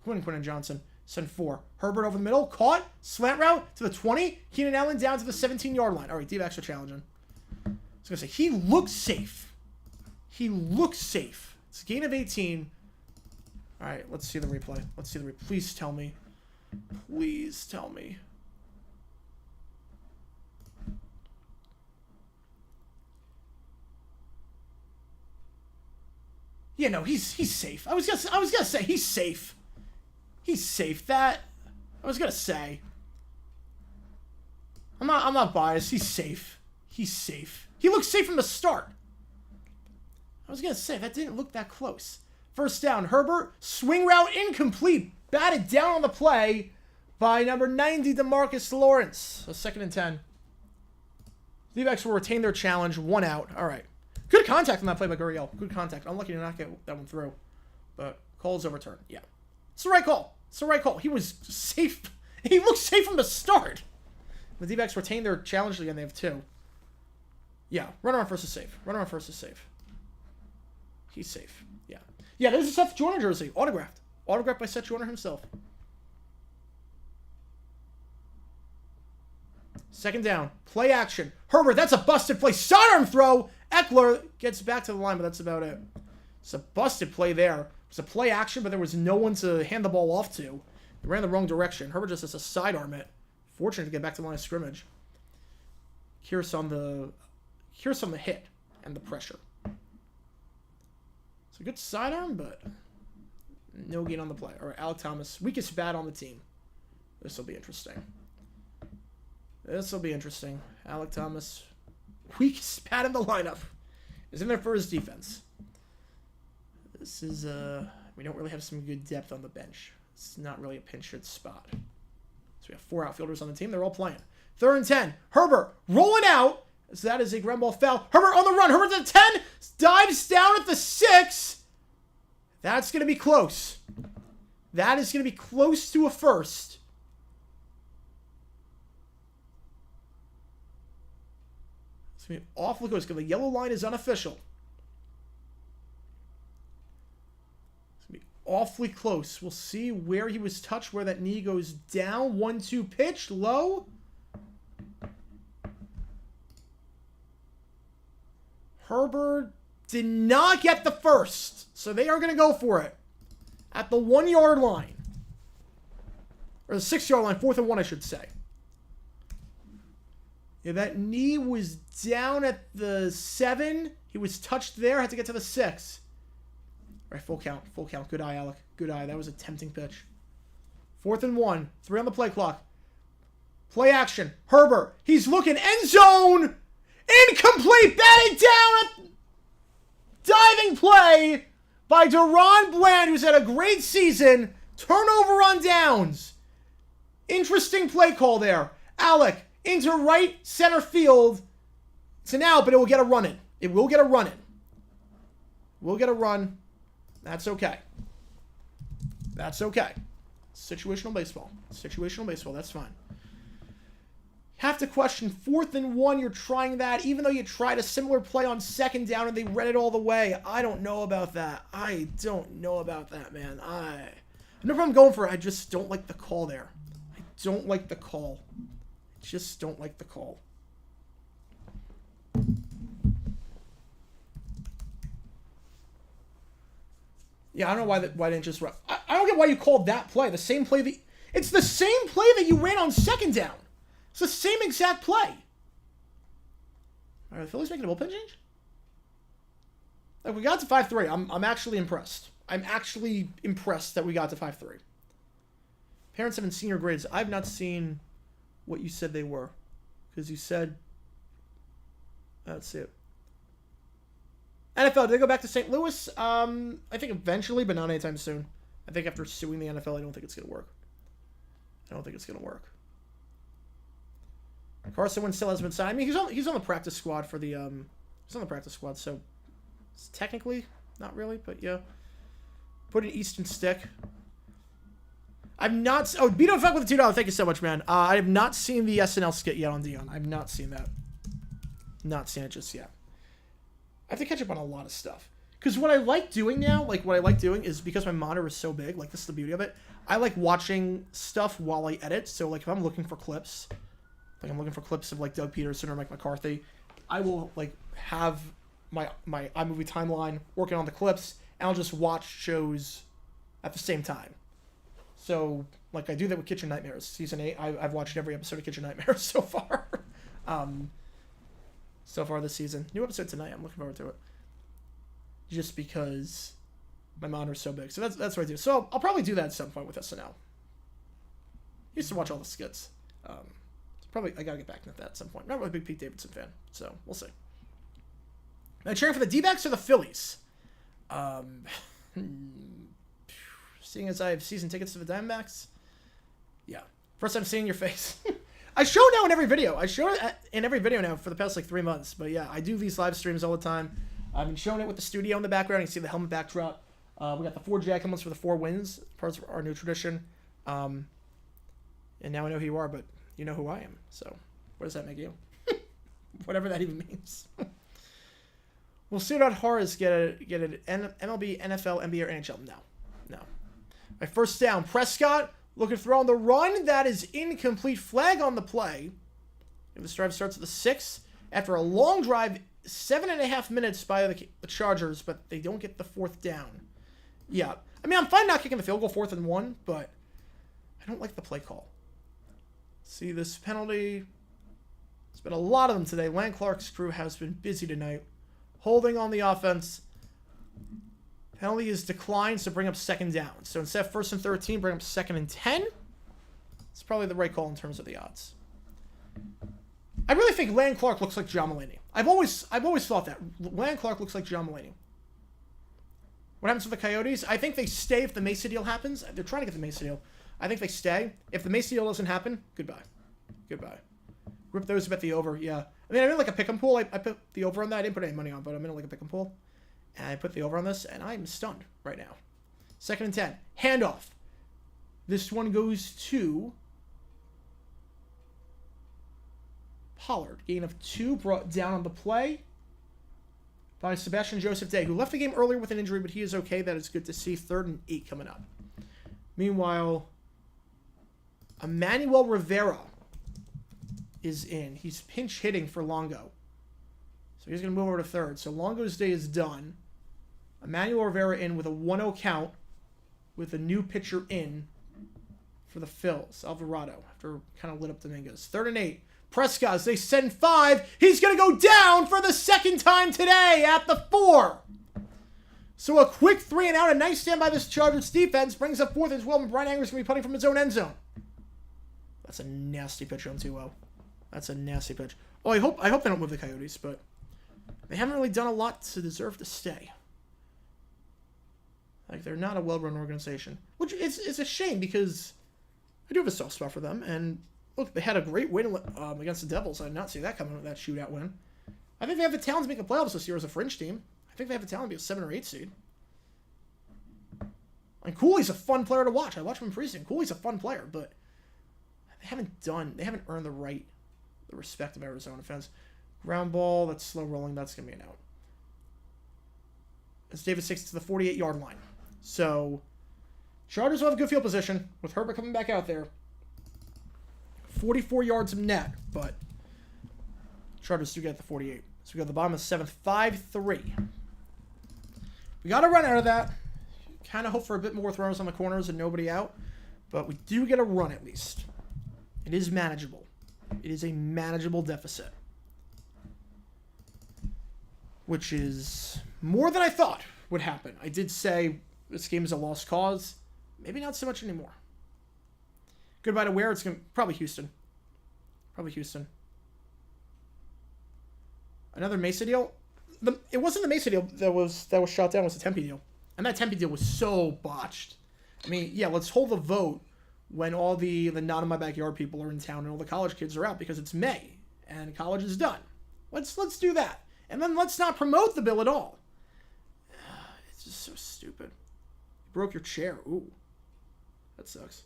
Quinn and Johnson send 4. Herbert over the middle, caught, slant route to the 20. Keenan Allen down to the 17-yard line. All right, D-backs are challenging. I was gonna say he looks safe. He looks safe. It's a gain of 18. All right, let's see the replay. Please tell me. Please tell me. Yeah, no, he's safe. I was gonna say he's safe. He's safe. That I was gonna say. I'm not biased. He's safe. He's safe. He looks safe from the start. I was gonna say that didn't look that close. First down, Herbert, swing route incomplete. Batted down on the play by number 90, DeMarcus Lawrence. So 2nd and 10. D-backs will retain their challenge. 1 out. All right. Good contact on that play by Gurriel. Good contact. Unlucky to not get that one through. But call is overturned. Yeah. It's the right call. It's the right call. He was safe. He looked safe from the start. The D-backs retain their challenge again. They have 2. Yeah. Runner on first is safe. Runner on first is safe. He's safe. Yeah. Yeah, there's a Seth Joyner jersey. Autographed. Autographed by Seth Joyner himself. 2nd down. Play action. Herbert, that's a busted play. Sidearm throw. Eckler gets back to the line, but that's about it. It's a busted play there. It was a play action, but there was no one to hand the ball off to. They ran the wrong direction. Herbert just has to sidearm it. Fortunate to get back to the line of scrimmage. Here's on the hit and the pressure. It's a good sidearm, but no gain on the play. All right, Alec Thomas, weakest bat on the team. This will be interesting. Alec Thomas, weakest bat in the lineup, is in there for his defense. This is, we don't really have some good depth on the bench. It's not really a pinch hit spot. So we have 4 outfielders on the team. They're all playing. 3rd and 10. Herbert rolling out. So that is a ground ball foul. Herbert on the run. Herbert at the 10. Dives down at the 6. That's going to be close. That is going to be close to a first. It's going to be awfully close because the yellow line is unofficial. It's going to be awfully close. We'll see where he was touched, where that knee goes down. 1-2 pitch. Low. Herbert did not get the first, so they are going to go for it at the 1-yard line. Or the 6-yard line, 4th and 1, I should say. Yeah, that knee was down at the 7. He was touched there, had to get to the 6. All right, full count, full count. Good eye, Alec. Good eye. That was a tempting pitch. 4th and 1, 3 on the play clock. Play action. Herbert, he's looking, end zone! Incomplete! Batted down! Diving play by Deron Bland, who's had a great season. Turnover on downs. Interesting play call there. Alec into right center field. It's an out, but it will get a run in. It will get a run in. We'll get a run. That's okay. That's okay. Situational baseball. Situational baseball. That's fine. Have to question 4th and 1. You're trying that, even though you tried a similar play on 2nd down and they read it all the way. I don't know about that. I don't know about that, man. I know where I'm going for it. I just don't like the call there. I don't like the call. I just don't like the call. Yeah, I don't know why they didn't just run. I don't get why you called that play. The same play that... It's the same play that you ran on 2nd down. It's the same exact play. Are the Phillies making a bullpen change? Like, we got to 5-3. I'm actually impressed. I'm actually impressed that we got to 5-3. Parents have been senior grades. I've not seen what you said they were. Because you said... Let's see it. NFL, did they go back to St. Louis? I think eventually, but not anytime soon. I think after suing the NFL, I don't think it's going to work. I don't think it's going to work. Carson Wentz still hasn't been signed. I mean, he's on the practice squad for the he's on the practice squad, so it's technically not really, but yeah. Put an Easton stick. I've not. Oh, beat on fuck with the $2. Thank you so much, man. I have not seen the SNL skit yet on Dion. I've not seen that. Not seen it just yet. I have to catch up on a lot of stuff. Because what I like doing now, is because my monitor is so big. Like, this is the beauty of it. I like watching stuff while I edit. So like if I'm looking for clips. Like, I'm looking for clips of, like, Doug Peterson or Mike McCarthy. I will, like, have my iMovie timeline working on the clips, and I'll just watch shows at the same time. So, like, I do that with Kitchen Nightmares. Season 8, I've watched every episode of Kitchen Nightmares so far. So far this season. New episode tonight. I'm looking forward to it. Just because my monitor's so big. So that's what I do. So I'll probably do that at some point with SNL. Used to watch all the skits. Probably, I gotta get back into that at some point. Not really a big Pete Davidson fan, so we'll see. Am I cheering for the D-backs or the Phillies? Seeing as I have season tickets to the Diamondbacks, yeah. First time seeing your face. I show now in every video. I show it in every video now for the past, like, 3 months. But yeah, I do these live streams all the time. I've been showing it with the studio in the background. You can see the helmet backdrop. We got the 4 Jack helmets for the 4 wins. Part of our new tradition. And now I know who you are, but... You know who I am, so what does that make you? Whatever that even means. We'll see about Horace get an MLB, NFL, NBA, or NHL. No. My first down, Prescott looking to throw on the run. That is incomplete. Flag on the play. If this drive starts at the 6 after a long drive, 7.5 minutes by the Chargers, but they don't get the 4th down. Yeah, I mean, I'm fine not kicking the field goal 4th and 1, but I don't like the play call. See this penalty. There's been a lot of them today. Land Clark's crew has been busy tonight. Holding on the offense. Penalty is declined, so bring up 2nd down. So instead of 1st and 13, bring up 2nd and 10. It's probably the right call in terms of the odds. I really think Land Clark looks like John Mulaney. I've always thought that. Land Clark looks like John Mulaney. What happens with the Coyotes? I think they stay if the Mesa deal happens. They're trying to get the Mesa deal. I think they stay. If the Mesa deal doesn't happen, goodbye. Goodbye. Rip those, bet the over. Yeah. I mean, I'm in like a pick 'em pool. I put the over on that. I didn't put any money on, but I'm in like a pick 'em pool. And I put the over on this, and I'm stunned right now. 2nd and 10. Handoff. This one goes to Pollard. Gain of 2, brought down on the play by Sebastian Joseph Day, who left the game earlier with an injury, but he is okay. That is good to see. 3rd and 8 coming up. Meanwhile, Emmanuel Rivera is in. He's pinch hitting for Longo. So he's going to move over to 3rd. So Longo's day is done. Emmanuel Rivera in with a 1-0 count with a new pitcher in for the Phils. Alvarado, after kind of lit up Dominguez. 3rd and 8. Prescott, they send 5. He's going to go down for the 2nd time today at the 4. So a quick 3 and out. A nice stand by this Chargers defense. Brings up 4th and 12, and Brian Anger's going to be putting from his own end zone. That's a nasty pitch on 2-0. That's a nasty pitch. Oh, I hope they don't move the Coyotes, but they haven't really done a lot to deserve to stay. Like, they're not a well-run organization. Which is a shame, because I do have a soft spot for them. And, look, they had a great win against the Devils. I did not see that coming with that shootout win. I think they have the talent to make the playoffs this year as a fringe team. I think they have the talent to be a 7 or 8 seed. And Cooley's a fun player to watch. I watch him in preseason. Cooley's a fun player, but they haven't earned the respect of Arizona fans. Ground ball, that's slow rolling. That's going to be an out. As Davis takes it to the 48-yard line. So, Chargers will have good field position with Herbert coming back out there. 44 yards of net, but Chargers do get the 48. So we go to the bottom of the 7th, 5-3. We got to run out of that. Kind of hope for a bit more throws on the corners and nobody out, but we do get a run at least. It is manageable. It is a manageable deficit, which is more than I thought would happen. I did say this game is a lost cause. Maybe not so much anymore. Goodbye to where? It's going to probably Houston. Probably Houston. Another Mesa deal. It wasn't the Mesa deal that was shot down. It was the Tempe deal, and that Tempe deal was so botched. I mean, yeah, let's hold the vote when all the not in my backyard people are in town and all the college kids are out, because it's May and college is done. Let's do that, and then let's not promote the bill at all. It's just so stupid. You broke your chair. Ooh, that sucks.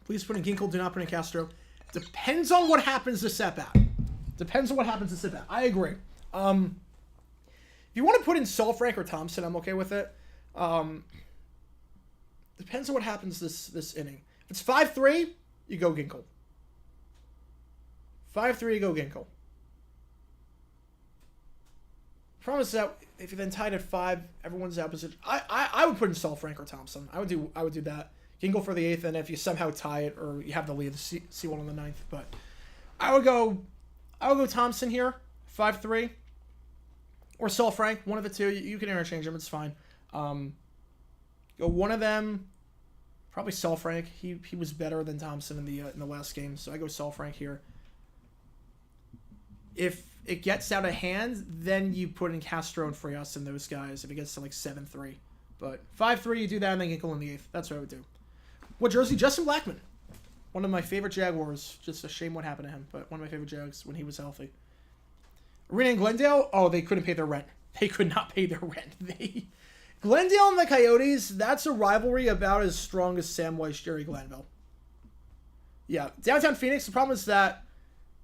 Please put in Ginkle. Do not put in Castro. Depends on what happens to Setback. I agree. If you want to put in Salfrank or Thompson, I'm okay with it. Depends on what happens this inning. If it's 5-3, you go Ginkle. 5-3, you go Ginkle. Problem is that if you're then tied at 5, everyone's out position. I would put in Salfrank or Thompson. I would do that. Ginkle for the 8th, and if you somehow tie it or you have the lead, see one on the 9th. But I would go Thompson here, 5-3, or Salfrank, one of the two. You can interchange them; it's fine. Go one of them, probably Salfrank. He was better than Thompson in the last game, so I go Salfrank here. If it gets out of hand, then you put in Castro and Frias and those guys. If it gets to like 7-3, but 5-3, you do that, and then Ginkle in the 8th. That's what I would do. What jersey? Justin Blackmon. One of my favorite Jaguars. Just a shame what happened to him, but one of my favorite Jags when he was healthy. Arena and Glendale? Oh, they couldn't pay their rent. They could not pay their rent. Glendale and the Coyotes, that's a rivalry about as strong as Sam Weiss, Jerry Glanville. Yeah, downtown Phoenix, the problem is that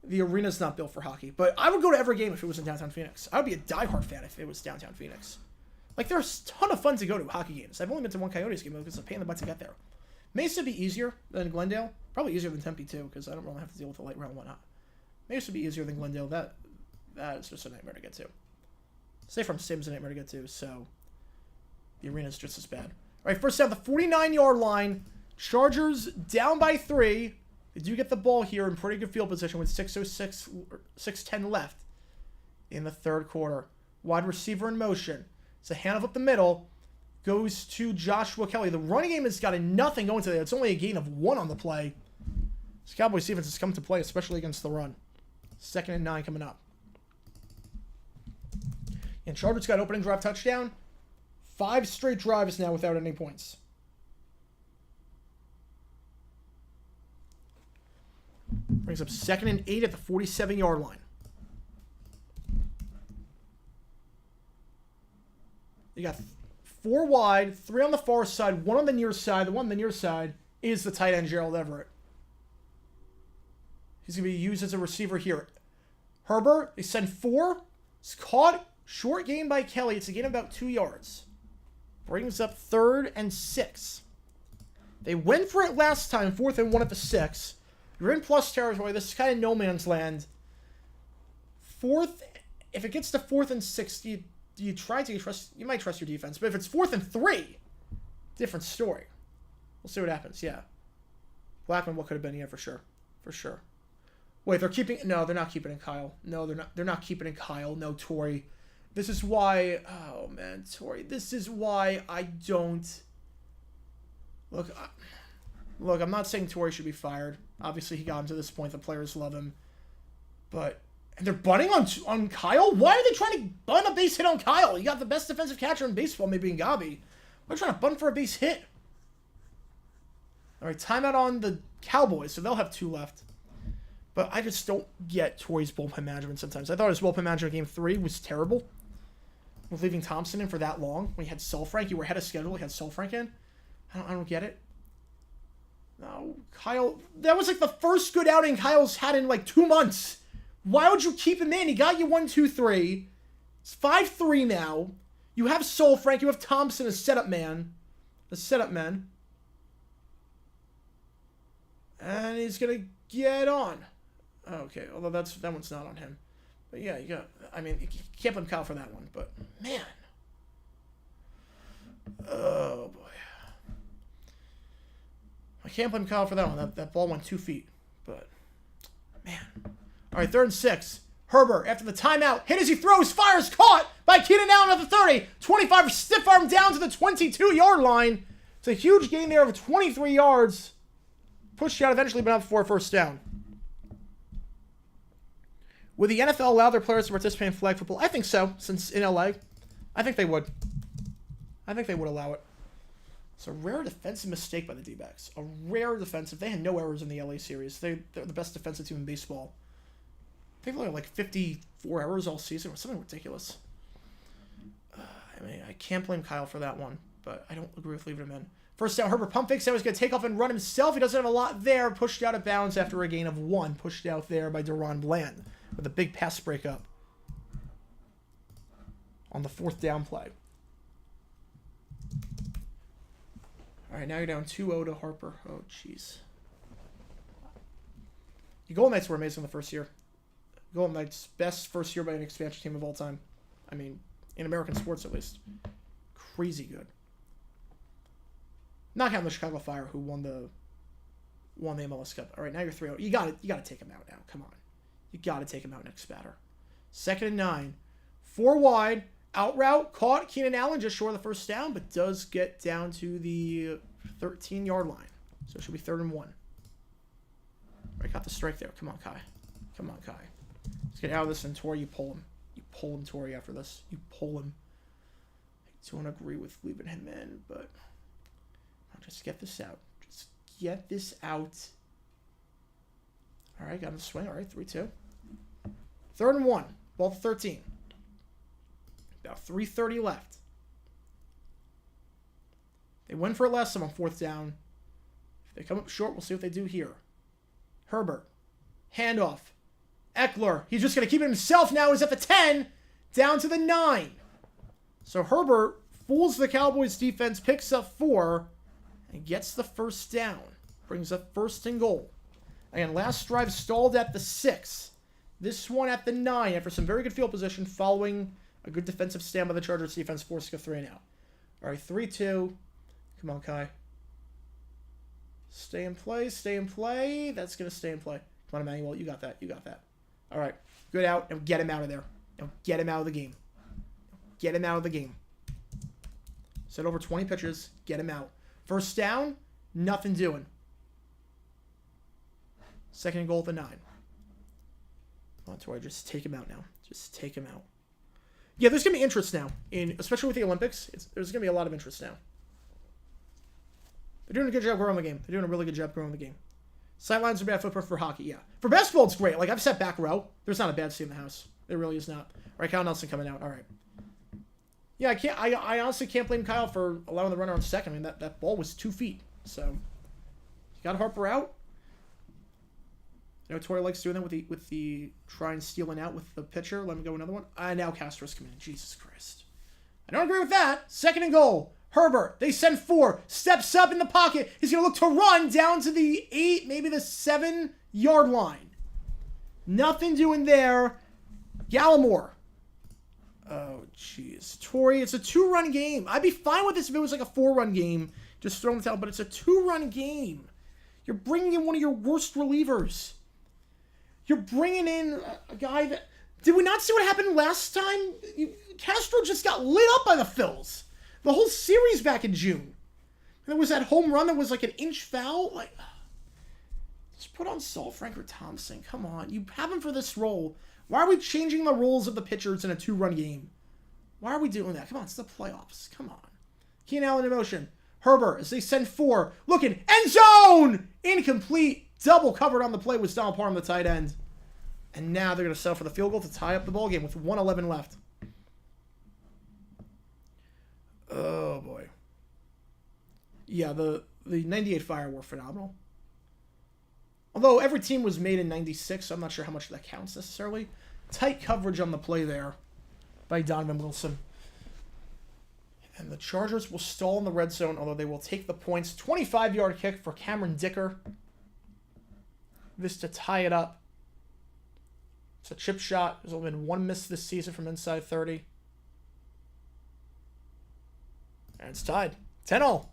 the arena's not built for hockey. But I would go to every game if it was in downtown Phoenix. I would be a diehard fan if it was downtown Phoenix. Like, there's a ton of fun to go to hockey games. I've only been to one Coyotes game because it's a pain in the butt to get there. Mesa would be easier than Glendale. Probably easier than Tempe, too, because I don't really have to deal with the light rail and whatnot. Mesa would be easier than Glendale. That is just a nightmare to get to. Safe from Sim's a nightmare to get to, so the arena's just as bad. All right, first down, the 49-yard line. Chargers down by 3. They do get the ball here in pretty good field position with 6:10 left in the third quarter. Wide receiver in motion. It's a handoff up the middle. Goes to Joshua Kelly. The running game has got nothing going today. It's only a gain of 1 on the play. This Cowboys defense has come to play, especially against the run. 2nd and 9 coming up. And Chargers got opening drive touchdown. 5 straight drives now without any points. Brings up 2nd and 8 at the 47-yard line. You got 4 wide, 3 on the far side, 1 on the near side. The one on the near side is the tight end, Gerald Everett. He's going to be used as a receiver here. Herbert, they send 4. It's caught. Short gain by Kelly. It's a gain of about 2 yards. Brings up 3rd and 6. They went for it last time, 4th and 1 at the 6. You're in plus territory. This is kind of no man's land. 4th, if it gets to 4th and 6, you might trust your defense. But if it's 4th and 3, different story. We'll see what happens. Yeah. Blackman, what could have been? Yeah, for sure. For sure. Wait, they're not keeping in Kyle. No, they're not keeping in Kyle. No, Torrey. This is why, oh man, Torrey, this is why I don't, look, I'm not saying Torrey should be fired. Obviously, he got him to this point. The players love him. But, and they're bunting on Kyle? Why are they trying to bunt a base hit on Kyle? You got the best defensive catcher in baseball, maybe in Gabi. Why are you trying to bunt for a base hit? All right, timeout on the Cowboys, so they'll have 2 left. But I just don't get Torrey's bullpen management sometimes. I thought his bullpen management game 3 was terrible. With leaving Thompson in for that long. When you had Sulfrank, you were ahead of schedule. You had Sulfrank in. I don't get it. No, Kyle. That was like the first good outing Kyle's had in like 2 months. Why would you keep him in? He got you 1, 2, 3. It's 5-3 now. You have Sulfrank. You have Thompson, a setup man. And he's going to get on. Okay, although that one's not on him. But yeah, you can't blame Kyle for that one, but man. Oh boy. I can't blame Kyle for that one. That ball went 2 feet, but man. All right, 3rd and 6. Herbert, after the timeout, hit as he throws, fires, caught by Keenan Allen at the 30. 25 stiff arm down to the 22-yard line. It's a huge gain there of 23 yards. Pushed out eventually, but up for a 1st down. Would the NFL allow their players to participate in flag football? I think so, since in LA. I think they would. I think they would allow it. It's a rare defensive mistake by the D-backs. A rare defensive. They had no errors in the LA series. They're the best defensive team in baseball. I think they had like 54 errors all season or something ridiculous. I can't blame Kyle for that one, but I don't agree with leaving him in. 1st down, Herbert pump fakes. Now he's going to take off and run himself. He doesn't have a lot there. Pushed out of bounds after a gain of 1. Pushed out there by Deron Bland with a big pass breakup on the 4th down play. All right, now you're down 2-0 to Harper. Oh, jeez. The Golden Knights were amazing the first year. Golden Knights, best first year by an expansion team of all time. I mean, in American sports at least. Crazy good. Not counting the Chicago Fire, who won the MLS Cup. All right, now you're 3-0. You got to take him out now. Come on. You got to take him out next batter. 2nd and 9. 4 wide. Out route. Caught. Keenan Allen just short of the 1st down, but does get down to the 13-yard line. So it should be 3rd and 1. All right, got the strike there. Come on, Kai. Come on, Kai. Let's get out of this, and Torrey, you pull him. You pull him, Torrey, after this. You pull him. I don't agree with leaving him in, but I'll just get this out. Just get this out. All right, got him to swing. All right, 3-2. 3rd and 1. Ball to 13. About 3:30 left. They went for it last time on 4th down. If they come up short, we'll see what they do here. Herbert. Handoff. Eckler. He's just going to keep it himself now. He's at the 10. Down to the 9. So Herbert fools the Cowboys defense, picks up 4, and gets the 1st down. Brings up 1st and goal. Again, last drive stalled at the 6. This one at the 9 after some very good field position following a good defensive stand by the Chargers defense, forced to go 3 now. All right, 3-2. Come on, Kai. Stay in play, stay in play. That's going to stay in play. Come on, Emmanuel. You got that. You got that. All right, good out. Now get him out of there. Now get him out of the game. Get him out of the game. Set over 20 pitches. Get him out. 1st down, nothing doing. 2nd and goal at the 9. Come on, Torrey, just take him out now. Just take him out. Yeah, there's going to be interest now, especially with the Olympics. There's going to be a lot of interest now. They're doing a good job growing the game. They're doing a really good job growing the game. Sidelines are bad footprint for hockey, yeah. For basketball, it's great. Like, I've sat back row. There's not a bad seat in the house. There really is not. All right, Kyle Nelson coming out. All right. Yeah, I honestly can't blame Kyle for allowing the runner on second. I mean, that ball was 2 feet. So, you got Harper out. You know, Torrey likes doing that with the try and stealing out with the pitcher. Let me go another one. Now Castro's coming in. Jesus Christ. I don't agree with that. Second and goal. Herbert, they send 4, steps up in the pocket. He's going to look to run down to the 8, maybe the 7-yard line. Nothing doing there. Gallimore. Oh, jeez. Torrey, it's a 2-run game. I'd be fine with this if it was like a 4-run game. Just throwing the out, but it's a 2-run game. You're bringing in one of your worst relievers. You're bringing in a guy that... Did we not see what happened last time? Castro just got lit up by the Phils. The whole series back in June. And there was that home run that was like an inch foul. Like, just put on Saul Franker-Thompson. Come on. You have him for this role. Why are we changing the roles of the pitchers in a 2-run game? Why are we doing that? Come on, it's the playoffs. Come on. Keenan Allen in motion. Herbert, as they send 4. Looking. End zone! Incomplete. Double covered on the play with Donald Parham, the tight end. And now they're going to settle for the field goal to tie up the ball game with 1:11 left. Oh, boy. Yeah, the 98 Fire were phenomenal. Although every team was made in 96, so I'm not sure how much that counts necessarily. Tight coverage on the play there by Donovan Wilson. And the Chargers will stall in the red zone, although they will take the points. 25-yard kick for Cameron Dicker. This to tie it up. It's a chip shot. There's only been 1 miss this season from inside 30. And it's tied. 10-all.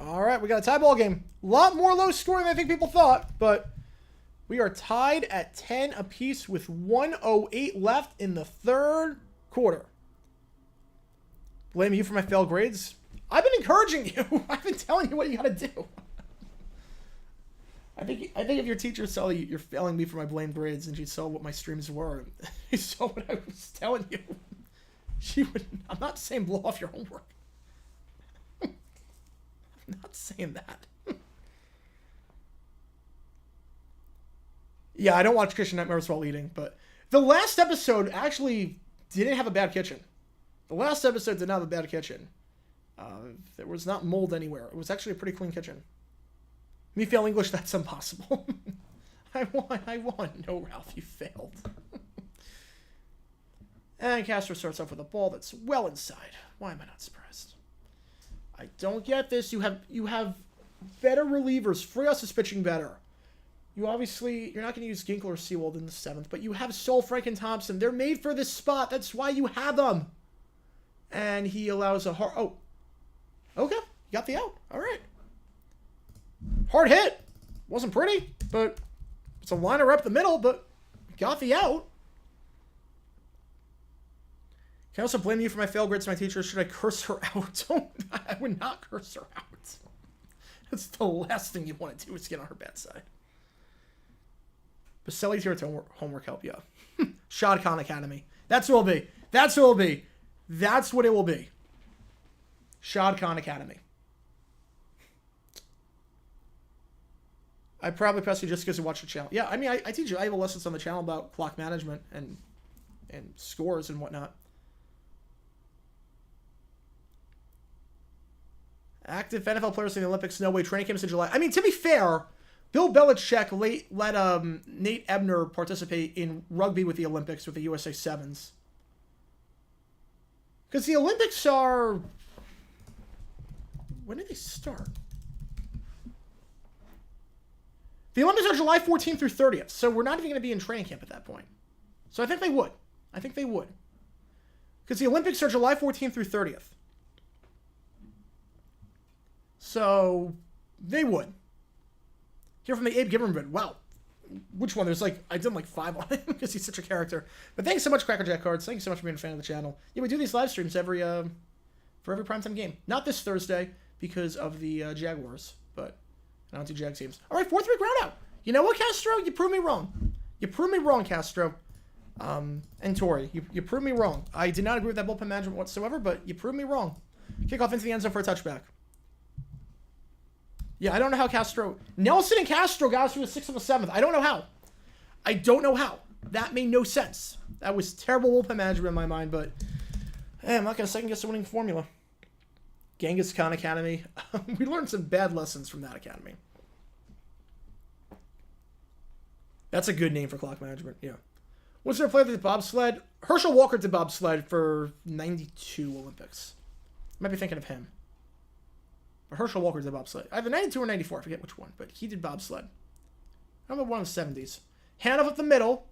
All right, we got a tie ball game. A lot more low scoring than I think people thought, but we are tied at 10 apiece with 1:08 left in the third quarter. Blame you for my failed grades? I've been encouraging you. I've been telling you what you got to do. I think if your teacher saw you're failing me for my blamed grades and she saw what my streams were, she saw what I was telling you, she would... I'm not saying blow off your homework. I'm not saying that. Yeah, I don't watch Kitchen Nightmares while eating, but the last episode actually didn't have a bad kitchen. The last episode did not have a bad kitchen. There was not mold anywhere. It was actually a pretty clean kitchen. Me fail English, that's impossible. I won. No, Ralph, you failed. And Castro starts off with a ball that's well inside. Why am I not surprised? I don't get this. You have better relievers. Frias is pitching better. You're not going to use Ginkle or Seawold in the 7th, but you have Saul Franken-Thompson. They're made for this spot. That's why you have them. And he allows a hard... Oh. Okay. You got the out. All right. Hard hit. Wasn't pretty, but it's a liner up the middle, but got the out. Can I also blame you for my failed grades to my teacher? Should I curse her out? I would not curse her out. That's the last thing you want to do is get on her bad side. Baselli's here to homework help, yeah. Shad Khan Academy. That's what it'll be. That's what it'll be. That's what it will be. Shad Khan Academy. I probably press you just because you watch the channel. Yeah, I mean, I teach you. I have lessons on the channel about clock management and scores and whatnot. Active NFL players in the Olympics. No way. Training camps in July. I mean, to be fair, Bill Belichick let Nate Ebner participate in rugby with the Olympics with the USA Sevens. Because the Olympics are... When did they start? The Olympics are July 14th through 30th, so we're not even going to be in training camp at that point. So I think they would. Because the Olympics are July 14th through 30th. So they would. Here from the Abe Gibberman bid. Wow. Which one? There's I did 5 on him because he's such a character. But thanks so much, Cracker Jack Cards. Thank you so much for being a fan of the channel. Yeah, we do these live streams for every primetime game. Not this Thursday because of the Jaguars, but I don't do Jags games. All right, 4-3 ground out. You know what, Castro? You proved me wrong. Castro. And Torrey, you proved me wrong. I did not agree with that bullpen management whatsoever, but you proved me wrong. Kickoff into the end zone for a touchback. Yeah, I don't know how Nelson and Castro got us through the 6th and the 7th. I don't know how. I don't know how. That made no sense. That was terrible bullpen management in my mind, but hey, I'm not going to second guess the winning formula. Genghis Khan Academy. We learned some bad lessons from that academy. That's a good name for clock management, yeah. Was there a player that did bobsled? Herschel Walker did bobsled for 92 Olympics. Might be thinking of him. But Herschel Walker did bobsled. Either 92 or 94, I forget which one, but he did bobsled. I remember one of the 70s. Handoff up the middle.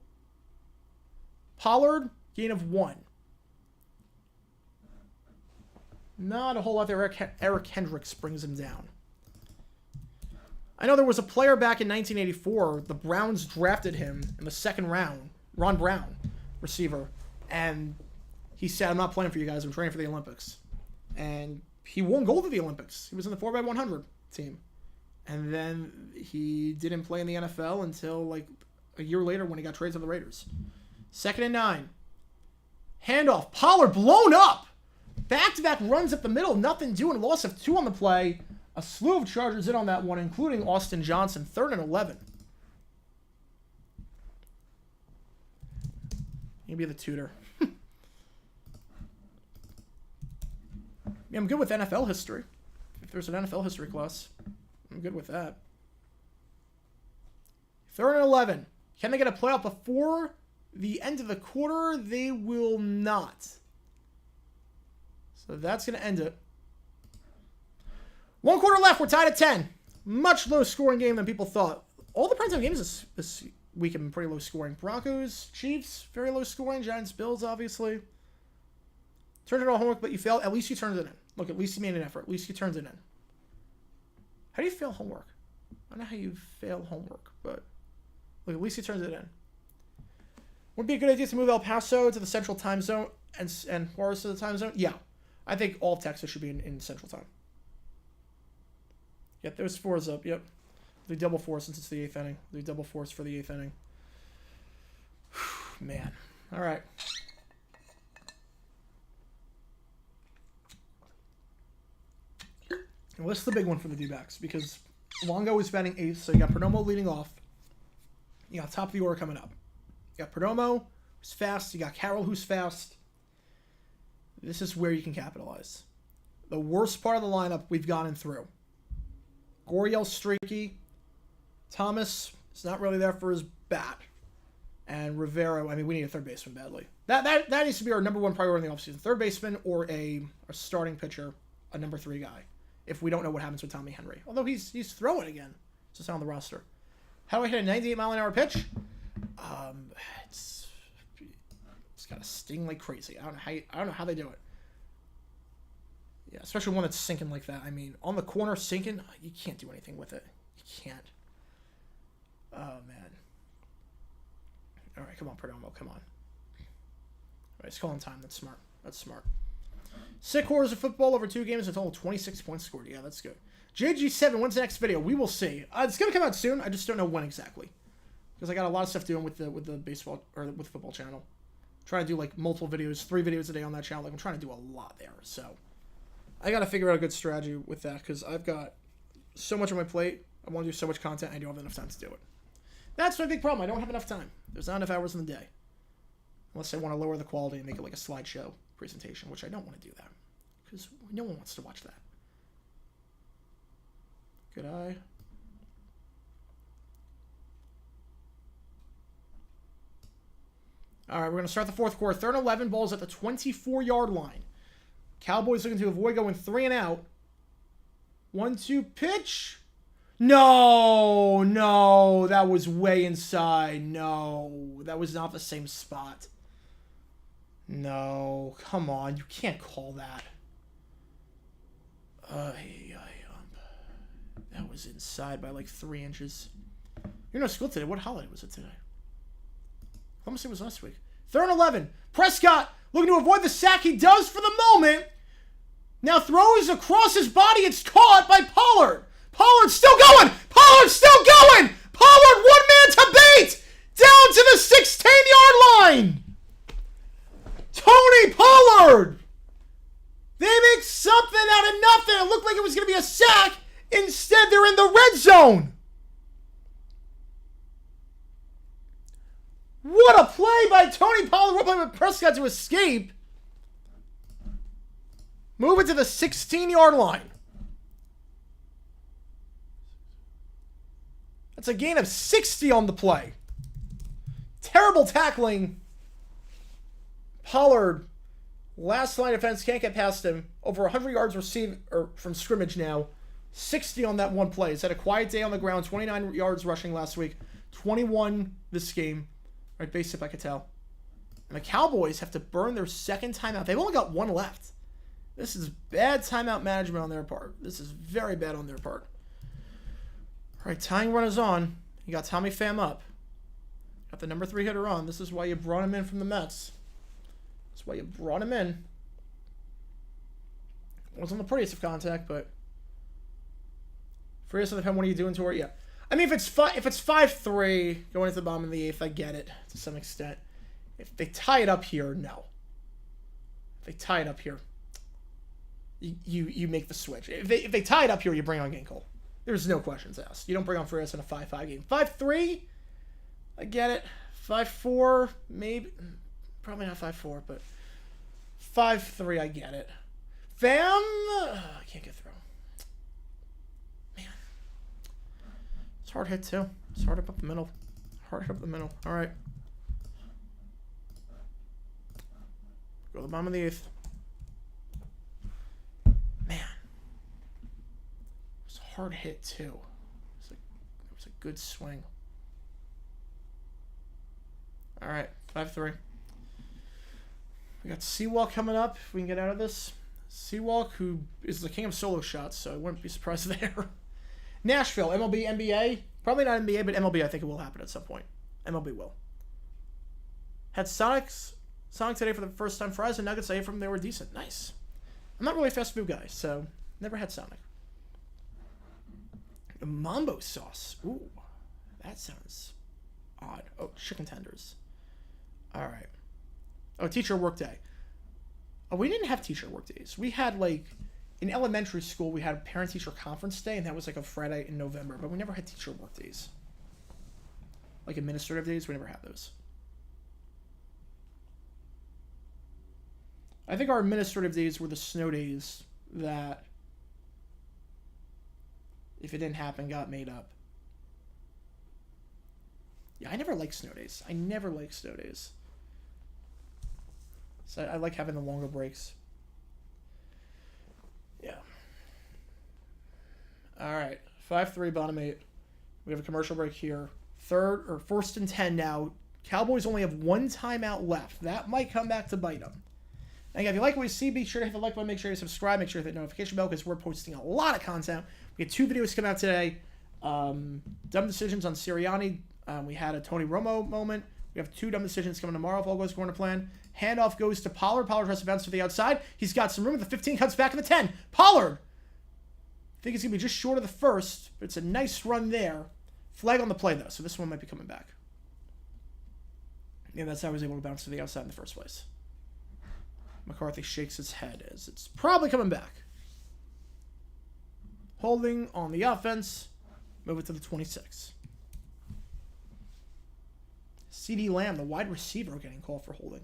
Pollard, gain of 1. Not a whole lot there. Eric Hendricks brings him down. I know there was a player back in 1984. The Browns drafted him in the 2nd round. Ron Brown, receiver. And he said, I'm not playing for you guys. I'm training for the Olympics. And he won gold at the Olympics. He was in the 4x100 team. And then he didn't play in the NFL until like a year later when he got traded to the Raiders. 2nd and 9. Handoff. Pollard blown up. Back-to-back runs up the middle. Nothing doing. Loss of 2 on the play. A slew of Chargers in on that one, including Austin Johnson. 3rd and 11. Maybe the tutor. Yeah, I'm good with NFL history. If there's an NFL history class, I'm good with that. 3rd and 11. Can they get a playoff before the end of the quarter? They will not. So that's going to end it. 1 quarter left. We're tied at 10. Much low scoring game than people thought. All the primetime games this week have been pretty low scoring. Broncos, Chiefs, very low scoring. Giants, Bills, obviously. Turned in all homework, but you failed. At least you turned it in. Look, at least you made an effort. At least you turned it in. How do you fail homework? I don't know how you fail homework, but look, at least you turned it in. Would it be a good idea to move El Paso to the central time zone and Juarez to the time zone? Yeah. I think all of Texas should be in central time. Yep, there's 4s up. Yep. The double 4 since it's the 8th inning. The double 4s for the 8th inning. Man. All right. Well, this is the big one for the D-backs because Longo is batting 8th, so you got Perdomo leading off. You got top of the order coming up. You got Perdomo, who's fast. You got Carroll, who's fast. This is where you can capitalize. The worst part of the lineup we've gotten through. Goriel's streaky. Thomas is not really there for his bat. And Rivero, I mean, we need a third baseman badly. That needs to be our number 1 priority in the offseason. Third baseman or a starting pitcher, a number 3 guy. If we don't know what happens with Tommy Henry. Although he's throwing again. It's just not on the roster. How do I hit a 98-mile-an-hour pitch? It's got to sting like crazy. I don't know how they do it. Yeah, especially one that's sinking like that. I mean, on the corner sinking, you can't do anything with it. You can't. Oh, man. All right, come on, Perdomo, come on. All right, it's calling time. That's smart. That's smart. 6 quarters of football over 2 games, a total of 26 points scored. Yeah, that's good. JG7, when's the next video? We will see. It's going to come out soon. I just don't know when exactly. Because I got a lot of stuff doing with the baseball, or with the football channel. Trying to do, like, multiple videos, 3 videos a day on that channel. Like, I'm trying to do a lot there, so. I got to figure out a good strategy with that, because I've got so much on my plate. I want to do so much content, I don't have enough time to do it. That's my big problem. I don't have enough time. There's not enough hours in the day. Unless I want to lower the quality and make it like a slideshow presentation, which I don't want to do that. Because no one wants to watch that. Good eye. All right, we're going to start the 4th quarter. 3rd and 11, balls at the 24-yard line. Cowboys looking to avoid going 3 and out. 1-2 pitch. No, that was way inside. No, that was not the same spot. No, come on, you can't call that. That was inside by like 3 inches. You're no school today. What holiday was it today? I almost say it was last week. 3rd and 11. Prescott looking to avoid the sack. He does for the moment. Now throws across his body. It's caught by Pollard. Pollard's still going. Pollard's still going. Pollard 1 man to beat. Down to the 16-yard line. They're in the red zone. What a play by Tony Pollard. What a play by Prescott to escape. Move it to the 16-yard line. That's a gain of 60 on the play. Terrible tackling. Pollard, last line of defense, can't get past him. Over 100 yards received from scrimmage now. 60 on that one play. He's had a quiet day on the ground. 29 yards rushing last week. 21 this game. Right, base tip, I could tell. And the Cowboys have to burn their second timeout. They've only got one left. This is bad timeout management on their part. This is very bad on their part. All right, tying run is on. You got Tommy Pham up. Got the number 3 hitter on. This is why you brought him in from the Mets. That's why you brought him in. Wasn't the prettiest of contact, but Frias on the pen. What are you doing to her? Yeah. I mean, if it's 5-3 going into the bottom of the 8th, I get it to some extent. If they tie it up here, no. If they tie it up here, you make the switch. If they tie it up here, you bring on Ginkel. There's no questions asked. You don't bring on Frias in a 5-5 game. 5-3, I get it. 5-4, maybe. Probably not 5-4, but 5-3, I get it. Pham, I can't get through. Man. It's hard hit, too. It's hard up the middle. Hard hit up the middle. All right. Go to the bottom of the 8th. Man. It was a hard hit, too. It was a good swing. All right. 5-3. We got Seawalk coming up. If we can get out of this. Seawalk, who is the king of solo shots, so I wouldn't be surprised there. Nashville, MLB, NBA. Probably not NBA, but MLB I think it will happen at some point. MLB will. Had Sonic today for the first time. Fries and Nuggets, I ate from them. They were decent. Nice. I'm not really a fast food guy, so never had Sonic. Mambo sauce. Ooh, that sounds odd. Oh, chicken tenders. All right. Oh, teacher work day. Oh, we didn't have teacher work days. We had, like, in elementary school, we had a parent-teacher conference day, and that was, like, a Friday in November. But we never had teacher work days. Like, administrative days, we never had those. I think our administrative days were the snow days that, if it didn't happen, got made up. Yeah, I never liked snow days. I never liked snow days. So I like having the longer breaks. Yeah. All right. 5-3, bottom 8. We have a commercial break here. First and 10 now. Cowboys only have one timeout left. That might come back to bite them. And if you like what you see, be sure to hit the like button. Make sure you subscribe. Make sure to hit the notification bell because we're posting a lot of content. We had 2 videos come out today. Dumb decisions on Sirianni. We had a Tony Romo moment. We have 2 dumb decisions coming tomorrow if all goes according to plan. Handoff goes to Pollard. Pollard tries to bounce to the outside. He's got some room at the 15, cuts back in the 10. Pollard! I think it's going to be just short of the first, but it's a nice run there. Flag on the play, though, so this one might be coming back. Yeah, that's how he was able to bounce to the outside in the first place. McCarthy shakes his head as it's probably coming back. Holding on the offense. Move it to the 26. CeeDee Lamb, the wide receiver, getting called for holding.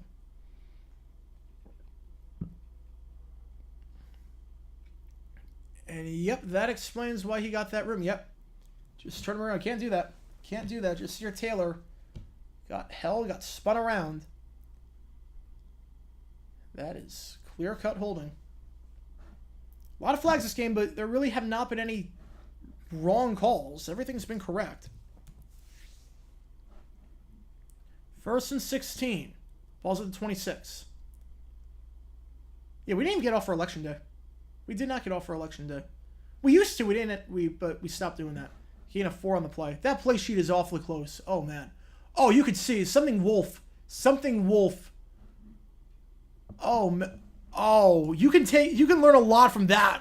And yep, that explains why he got that room. Yep. Just turn him around. Can't do that. Can't do that. Just your Taylor got spun around. That is clear-cut holding. A lot of flags this game, but there really have not been any wrong calls. Everything's been correct. 1st and 16. Ball's at the 26. Yeah, we didn't even get off for Election Day. We did not get off for Election Day. We used to. We didn't. But we stopped doing that. Gain a 4 on the play. That play sheet is awfully close. Oh, man. Oh, you could see. Something Wolf. Oh, you can learn a lot from that.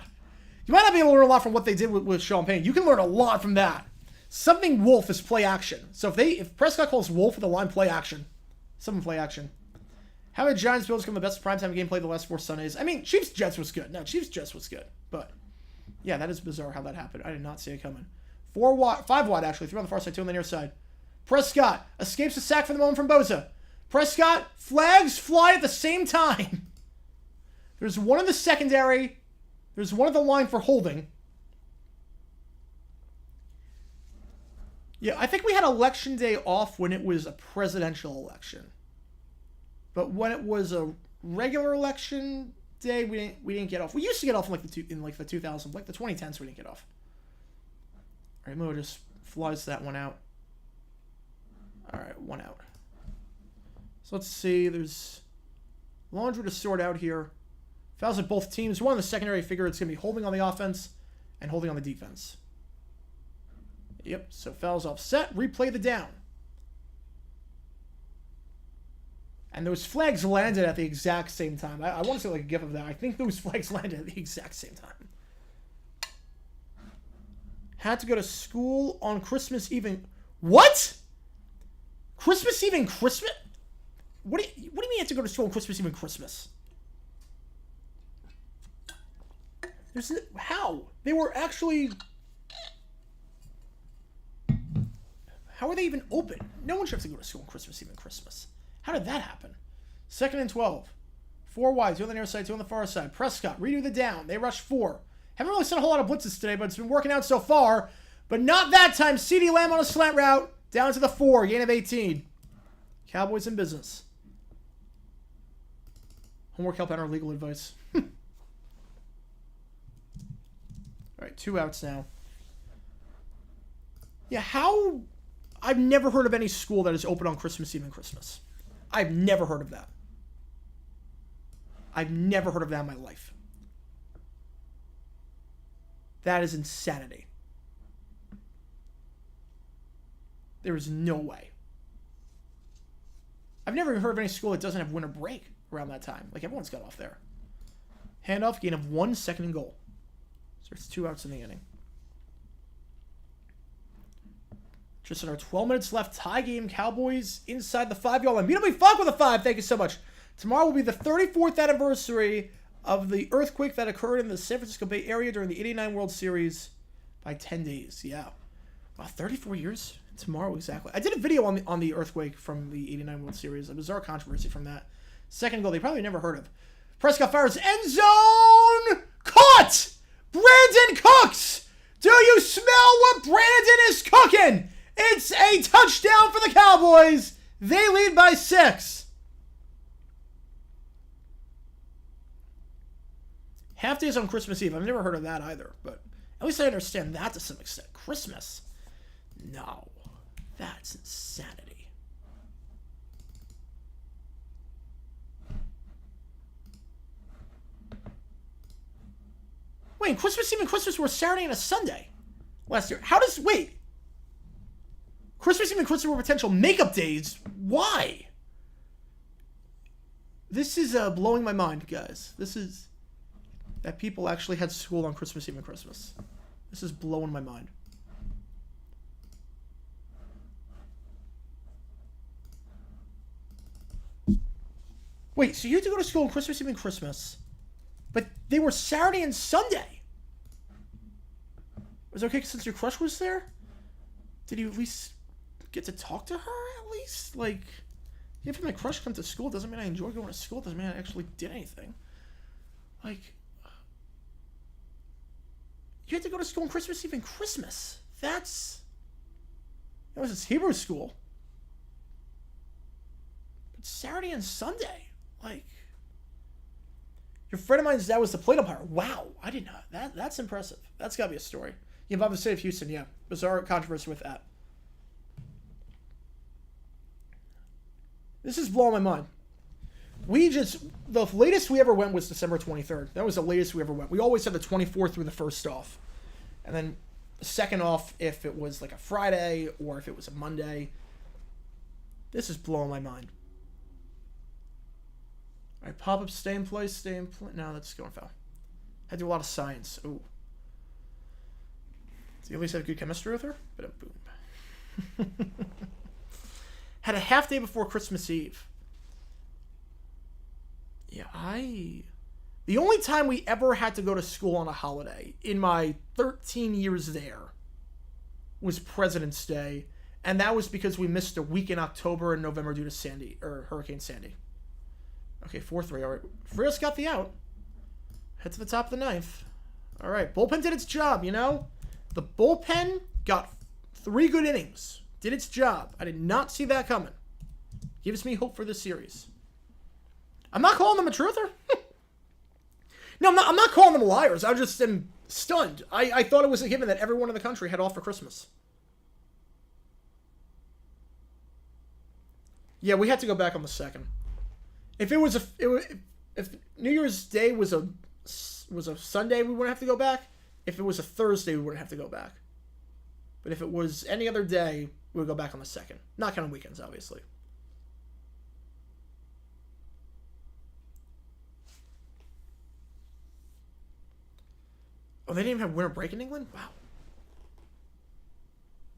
You might not be able to learn a lot from what they did with Sean Payne. You can learn a lot from that. Something Wolf is play action. So if Prescott calls Wolf with the line play action, something play action. How did Giants Bills become the best primetime game played the last 4 Sundays? I mean, Chiefs Jets was good. No, Chiefs Jets was good, but Yeah, that is bizarre how that happened. I did not see it coming. 4 wide, 5 wide actually. 3 on the far side, 2 on the near side. Prescott escapes the sack for the moment from Bosa. Prescott, flags fly at the same time. There's one in the secondary. There's one at the line for holding. Yeah, I think we had election day off when it was a presidential election. But when it was a regular election day, we didn't get off. We used to get off in like the 2000s, like the 2010s we didn't get off. All right, Mo just flies that one out. All right, 1 out. So let's see. There's laundry to sort out here. Fouls at both teams. One in the secondary, figure it's going to be holding on the offense and holding on the defense. Yep, so fouls offset. Replay the down. And those flags landed at the exact same time. I want to say like a gif of that. I think those flags landed at the exact same time. Had to go to school on Christmas Eve. What? Christmas Eve and Christmas? What do you mean you have to go to school on Christmas Eve and Christmas? How? They were actually... How are they even open? No one should have to go to school on Christmas Eve and Christmas. How did that happen? 2nd and 12. 4 wide, 2 on the near side, 2 on the far side. Prescott, redo the down. They rush 4. Haven't really seen a whole lot of blitzes today, but it's been working out so far. But not that time. CeeDee Lamb on a slant route. Down to the 4. Gain of 18. Cowboys in business. Homework help and our legal advice. All right, 2 outs now. Yeah, how... I've never heard of any school that is open on Christmas Eve and Christmas. I've never heard of that. I've never heard of that in my life. That is insanity. There is no way. I've never even heard of any school that doesn't have winter break around that time. Like, everyone's got off there. Handoff, gain of 1, 2nd and goal. So it's 2 outs in the inning. Just under 12 minutes left. Tie game. Cowboys inside the 5-yard line. Beautifully fuck with a 5. Thank you so much. Tomorrow will be the 34th anniversary of the earthquake that occurred in the San Francisco Bay Area during the '89 World Series by 10 days. Yeah. Wow, 34 years? Tomorrow, exactly. I did a video on the earthquake from the '89 World Series. A bizarre controversy from that. 2nd goal they probably never heard of. Prescott fires end zone! Caught! Brandon Cooks! Do you smell what Brandon is cooking? It's a touchdown for the Cowboys. They lead by 6. Half days on Christmas Eve. I've never heard of that either, but at least I understand that to some extent. Christmas? No. That's insanity. Wait, Christmas Eve and Christmas were Saturday and a Sunday last year. How does... Wait. Christmas Eve and Christmas were potential makeup days. Why? This is blowing my mind, guys. This is... That people actually had school on Christmas Eve and Christmas. This is blowing my mind. Wait, so you had to go to school on Christmas Eve and Christmas, but they were Saturday and Sunday. Was it okay since your crush was there? Did you at least get to talk to her, at least? Like, if my crush comes to school, doesn't mean I enjoy going to school, doesn't mean I actually did anything. Like, you had to go to school on Christmas Eve and Christmas. That was his Hebrew school. But Saturday and Sunday, like, your friend of mine's dad was the plate umpire. Wow, I did not. That's impressive. That's got to be a story. You involved the state of Houston, yeah. Bizarre controversy with that. This is blowing my mind. The latest we ever went was December 23rd. That was the latest we ever went. We always had the 24th through the 1st off. And then the 2nd off if it was like a Friday or if it was a Monday. This is blowing my mind. All right, pop-up, stay in place. No, that's going foul. Had to do a lot of science. Ooh. Do you at least have good chemistry with her? But boom. Had a half day before Christmas Eve. Yeah, I The only time we ever had to go to school on a holiday in my 13 years there was President's Day, and that was because we missed a week in October and November due to Hurricane Sandy. Okay, 4-3. All right. Frias got the out. Head to the top of the ninth. All right. Bullpen did its job, you know? The bullpen got 3 good innings. Did its job. I did not see that coming. Gives me hope for this series. I'm not calling them a truther. No, I'm not calling them liars. I just am stunned. I thought it was a given that everyone in the country had off for Christmas. Yeah, we had to go back on the 2nd. If it was if New Year's Day was a Sunday, we wouldn't have to go back. If it was a Thursday, we wouldn't have to go back. But if it was any other day, we would go back on the 2nd. Not counting weekends, obviously. Oh, they didn't even have winter break in England? Wow.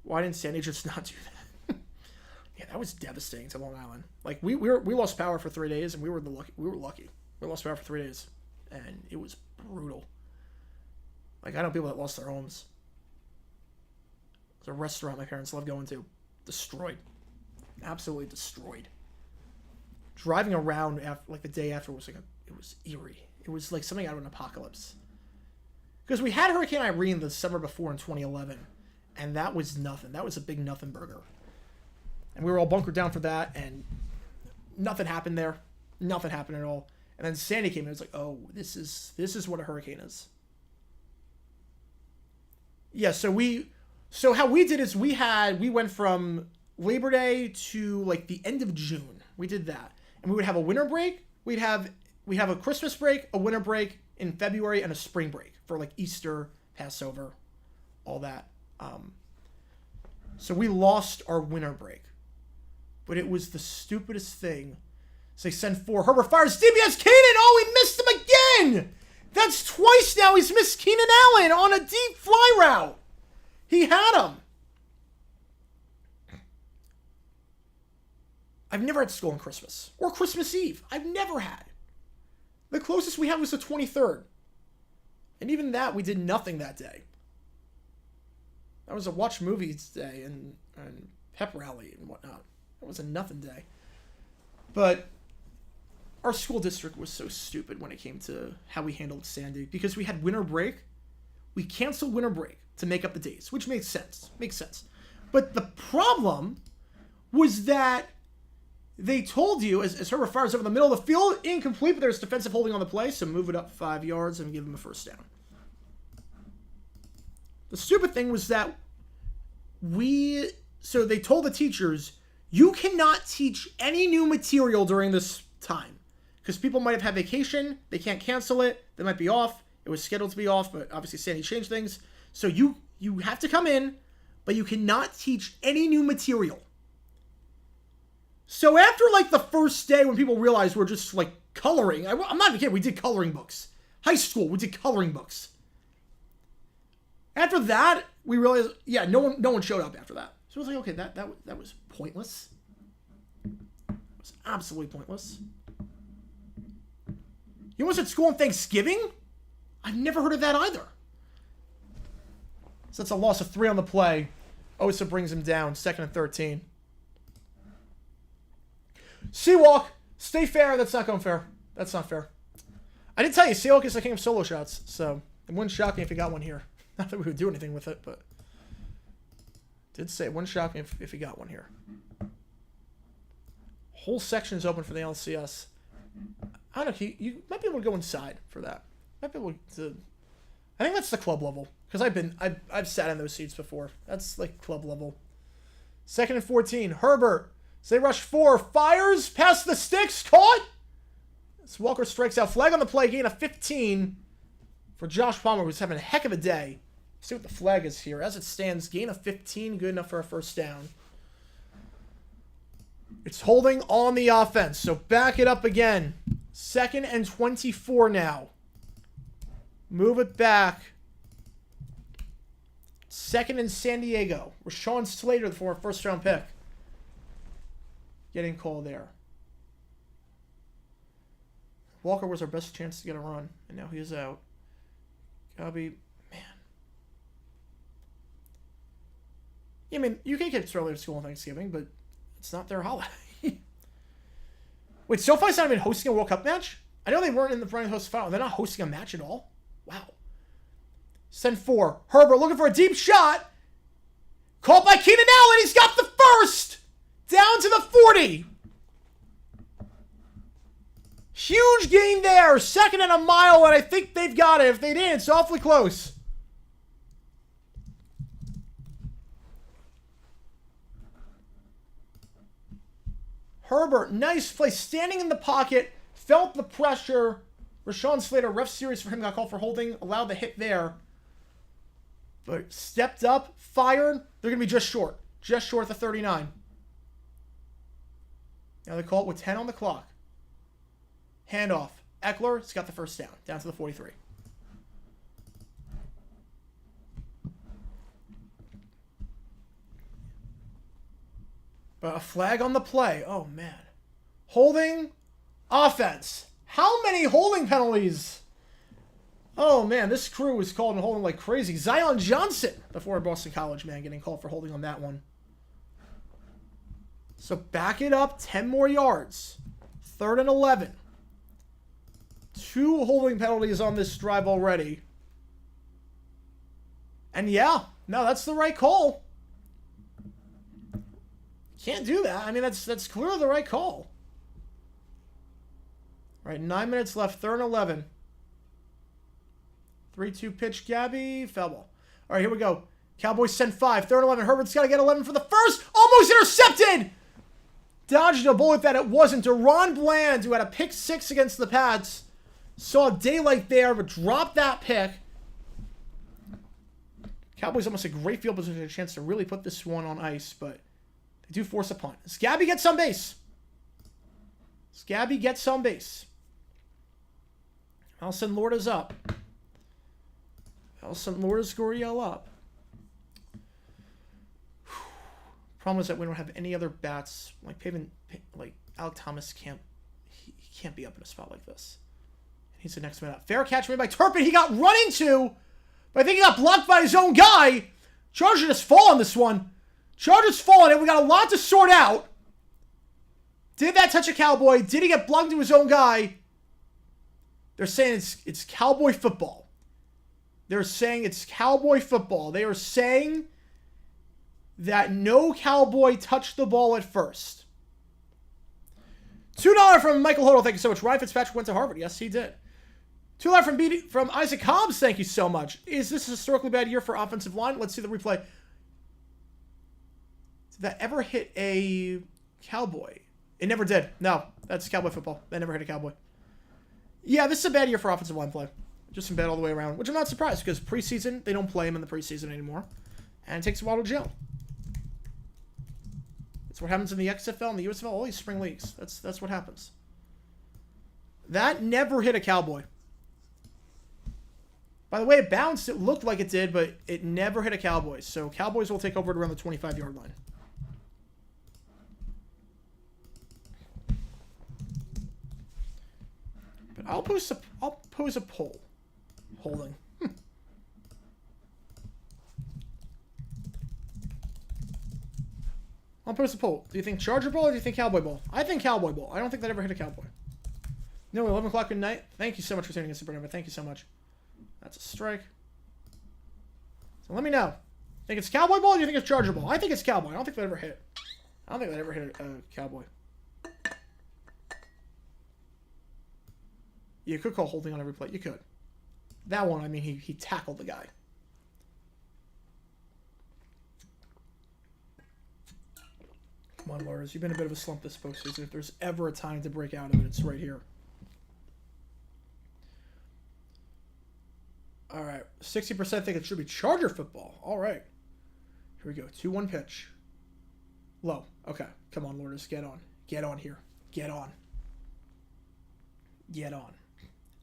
Why didn't Sandy just not do that? Yeah, that was devastating to Long Island. Like we lost power for 3 days, and we were lucky. We lost power for 3 days, and it was brutal. Like I know people that lost their homes. There's a restaurant my parents love going to, destroyed, absolutely destroyed. Driving around after, like the day after was it was eerie. It was like something out of an apocalypse. Because we had Hurricane Irene the summer before in 2011, and that was nothing. That was a big nothing burger. And we were all bunkered down for that, and nothing happened there. Nothing happened at all. And then Sandy came in. It was like, oh, this is what a hurricane is. Yeah, so how we did is we went from Labor Day to like the end of June. We did that. And we would have a winter break. We'd have a Christmas break, a winter break in February, and a spring break for like Easter, Passover, all that. So we lost our winter break. But it was the stupidest thing. So they send 4. Herbert fires DBS Keenan. Oh, he missed him again. That's twice now he's missed Keenan Allen on a deep fly route. He had him. I've never had school on Christmas. Or Christmas Eve. I've never had. The closest we had was the 23rd. And even that, we did nothing that day. That was a watch movies day and pep rally and whatnot. It was a nothing day. But our school district was so stupid when it came to how we handled Sandy. Because we had winter break. We canceled winter break to make up the days, which makes sense. But the problem was that they told you, as Herbert fires over the middle of the field, incomplete, but there's defensive holding on the play, so move it up 5 yards and give him a first down. The stupid thing was that so they told the teachers, you cannot teach any new material during this time. Because people might have had vacation, they can't cancel it, they might be off. It was scheduled to be off, but obviously Sandy changed things. So you have to come in, but you cannot teach any new material. So after like the first day when people realized we're just like coloring, I'm not even kidding, we did coloring books. High school, we did coloring books. After that, we realized, yeah, no one showed up after that. So it was like, okay, that was pointless. It was absolutely pointless. You almost at school on Thanksgiving? I've never heard of that either. So that's a loss of 3 on the play. Osa brings him down, 2nd and 13. Seawalk, stay fair. That's not going fair. That's not fair. I did tell you, Seawalk is the king of solo shots, so it wouldn't shock me if he got one here. Not that we would do anything with it, but did say it wouldn't shock me if he got one here. Whole section is open for the LCS. I don't know. You might be able to go inside for that. Might be able to. I think that's the club level because I've sat in those seats before. That's like club level. 2nd and 14. Herbert. Say rush 4. Fires past the sticks. Caught. As Walker strikes out. Flag on the play. Gain of 15 for Josh Palmer, who's having a heck of a day. See what the flag is here. As it stands, gain of 15. Good enough for a first down. It's holding on the offense. So back it up again. 2nd and 24 now. Move it back. 2nd and San Diego. Rashawn Slater, the former first-round pick, getting called there. Walker was our best chance to get a run, and now he is out. Gabby, man. Yeah, I mean, UK kids earlier to school on Thanksgiving, but it's not their holiday. Wait, SoFi's not even hosting a World Cup match? I know they weren't in the front of the host final. They're not hosting a match at all? Wow. Send 4. Herbert looking for a deep shot. Caught by Keenan Allen. He's got the first. Down to the 40. Huge gain there. Second and a mile, and I think they've got it. If they didn't, it's awfully close. Herbert, nice play. Standing in the pocket. Felt the pressure. Rashawn Slater, ref series for him, got called for holding. Allowed the hit there. But stepped up, fired. They're going to be just short. Just short of the 39. Now they call it with 10 on the clock. Handoff. Eckler's got the first down. Down to the 43. But a flag on the play. Oh, man. Holding. Offense. How many holding penalties? Oh, man. This crew is called and holding like crazy. Zion Johnson, the former Boston College man, getting called for holding on that one. So back it up. 10 more yards. 3rd and 11. 2 holding penalties on this drive already. And yeah, no, that's the right call. Can't do that. I mean, that's clearly the right call. All right, 9 minutes left. 3rd and 11. 3-2 pitch, Gabby. Foul ball. All right, here we go. Cowboys send 5. 3rd and 11. Herbert's got to get 11 for the first. Almost intercepted. Dodged a bullet that it wasn't. Deron Bland, who had a pick 6 against the Pats, saw daylight there, but dropped that pick. Cowboys almost a great field position, a chance to really put this one on ice, but they do force a punt. Scabby gets on base. Scabby gets on base. Alson Lorda's up. Alson Lorda's Guriel up. Problem is that we don't have any other bats. Like Pavin, like Alec Thomas can't. He can't be up in a spot like this. He's the next man up. Fair catch made by Turpin. He got run into, but I think he got blocked by his own guy. Chargers just fall on this one. Chargers fall on it. We got a lot to sort out. Did that touch a Cowboy? Did he get blocked to his own guy? They're saying it's Cowboy football. They're saying it's Cowboy football. They are saying that no Cowboy touched the ball at first. $2 from Michael Hodel. Thank you so much. Ryan Fitzpatrick went to Harvard. Yes, he did. $2 from Isaac Hobbs. Thank you so much. Is this a historically bad year for offensive line? Let's see the replay. Did that ever hit a Cowboy? It never did. No, that's Cowboy football. That never hit a Cowboy. Yeah, this is a bad year for offensive line play. Just some bad all the way around, which I'm not surprised because preseason, they don't play him in the preseason anymore. And it takes a while to gel. It's what happens in the XFL and the USFL, all these spring leagues. That's what happens. That never hit a Cowboy. By the way, it bounced. It looked like it did, but it never hit a Cowboy. So Cowboys will take over at around the 25-yard line. But I'll pose a poll. Holding. I'll post a poll. Do you think Charger ball or do you think Cowboy ball? I think Cowboy ball. I don't think that ever hit a Cowboy. No, 11 o'clock at night. Thank you so much for tuning in, Supernova. Thank you so much. That's a strike. So let me know. Think it's Cowboy ball or do you think it's Charger ball? I think it's Cowboy. I don't think that ever hit. I don't think that ever hit a Cowboy. You could call holding on every play. You could. That one, I mean, he tackled the guy. Come on, Lars. You've been a bit of a slump this postseason. If there's ever a time to break out of it, it's right here. All right. 60% think it should be Charger football. All right. Here we go. 2-1 pitch. Low. Okay. Come on, Lourdes. Get on. Get on here. Get on. Get on.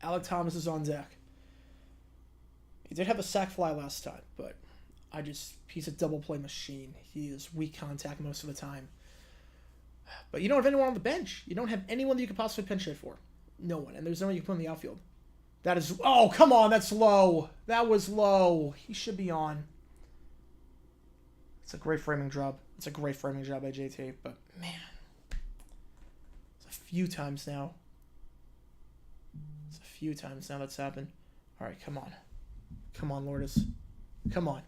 Alec Thomas is on deck. He did have a sack fly last time, but he's a double play machine. He is weak contact most of the time. But you don't have anyone on the bench. You don't have anyone that you could possibly pinch hit for. No one. And there's no one you can put in the outfield. That is... Oh, come on. That's low. That was low. He should be on. It's a great framing job. It's a great framing job by JT. But, man. It's a few times now. It's a few times now that's happened. All right, come on. Come on, Lourdes. Come on.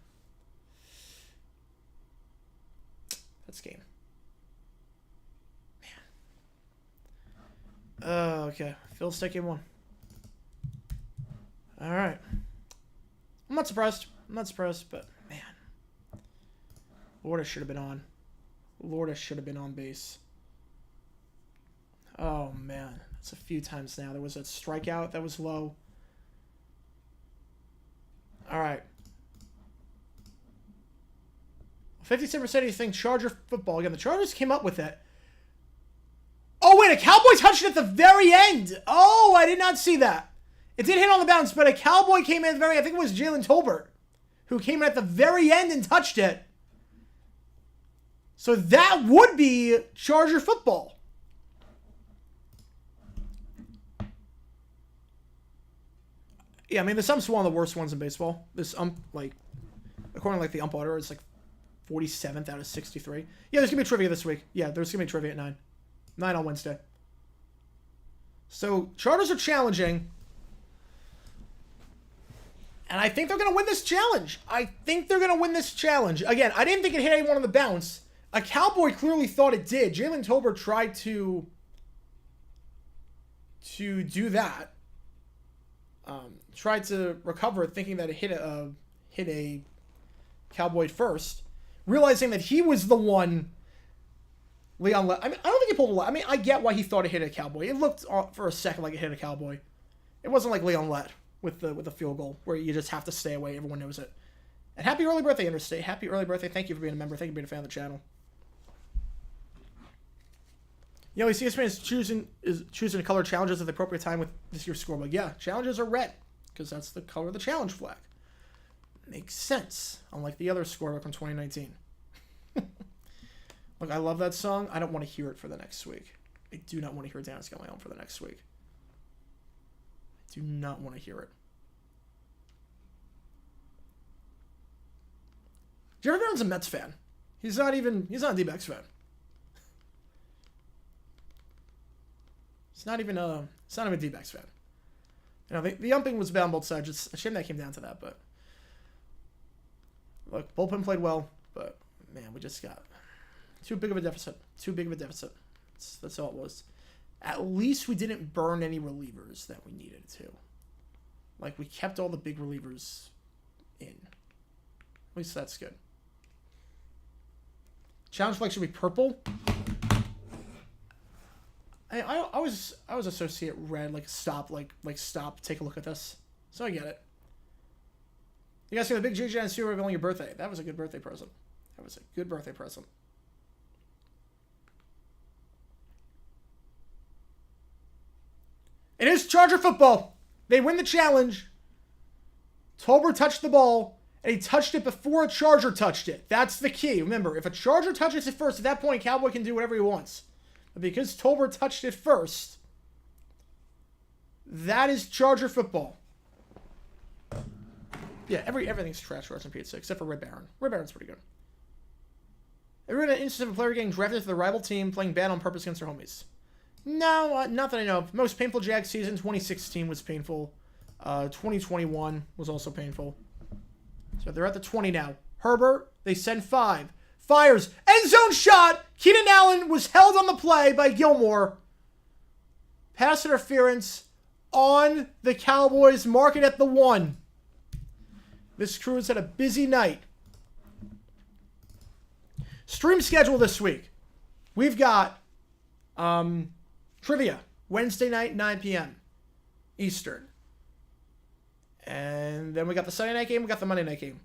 That's game. Man. Okay. Phil's take game 1. All right. I'm not surprised. I'm not surprised, but man. Lourdes should have been on. Lourdes should have been on base. Oh, man. That's a few times now. There was a strikeout that was low. All right. 57% of you think Charger football. Again, the Chargers came up with it. Oh, wait. A Cowboy touched it at the very end. Oh, I did not see that. It did hit on the bounce, but a Cowboy came in at the very end. I think it was Jalen Tolbert who came in at the very end and touched it. So that would be Charger football. Yeah, I mean, this ump's one of the worst ones in baseball. This ump, like, according to, like, the ump order, it's, like, 47th out of 63. Yeah, there's going to be trivia this week. Yeah, there's going to be trivia at 9. 9 on Wednesday. So, Chargers are challenging. And I think they're going to win this challenge. I think they're going to win this challenge. Again, I didn't think it hit anyone on the bounce. A Cowboy clearly thought it did. Jalen Tolbert tried to do that. Tried to recover it, thinking that it hit a Cowboy first, realizing that he was the one. Leon, I mean, I don't think he pulled a. I mean, I get why he thought it hit a Cowboy. It looked for a second like it hit a Cowboy. It wasn't like Leon Lett with the field goal where you just have to stay away. Everyone knows it. And happy early birthday, Interstate. Happy early birthday. Thank you for being a member. Thank you for being a fan of the channel. You know, ESPN is choosing to color challenges at the appropriate time with this year's scorebook. Yeah, challenges are red because that's the color of the challenge flag. Makes sense, unlike the other scorebook from 2019. Look, I love that song. I don't want to hear it for the next week. I do not want to hear Dennis Got My Own for the next week. I do not want to hear it. Jerry Brown's a Mets fan. He's not a D-backs fan. It's not even a D-backs fan. You know, the umping was bad on both sides. It's a shame that came down to that, but look, bullpen played well, but man, we just got too big of a deficit. Too big of a deficit. That's all it was. At least we didn't burn any relievers that we needed to. Like, we kept all the big relievers in. At least that's good. Challenge flag should be purple. I always associate red, like stop, like stop, take a look at this. So I get it. You guys see the big JJ and Sue revealing your birthday. That was a good birthday present. That was a good birthday present. It is Charger football. They win the challenge. Tolbert touched the ball, and he touched it before a Charger touched it. That's the key. Remember, if a Charger touches it first, at that point, Cowboy can do whatever he wants. But because Tolbert touched it first, that is Charger football. Yeah, everything's trash for us in Pizza, except for Red Baron. Red Baron's pretty good. Ever had an instance of a player getting drafted to the rival team playing bad on purpose against their homies? No, not that I know of. Most painful Jag season, 2016 was painful. 2021 was also painful. So they're at the 20 now. Herbert, they send 5. Fires. End zone shot. Keenan Allen was held on the play by Gilmore. Pass interference on the Cowboys. Mark it at the 1. This crew has had a busy night. Stream schedule this week. We've got trivia. Wednesday night, 9 p.m. Eastern. And then we got the Sunday night game. We got the Monday night game.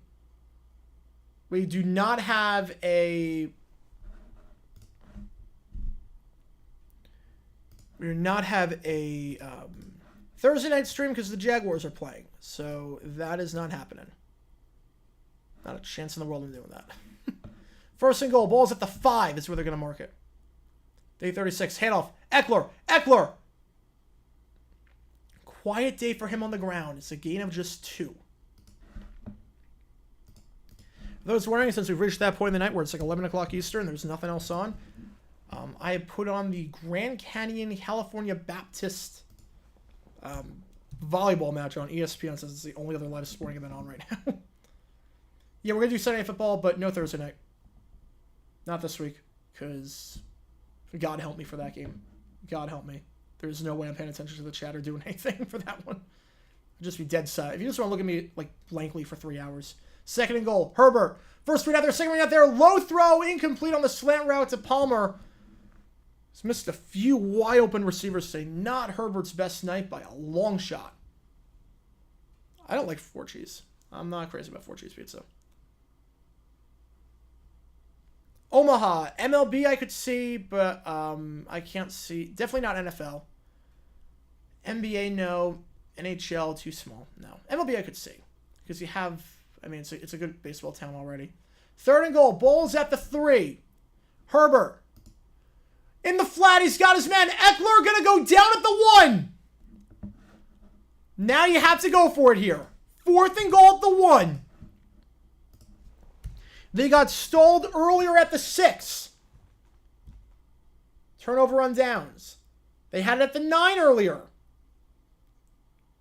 We do not have a... Thursday night stream because the Jaguars are playing. So that is not happening. Not a chance in the world of doing that. First and goal. Ball's at the 5 is where they're going to mark it. Day 36. Handoff. Eckler. quiet day for him on the ground. It's a gain of just 2. For those wondering, since we've reached that point in the night where it's like 11 o'clock Eastern, there's nothing else on, I have put on the Grand Canyon California Baptist volleyball match on ESPN, since it's the only other live sporting event on right now. Yeah, we're going to do Sunday Night Football, but no Thursday night. Not this week, because God help me for that game. God help me. There's no way I'm paying attention to the chat or doing anything for that one. I'd just be dead silent. If you just want to look at me like blankly for 3 hours. 2nd and goal. Herbert. First read out there, second read out there. Low throw, incomplete on the slant route to Palmer. He's missed a few wide open receivers today. Not Herbert's best night by a long shot. I don't like 4 cheese. I'm not crazy about 4 cheese pizza. Omaha. MLB I could see, but I can't see. Definitely not NFL. NBA, no. NHL, too small. No. MLB I could see. Because you have, I mean, it's a good baseball town already. 3rd and goal. Bulls at the 3. Herbert. In the flat, he's got his man. Eckler going to go down at the 1. Now you have to go for it here. 4th and goal at the 1. They got stalled earlier at the 6. Turnover on downs. They had it at the 9 earlier.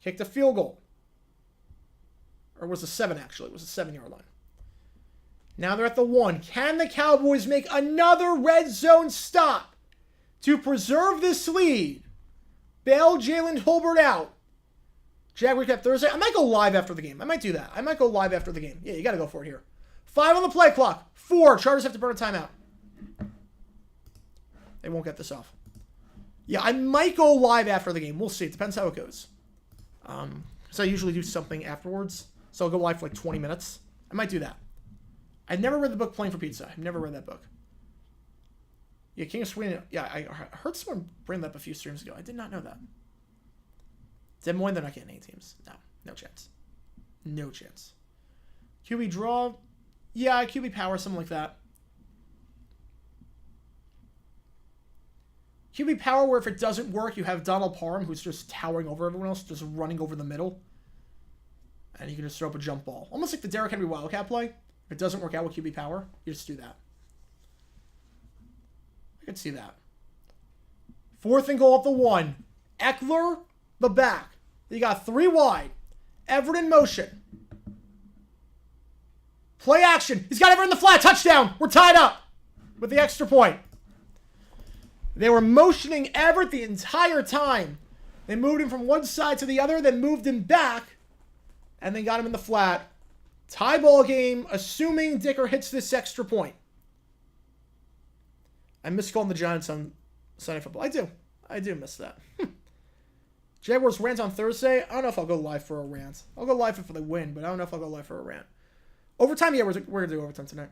Kicked a field goal. Or was it 7, actually? It was a 7-yard line. Now they're at the 1. Can the Cowboys make another red zone stop to preserve this lead? Bail Jalen Tolbert out. Jag recap Thursday. I might go live after the game. I might do that. I might go live after the game. Yeah, you got to go for it here. 5 on the play clock. 4. Chargers have to burn a timeout. They won't get this off. Yeah, I might go live after the game. We'll see. It depends how it goes. So I usually do something afterwards. So I'll go live for like 20 minutes. I might do that. I've never read the book Playing for Pizza. I've never read that book. Yeah, King of Sweden. Yeah, I heard someone bring that up a few streams ago. I did not know that. Des Moines, they're not getting any teams. No, no chance. No chance. QB draw. Yeah, QB power, something like that. QB power, where if it doesn't work, you have Donald Parham, who's just towering over everyone else, just running over the middle. And you can just throw up a jump ball. Almost like the Derrick Henry Wildcat play. If it doesn't work out with QB power, you just do that. I could see that. 4th and goal at the 1. Eckler, the back. You got 3 wide. Everett in motion. Play action. He's got Everett in the flat. Touchdown. We're tied up with the extra point. They were motioning Everett the entire time. They moved him from one side to the other, then moved him back, and then got him in the flat. Tie ball game, assuming Dicker hits this extra point. I miss calling the Giants on Sunday Football. I do miss that. Jaguars rant on Thursday. I don't know if I'll go live for a rant. I'll go live if they win, but I don't know if I'll go live for a rant. Overtime, yeah, we're going to do overtime tonight.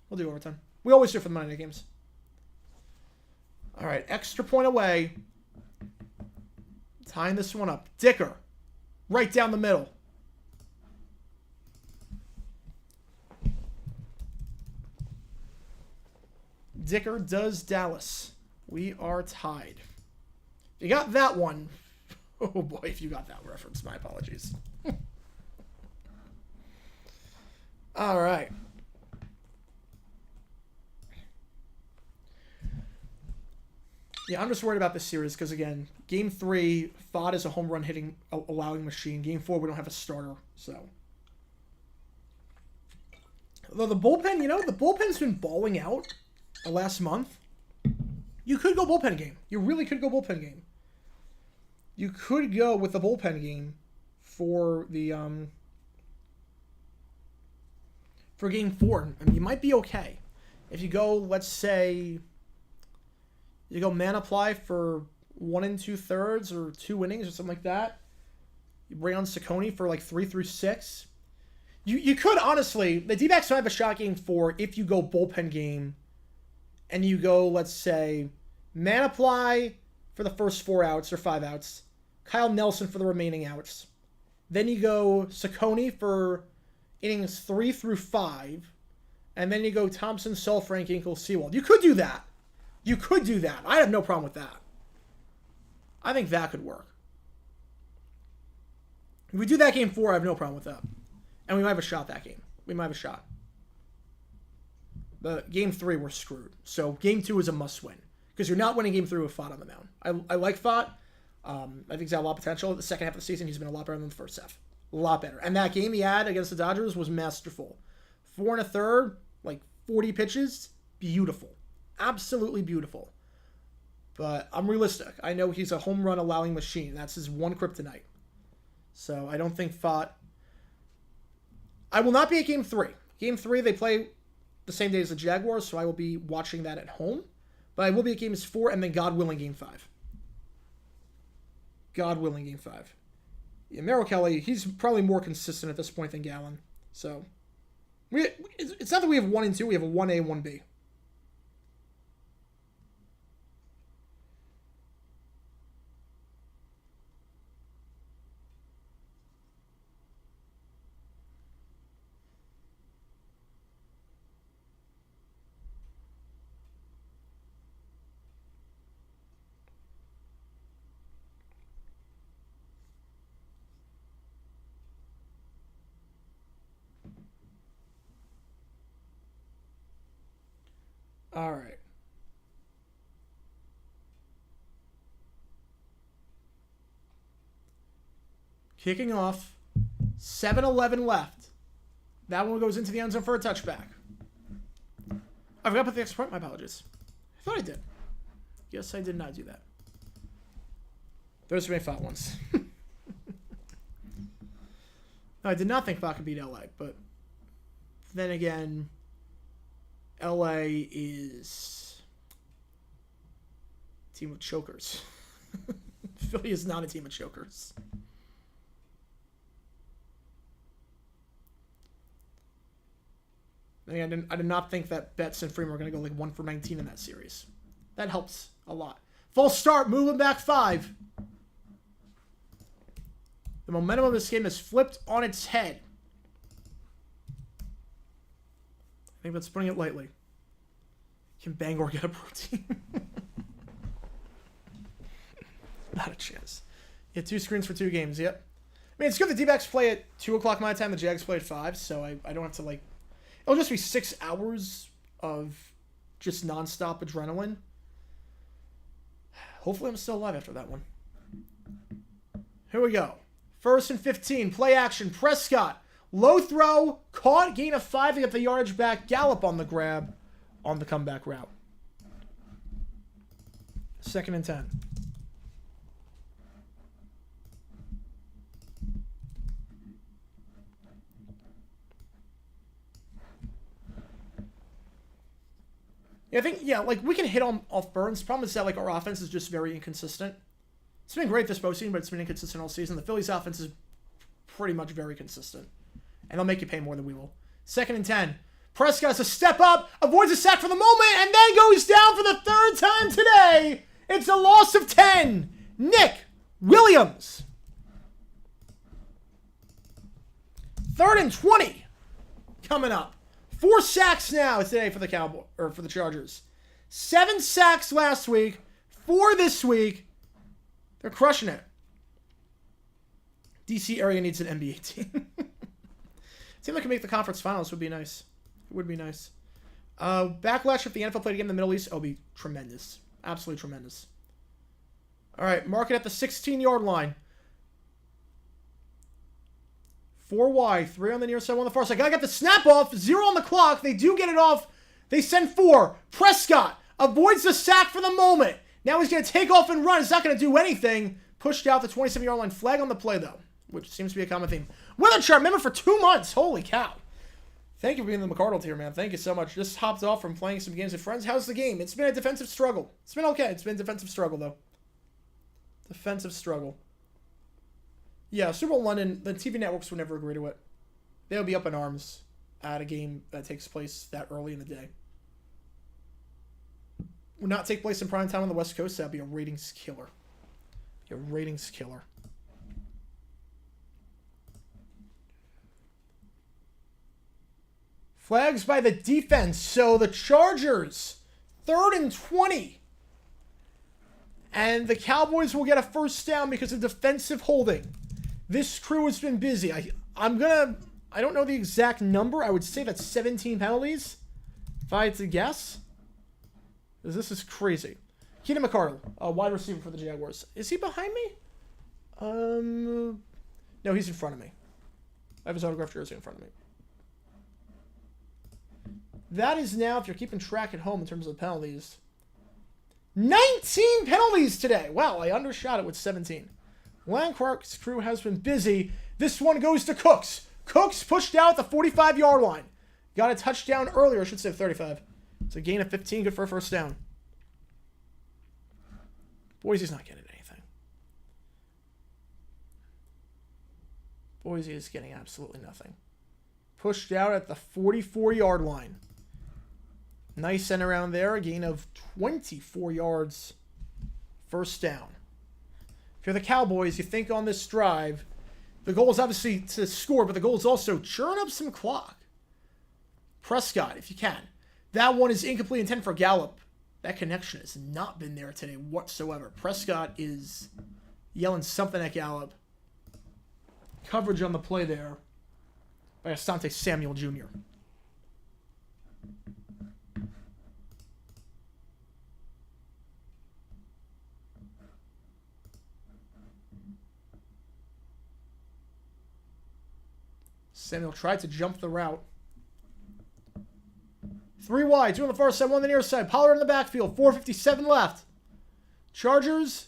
We'll do overtime. We always do for the Monday night games. All right, extra point away. Tying this one up. Dicker, right down the middle. Dicker does Dallas. We are tied. You got that one. Oh boy, if you got that reference, my apologies. All right. Yeah, I'm just worried about this series because, again, Game 3, Fod is a home run hitting, allowing machine. Game 4, we don't have a starter, so. Although the bullpen, the bullpen's been balling out the last month. You could go bullpen game. You really could go bullpen game. You could go with the bullpen game for the, for Game 4. I mean, you might be okay. If you go, let's say, you go man apply for 1 2/3 or 2 innings or something like that. You bring on Saccone for like 3 through 6. You could, honestly, the D-backs don't have a shot Game 4 if you go bullpen game and you go, let's say, man apply for the first 4 outs or 5 outs. Kyle Nelson for the remaining outs. Then you go Saccone for innings 3 through 5. And then you go Thompson, Sol, Frank, Inkle, Sewald. You could do that. You could do that. I have no problem with that. I think that could work. If we do that game 4, I have no problem with that. And we might have a shot that game. We might have a shot. But game 3, we're screwed. So game 2 is a must-win. Because you're not winning game 3 with Fott on the mound. I like Fott. I think he's got a lot of potential. The second half of the season, he's been a lot better than the first half. A lot better. And that game he had against the Dodgers was masterful. 4 1/3, like 40 pitches. Beautiful. Absolutely beautiful. But I'm realistic. I know he's a home run allowing machine. That's his one kryptonite. So I don't think Fott... I will not be at game 3. Game 3, they play the same day as the Jaguars, so I will be watching that at home. But I will be at games 4 and then, God willing, game 5. God willing, game 5. Yeah, Merrill Kelly, he's probably more consistent at this point than Gallen. So, it's not that we have 1 and 2, we have a 1A, 1B. All right. Kicking off. 7-11 left. That one goes into the end zone for a touchback. I forgot to put the extra point. My apologies. I thought I did. Yes, I did not do that. Those are my Fott ones. No, I did not think Fott could beat LA, but then again... LA is a team of chokers. Philly is not a team of chokers. I did not think that Betts and Freeman were going to go like 1 for 19 in that series. That helps a lot. False start, moving back 5. The momentum of this game is flipped on its head. I think that's putting it lightly. Can Bangor get a protein? Not a chance. Yeah, 2 screens for 2 games. Yep. I mean, it's good the D-backs play at 2 o'clock my time. The Jags play at 5, so I don't have to, like... It'll just be 6 hours of just nonstop adrenaline. Hopefully I'm still alive after that one. Here we go. 1st and 15. Play action. Prescott. Low throw, caught, gain of 5 to get the yardage back. Gallup on the grab on the comeback route. 2nd and 10. Yeah, I think, like, we can hit off Burns. The problem is that, like, our offense is just very inconsistent. It's been great this postseason, but it's been inconsistent all season. The Phillies' offense is pretty much very consistent. And they'll make you pay more than we will. 2nd and 10. Prescott has to step up, avoids a sack for the moment, and then goes down for the 3rd time today. It's a loss of 10. Nick Williams. 3rd and 20 coming up. 4 sacks now today for the for the Chargers. 7 sacks last week. 4 this week. They're crushing it. DC area needs an NBA team. Team that can make the conference finals would be nice. It would be nice. Backlash if the NFL played again in the Middle East. Oh, be tremendous. Absolutely tremendous. All right, mark it at the 16-yard line. 4 wide, 3 on the near side, 1 on the far side. Gotta get the snap off. 0 on the clock. They do get it off. They send 4. Prescott avoids the sack for the moment. Now he's going to take off and run. It's not going to do anything. Pushed out the 27-yard line. Flag on the play, though, which seems to be a common theme. Weather chart, remember, for 2 months. Holy cow. Thank you for being in the McCardle tier, man. Thank you so much. Just hopped off from playing some games with friends. How's the game? It's been a defensive struggle. It's been okay. It's been a defensive struggle, though. Defensive struggle. Yeah, Super Bowl London, the TV networks would never agree to it. They would be up in arms at a game that takes place that early in the day. Would not take place in prime time on the West Coast. That'd be a ratings killer. A ratings killer. Flags by the defense. So the Chargers, 3rd and 20. And the Cowboys will get a first down because of defensive holding. This crew has been busy. I don't know the exact number. I would say that's 17 penalties, if I had to guess. Because this is crazy. Keenan McCardle, a wide receiver for the Jaguars. Is he behind me? No, he's in front of me. I have his autographed jersey in front of me. That is now, if you're keeping track at home in terms of the penalties, 19 penalties today. Wow, I undershot it with 17. Landquark's crew has been busy. This one goes to Cooks. Cooks pushed out at the 45-yard line. Got a touchdown earlier, I should say 35. It's a gain of 15, good for a first down. Boise's not getting anything. Boise is getting absolutely nothing. Pushed out at the 44-yard line. Nice send around there. A gain of 24 yards. First down. If you're the Cowboys, you think on this drive, the goal is obviously to score, but the goal is also churn up some clock. Prescott, if you can. That one is incomplete intent for Gallup. That connection has not been there today whatsoever. Prescott is yelling something at Gallup. Coverage on the play there by Asante Samuel Jr. Samuel tried to jump the route. 3 wide, 2 on the far side, 1 on the near side. Pollard in the backfield, 4:57 left. Chargers,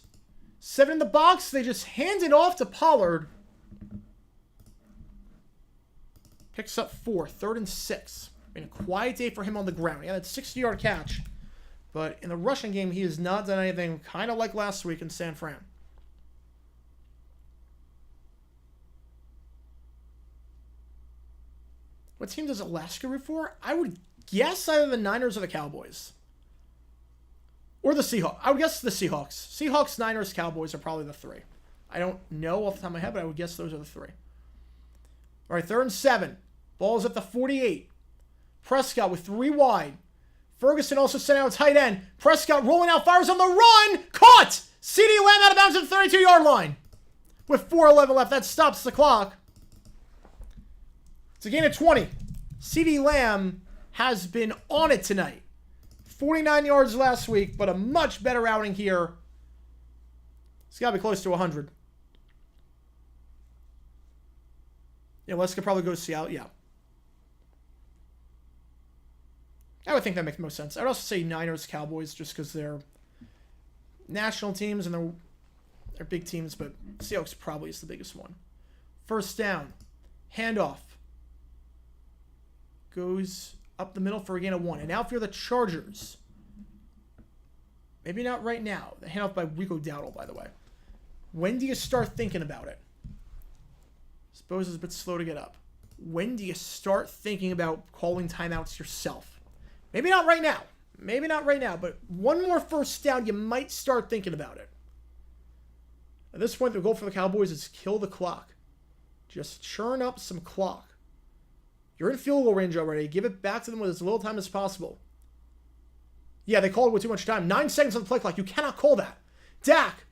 7 in the box. They just hand it off to Pollard. Picks up 4, 3rd and 6. Been a quiet day for him on the ground. He had that 60-yard catch. But in the rushing game, he has not done anything, kind of like last week in San Fran. What team does Alaska root for? I would guess either the Niners or the Cowboys. Or the Seahawks. I would guess the Seahawks. Seahawks, Niners, Cowboys are probably the 3. I don't know off the top of my head, but I would guess those are the 3. All right, 3rd and 7. Ball's at the 48. Prescott with 3 wide. Ferguson also sent out a tight end. Prescott rolling out, fires on the run. Caught! CeeDee Lamb out of bounds at the 32-yard line. With 4:11 left, that stops the clock. It's a gain of 20. CeeDee Lamb has been on it tonight. 49 yards last week, but a much better outing here. It's got to be close to 100. Yeah, Leska probably goes Seattle. Yeah. I would think that makes most sense. I would also say Niners, Cowboys, just because they're national teams and they're big teams, but Seahawks probably is the biggest one. First down. Handoff. Goes up the middle for a gain of 1. And now if you're the Chargers, maybe not right now. The handoff by Rico Dowdle, by the way. When do you start thinking about it? Suppose it's a bit slow to get up. When do you start thinking about calling timeouts yourself? Maybe not right now. Maybe not right now, but one more first down, you might start thinking about it. At this point, the goal for the Cowboys is kill the clock. Just churn up some clock. You're in field goal range already. Give it back to them with as little time as possible. Yeah, they called it with too much time. 9 seconds on the play clock. You cannot call that. Dak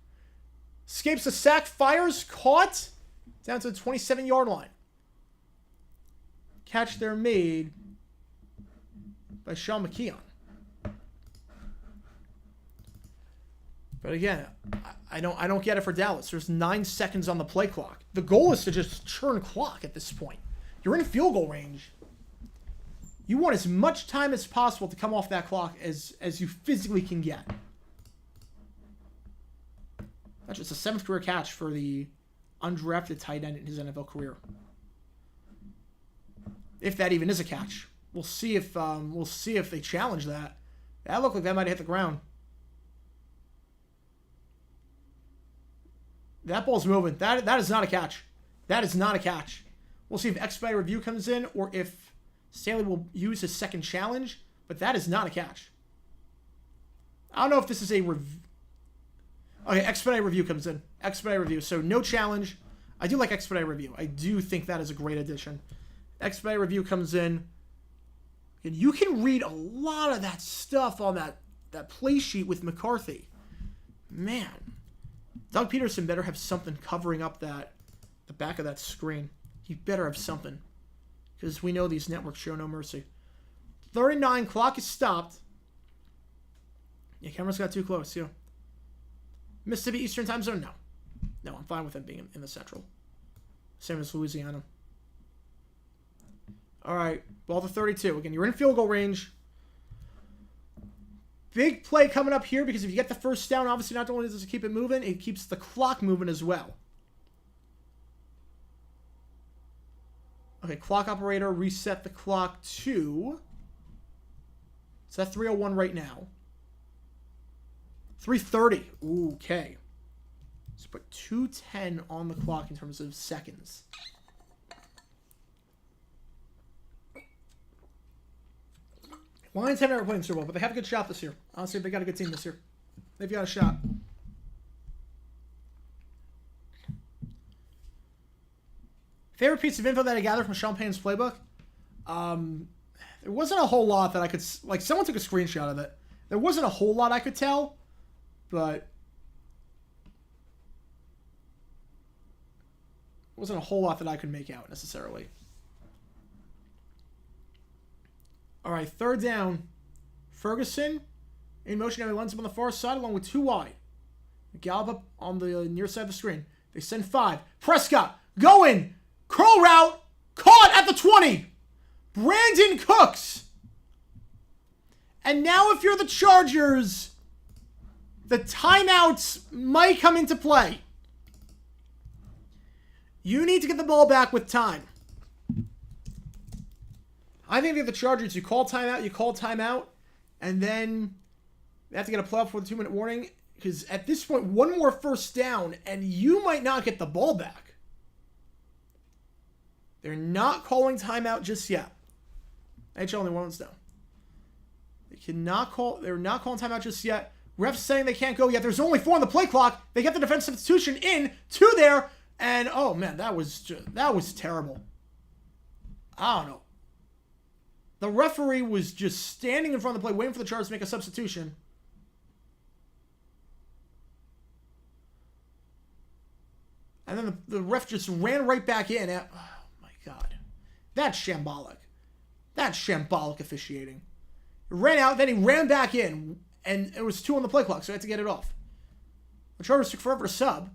escapes the sack, fires, caught, down to the 27-yard line. Catch there made by Sean McKeon. But again, I don't get it for Dallas. There's 9 seconds on the play clock. The goal is to just churn clock at this point. You're in field goal range. You want as much time as possible to come off that clock as you physically can get. That's just a 7th career catch for the undrafted tight end in his NFL career. If that even is a catch. We'll see if they challenge that. That looked like that might have hit the ground. That ball's moving. That is not a catch. That is not a catch. We'll see if expedited review comes in or if Stanley will use his second challenge, but that is not a catch. I don't know if this is a review. Okay, expedited review comes in. Expedited review. So no challenge. I do like expedited review. I do think that is a great addition. Expedited review comes in. And you can read a lot of that stuff on that play sheet with McCarthy. Man. Doug Peterson better have something covering up that The back of that screen. You better have something. Because we know these networks show no mercy. 39, clock is stopped. Yeah, camera's got too close, too. Mississippi Eastern Time Zone? No. No, I'm fine with it being in the Central. Same as Louisiana. All right, ball to 32. Again, you're in field goal range. Big play coming up here because if you get the first down, obviously not only does it keep it moving, it keeps the clock moving as well. Okay, clock operator, reset the clock to... It's at 3:01 right now. 3:30. Ooh, okay. Let's put 2:10 on the clock in terms of seconds. Lions haven't ever played in Super Bowl, but they have a good shot this year. Honestly, they got a good team this year. They've got a shot. Favorite piece of info that I gathered from Sean Payton's playbook? There wasn't a whole lot that I could... Like, someone took a screenshot of it. There wasn't a whole lot I could tell, but... It wasn't a whole lot that I could make out, necessarily. All right, third down. Ferguson in motion. Now he lines up on the far side along with 2 wide. Gallop up on the near side of the screen. They send 5. Prescott going. Curl route. Caught at the 20. Brandon Cooks. And now if you're the Chargers, the timeouts might come into play. You need to get the ball back with time. I think if you're the Chargers, you call timeout, and then they have to get a play up for the 2-minute warning, because at this point, one more first down, and you might not get the ball back. They're not calling timeout just yet. NHL only wants though. They're not calling timeout just yet. Refs saying they can't go yet. There's only 4 on the play clock. They get the defense substitution in 2 there, and oh man, that was terrible. I don't know. The referee was just standing in front of the play, waiting for the Chargers to make a substitution. And then the ref just ran right back in. Oh, my God. That's shambolic. That's shambolic officiating. He ran out, then he ran back in, and it was 2 on the play clock, so I had to get it off. The Chargers took forever to sub.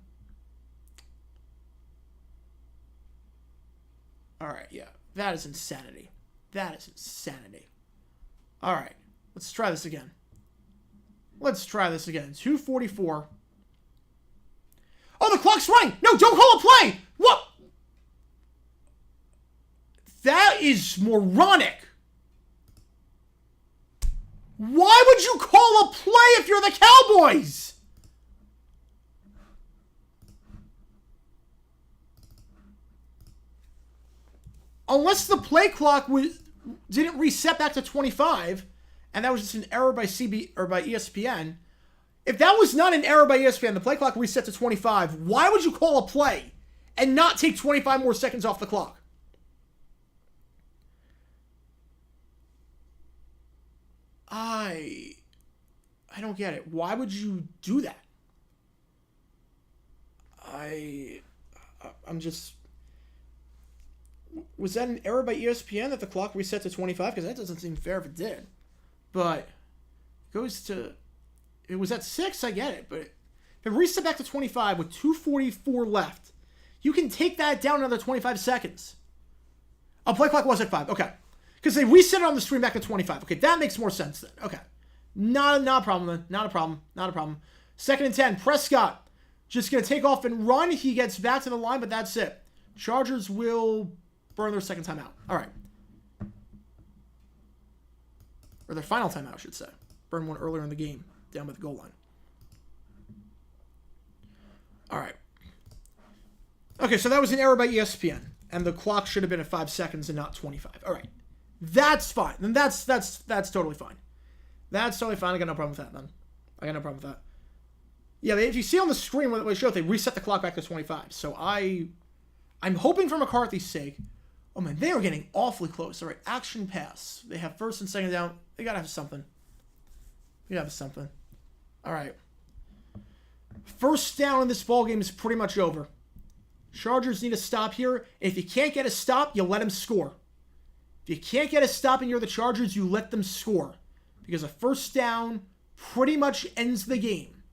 All right, yeah. That is insanity. That is insanity. All right. Let's try this again. 2:44. Oh, the clock's running. No, don't call a play. What? That is moronic. Why would you call a play if you're the Cowboys? Unless the play clock didn't reset back to 25, and that was just an error by ESPN. If that was not an error by ESPN, the play clock reset to 25, why would you call a play and not take 25 more seconds off the clock? I don't get it. Why would you do that? I'm just... Was that an error by ESPN that the clock reset to 25? Because that doesn't seem fair if it did. But it goes to... It was at 6, I get it. But if it reset back to 25 with 2:44 left, you can take that down another 25 seconds. Oh, play clock was at 5. Okay. Because they reset it on the screen back to 25. Okay, that makes more sense then. Okay. Not a problem then. Not a problem. 2nd and 10. Prescott just going to take off and run. He gets back to the line, but that's it. Chargers will burn their second timeout. All right. Or their final timeout, I should say. Burn one earlier in the game, down by the goal line. All right. Okay, so that was an error by ESPN, and the clock should have been at 5 seconds and not 25. All right. That's fine. Then that's totally fine. That's totally fine. I got no problem with that, then. Yeah, if you see on the screen what it showed, they reset the clock back to 25. So I'm hoping for McCarthy's sake. Oh, man, they are getting awfully close. All right, action pass. They have 1st and 2nd down. They got to have something. All right. 1st down in this ballgame is pretty much over. Chargers need a stop here. If you can't get a stop, you let them score. If you can't get a stop and you're the Chargers, you let them score. Because a first down pretty much ends the game.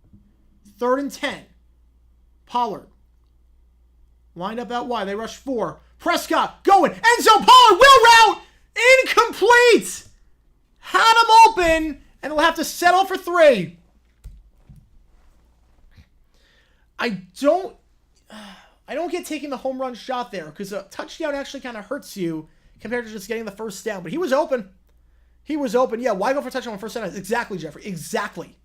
3rd and 10. Pollard. Lined up out wide. They rush 4. Prescott going. End zone. Pollard will route. Incomplete. Had him open. And they'll have to settle for 3. I don't get taking the home run shot there. Because a touchdown actually kind of hurts you compared to just getting the first down. But he was open. He was open. Yeah, why go for a touchdown on first down? Exactly, Jeffrey. Exactly.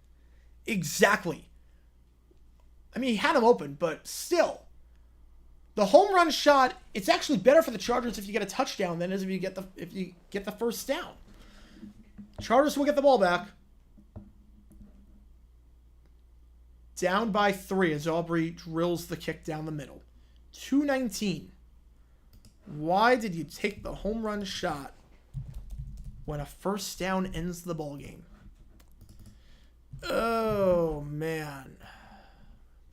I mean, he had him open, but still. The home run shot, it's actually better for the Chargers if you get a touchdown than it is if you get the first down. Chargers will get the ball back. Down by 3 as Aubrey drills the kick down the middle. 2:19. Why did you take the home run shot when a first down ends the ball game? Oh, man.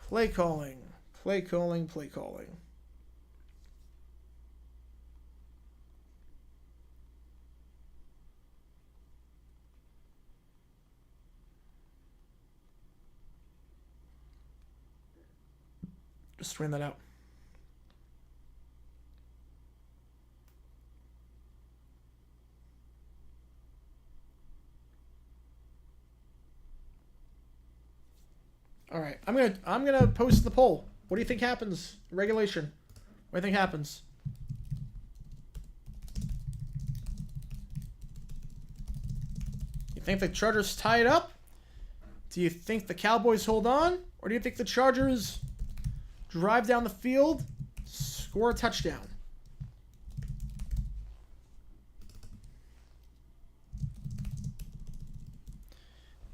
Play calling. Just ran that out. All right, I'm gonna post the poll. What do you think happens? Regulation. What do you think happens? You think the Chargers tie it up? Do you think the Cowboys hold on? Or do you think the Chargers drive down the field, score a touchdown?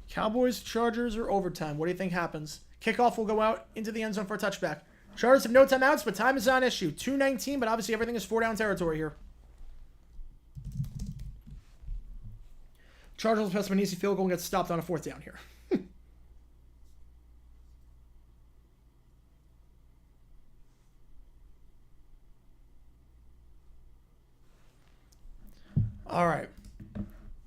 Cowboys, Chargers, or overtime? What do you think happens? Kickoff will go out into the end zone for a touchback. Chargers have no timeouts, but time is not an issue. 2:19, but obviously everything is 4-down territory here. Chargers will pass an easy field goal and get stopped on a 4th down here. All right.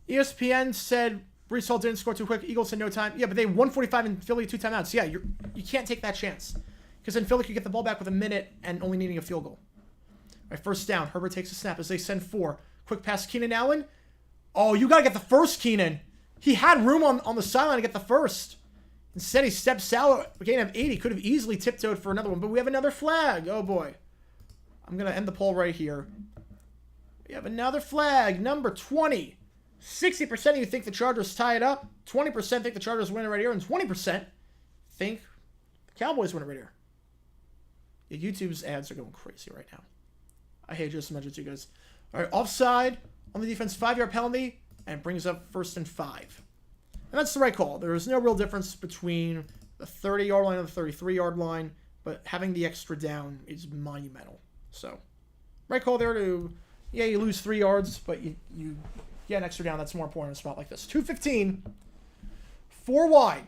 ESPN said Brees Hall didn't score too quick. Eagles said no time. Yeah, but they 145 in Philly, 2 timeouts. Yeah, you can't take that chance. Because then Philly could get the ball back with a minute and only needing a field goal. All right, first down. Herbert takes a snap as they send 4. Quick pass, Keenan Allen. Oh, you got to get the first, Keenan. He had room on the sideline to get the first. Instead, he steps out. A gain of 80. Could have easily tiptoed for another one. But we have another flag. Oh, boy. I'm going to end the poll right here. We have another flag. Number 20. 60% of you think the Chargers tie it up. 20% think the Chargers win it right here. And 20% think the Cowboys win it right here. Yeah, YouTube's ads are going crazy right now. I hate just as much as you guys. All right, offside on the defense. 5-yard penalty. And it brings up 1st and 5. And that's the right call. There is no real difference between the 30-yard line and the 33-yard line. But having the extra down is monumental. So, right call there to... Yeah, you lose 3 yards, but you get an extra down. That's more important in a spot like this. 2:15. 4 wide.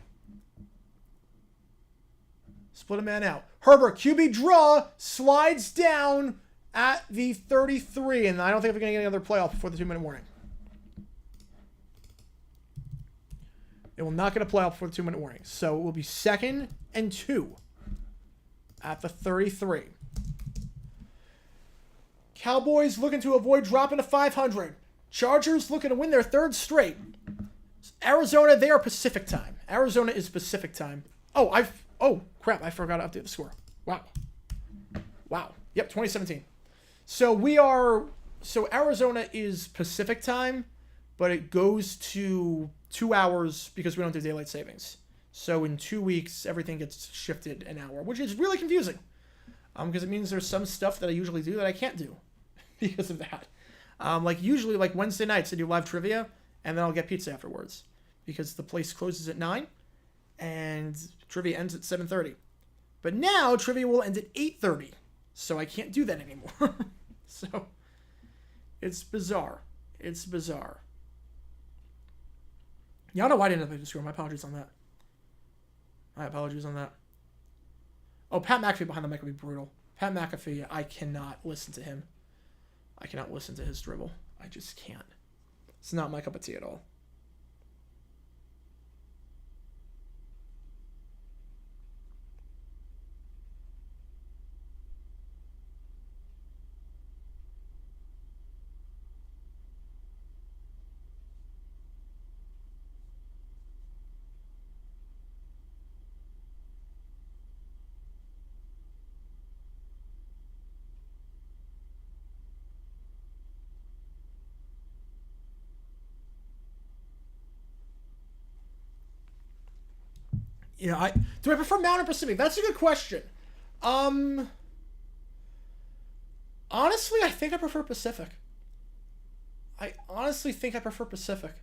Split a man out. Herbert, QB draw, slides down at the 33. And I don't think we're going to get another playoff before the 2-minute warning. It will not get a playoff before the 2-minute warning. So it will be 2nd and 2 at the 33. Cowboys looking to avoid dropping to 500. Chargers looking to win their 3rd straight. Arizona, they are Pacific time. Arizona is Pacific time. Oh, crap. I forgot to update the score. Wow. Yep, 2017. So Arizona is Pacific time, but it goes to 2 hours because we don't do daylight savings. So in 2 weeks, everything gets shifted an hour, which is really confusing. Because it means there's some stuff that I usually do that I can't do because of that. Usually Wednesday nights I do live trivia and then I'll get pizza afterwards because the place closes at 9 and trivia ends at 7:30. But now trivia will end at 8:30, so I can't do that anymore. So it's bizarre. Y'all know why I didn't update the score. My apologies on that. Oh, Pat McAfee behind the mic would be brutal. Pat McAfee, I cannot listen to him. I cannot listen to his dribble. I just can't. It's not my cup of tea at all. Do I prefer Mountain or Pacific? That's a good question. Honestly, I think I prefer Pacific. I honestly think I prefer Pacific.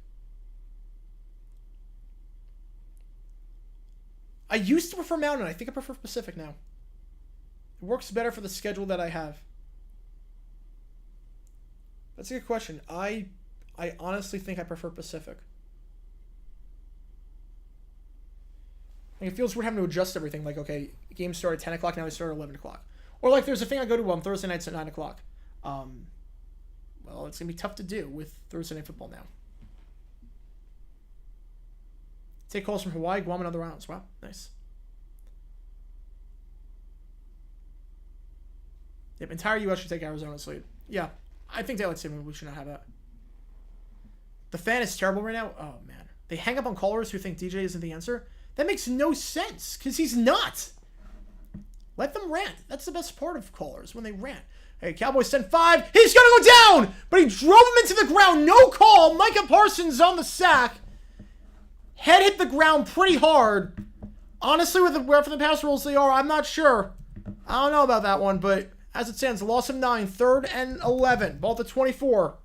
I used to prefer Mountain. I think I prefer Pacific now. It works better for the schedule that I have. That's a good question. I honestly think I prefer Pacific. Like, it feels weird having to adjust everything. Like, okay, games start at 10 o'clock, now they start at 11 o'clock. Or, like, there's a thing I go to on Thursday nights at 9 o'clock. Well, it's going to be tough to do with Thursday Night Football now. Take calls from Hawaii, Guam, and other islands. Wow, nice. Yep, entire U.S. should take Arizona's lead. Yeah, I think daylight saving we should not have that. The fan is terrible right now. Oh, man. They hang up on callers who think DJ isn't the answer. That makes no sense, because he's not. Let them rant. That's the best part of callers, when they rant. Hey, Cowboys sent 5. He's going to go down! But he drove him into the ground. No call. Micah Parsons on the sack. Head hit the ground pretty hard. Honestly, with where for the pass rules they are, I'm not sure. I don't know about that one, but as it stands, loss of 9, 3rd and 11. Ball to 24.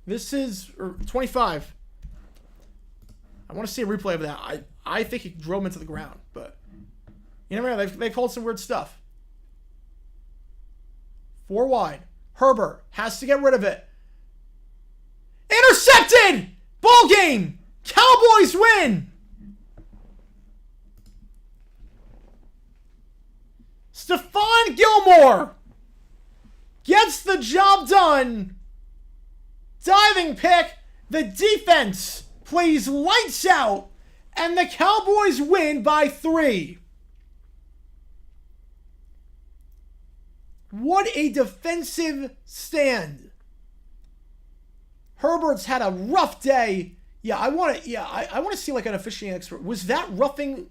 This is 25. I want to see a replay of that. I think he drove him into the ground, but you never know. They've called some weird stuff. 4 wide. Herbert has to get rid of it. Intercepted! Ball game! Cowboys win! Stephon Gilmore gets the job done. Diving pick. The defense plays lights out, and the Cowboys win by 3. What a defensive stand. Herbert's had a rough day. I want to see like an officiating expert. Was that roughing?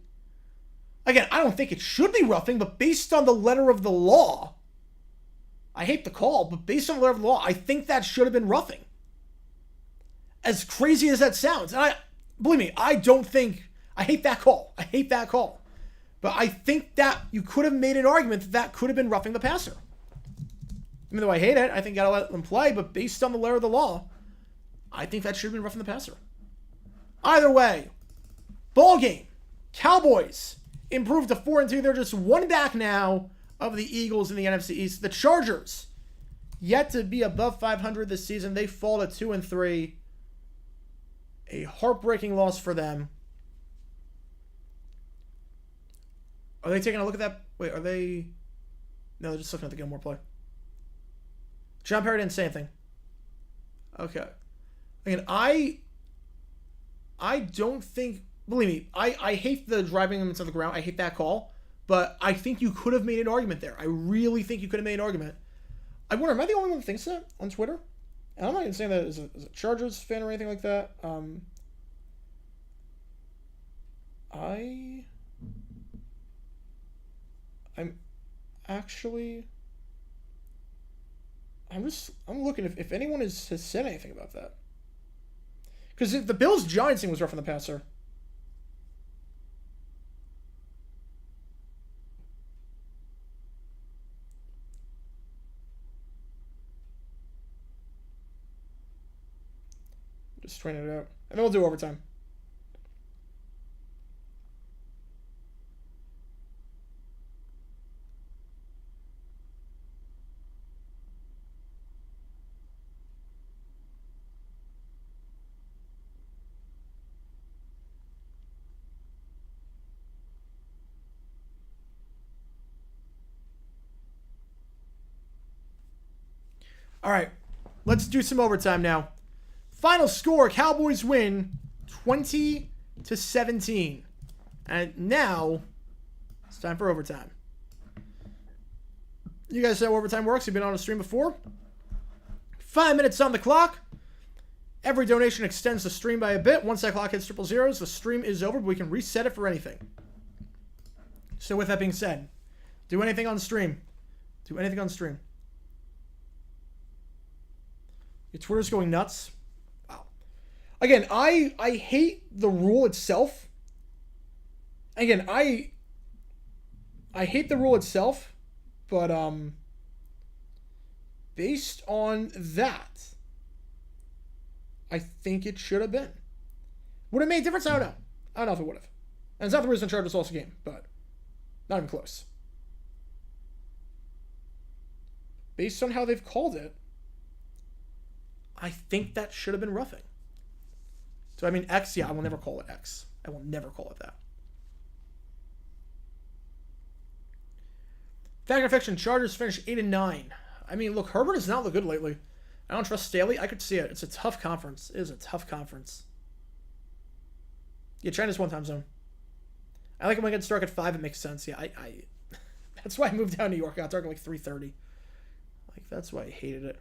Again, I don't think it should be roughing, but based on the letter of the law, I hate the call, but based on the letter of the law, I think that should have been roughing. As crazy as that sounds, and believe me, I hate that call. I hate that call. But I think that you could have made an argument that that could have been roughing the passer. Even though I hate it, I think you gotta let them play, but based on the letter of the law, I think that should have been roughing the passer. Either way, ball game. Cowboys improved to 4-2. They're just one back now of the Eagles in the NFC East. The Chargers, yet to be above 500 this season. They fall to 2-3. A heartbreaking loss for them. Are they taking a look at that? Wait, are they? No, they're just looking at the Gilmore play. John Perry didn't say anything. Okay. Again, I don't think. Believe me, I hate the driving him into the ground. I hate that call. But I think you could have made an argument there. I really think you could have made an argument. I wonder, am I the only one that thinks that on Twitter? And I'm not even saying that as a Chargers fan or anything like that. I'm looking if anyone has said anything about that. Because the Bills-Giants thing was rough on the passer. Just trying it out. And then we'll do overtime. All right, let's do some overtime now. Final score, Cowboys win 20-17. And now it's time for overtime. You guys know how overtime works. You've been on a stream before. 5 minutes on the clock. Every donation extends the stream by a bit. Once that clock hits triple zeros, the stream is over, but we can reset it for anything. So with that being said, do anything on stream. Do anything on stream. Your Twitter's going nuts. Wow. Again, I hate the rule itself. Again, I hate the rule itself, but based on that, I think it should have been. Would it made a difference? I don't know. I don't know if it would have. And it's not the reason Chargers lost the game, but not even close. Based on how they've called it, I think that should have been roughing. So, I mean, X, yeah, I will never call it X. I will never call it that. Fact or fiction, Chargers finished 8-9. I mean, look, Herbert has not looked good lately. I don't trust Staley. I could see it. It's a tough conference. It is a tough conference. Yeah, China's one time zone. I like it when it gets dark at 5. It makes sense. Yeah, I that's why I moved down to New York. I got dark at like 3:30. Like, that's why I hated it.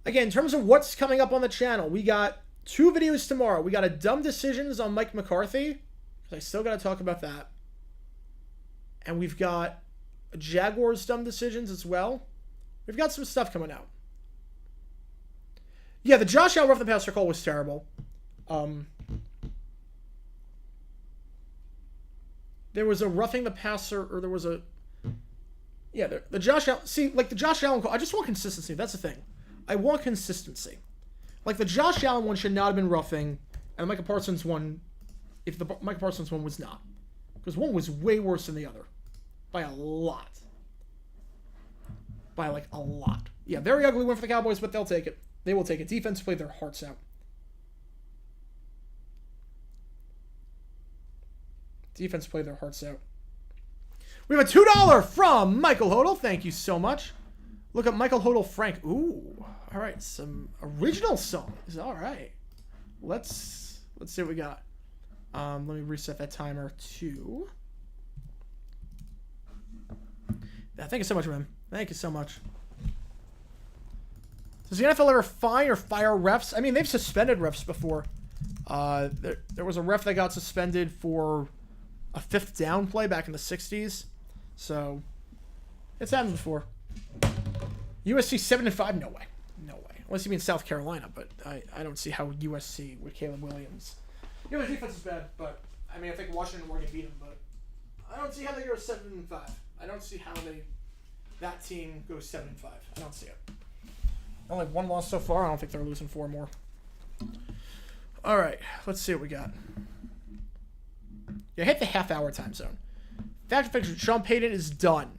Again, in terms of what's coming up on the channel, we got 2 videos tomorrow. We got a dumb decisions on Mike McCarthy. I still got to talk about that. And we've got Jaguars dumb decisions as well. We've got some stuff coming out. Yeah, the Josh Allen roughing the passer call was terrible. There was a roughing the passer, or there was a... Yeah, the Josh Allen... See, like the Josh Allen call, I just want consistency. That's the thing. I want consistency. Like the Josh Allen one should not have been roughing, and the Micah Parsons one, if the Micah Parsons one was not. Because one was way worse than the other. By a lot. By like a lot. Yeah, very ugly win for the Cowboys, but they'll take it. They will take it. Defense played their hearts out. Defense played their hearts out. We have a $2 from Michael Hodel. Thank you so much. Look up Michael Hodel Frank. Ooh. All right. Some original songs. All right. Let's see what we got. Let me reset that timer to... Yeah, thank you so much, man. Thank you so much. Does the NFL ever fine or fire refs? I mean, they've suspended refs before. There was a ref that got suspended for a 5th down play back in the 60s. So, it's happened before. USC 7-5? No way. No way. Unless you mean South Carolina, but I don't see how USC with Caleb Williams. Yeah, the defense is bad, but I mean, I think Washington and Oregon beat them, but I don't see how they go 7-5. I don't see how that team goes 7-5. I don't see it. Only 1 loss so far. I don't think they're losing 4 more. All right, let's see what we got. Yeah, hit the half-hour time zone. Fact or fiction, Sean Payton is done.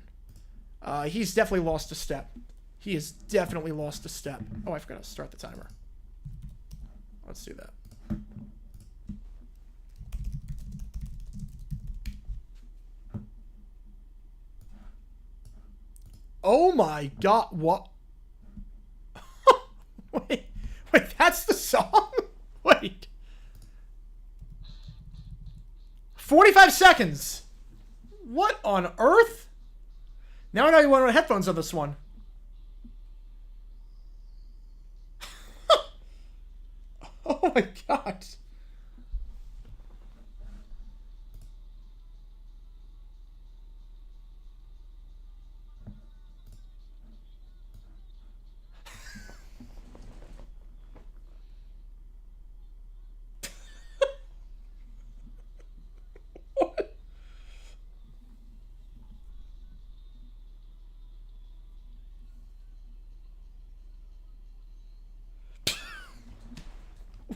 He's definitely lost a step. He has definitely lost a step. Oh, I forgot to start the timer. Let's do that. Oh my God, what? wait, that's the song? Wait. 45 seconds. What on earth? Now I know you want to headphones on this one. Oh my God.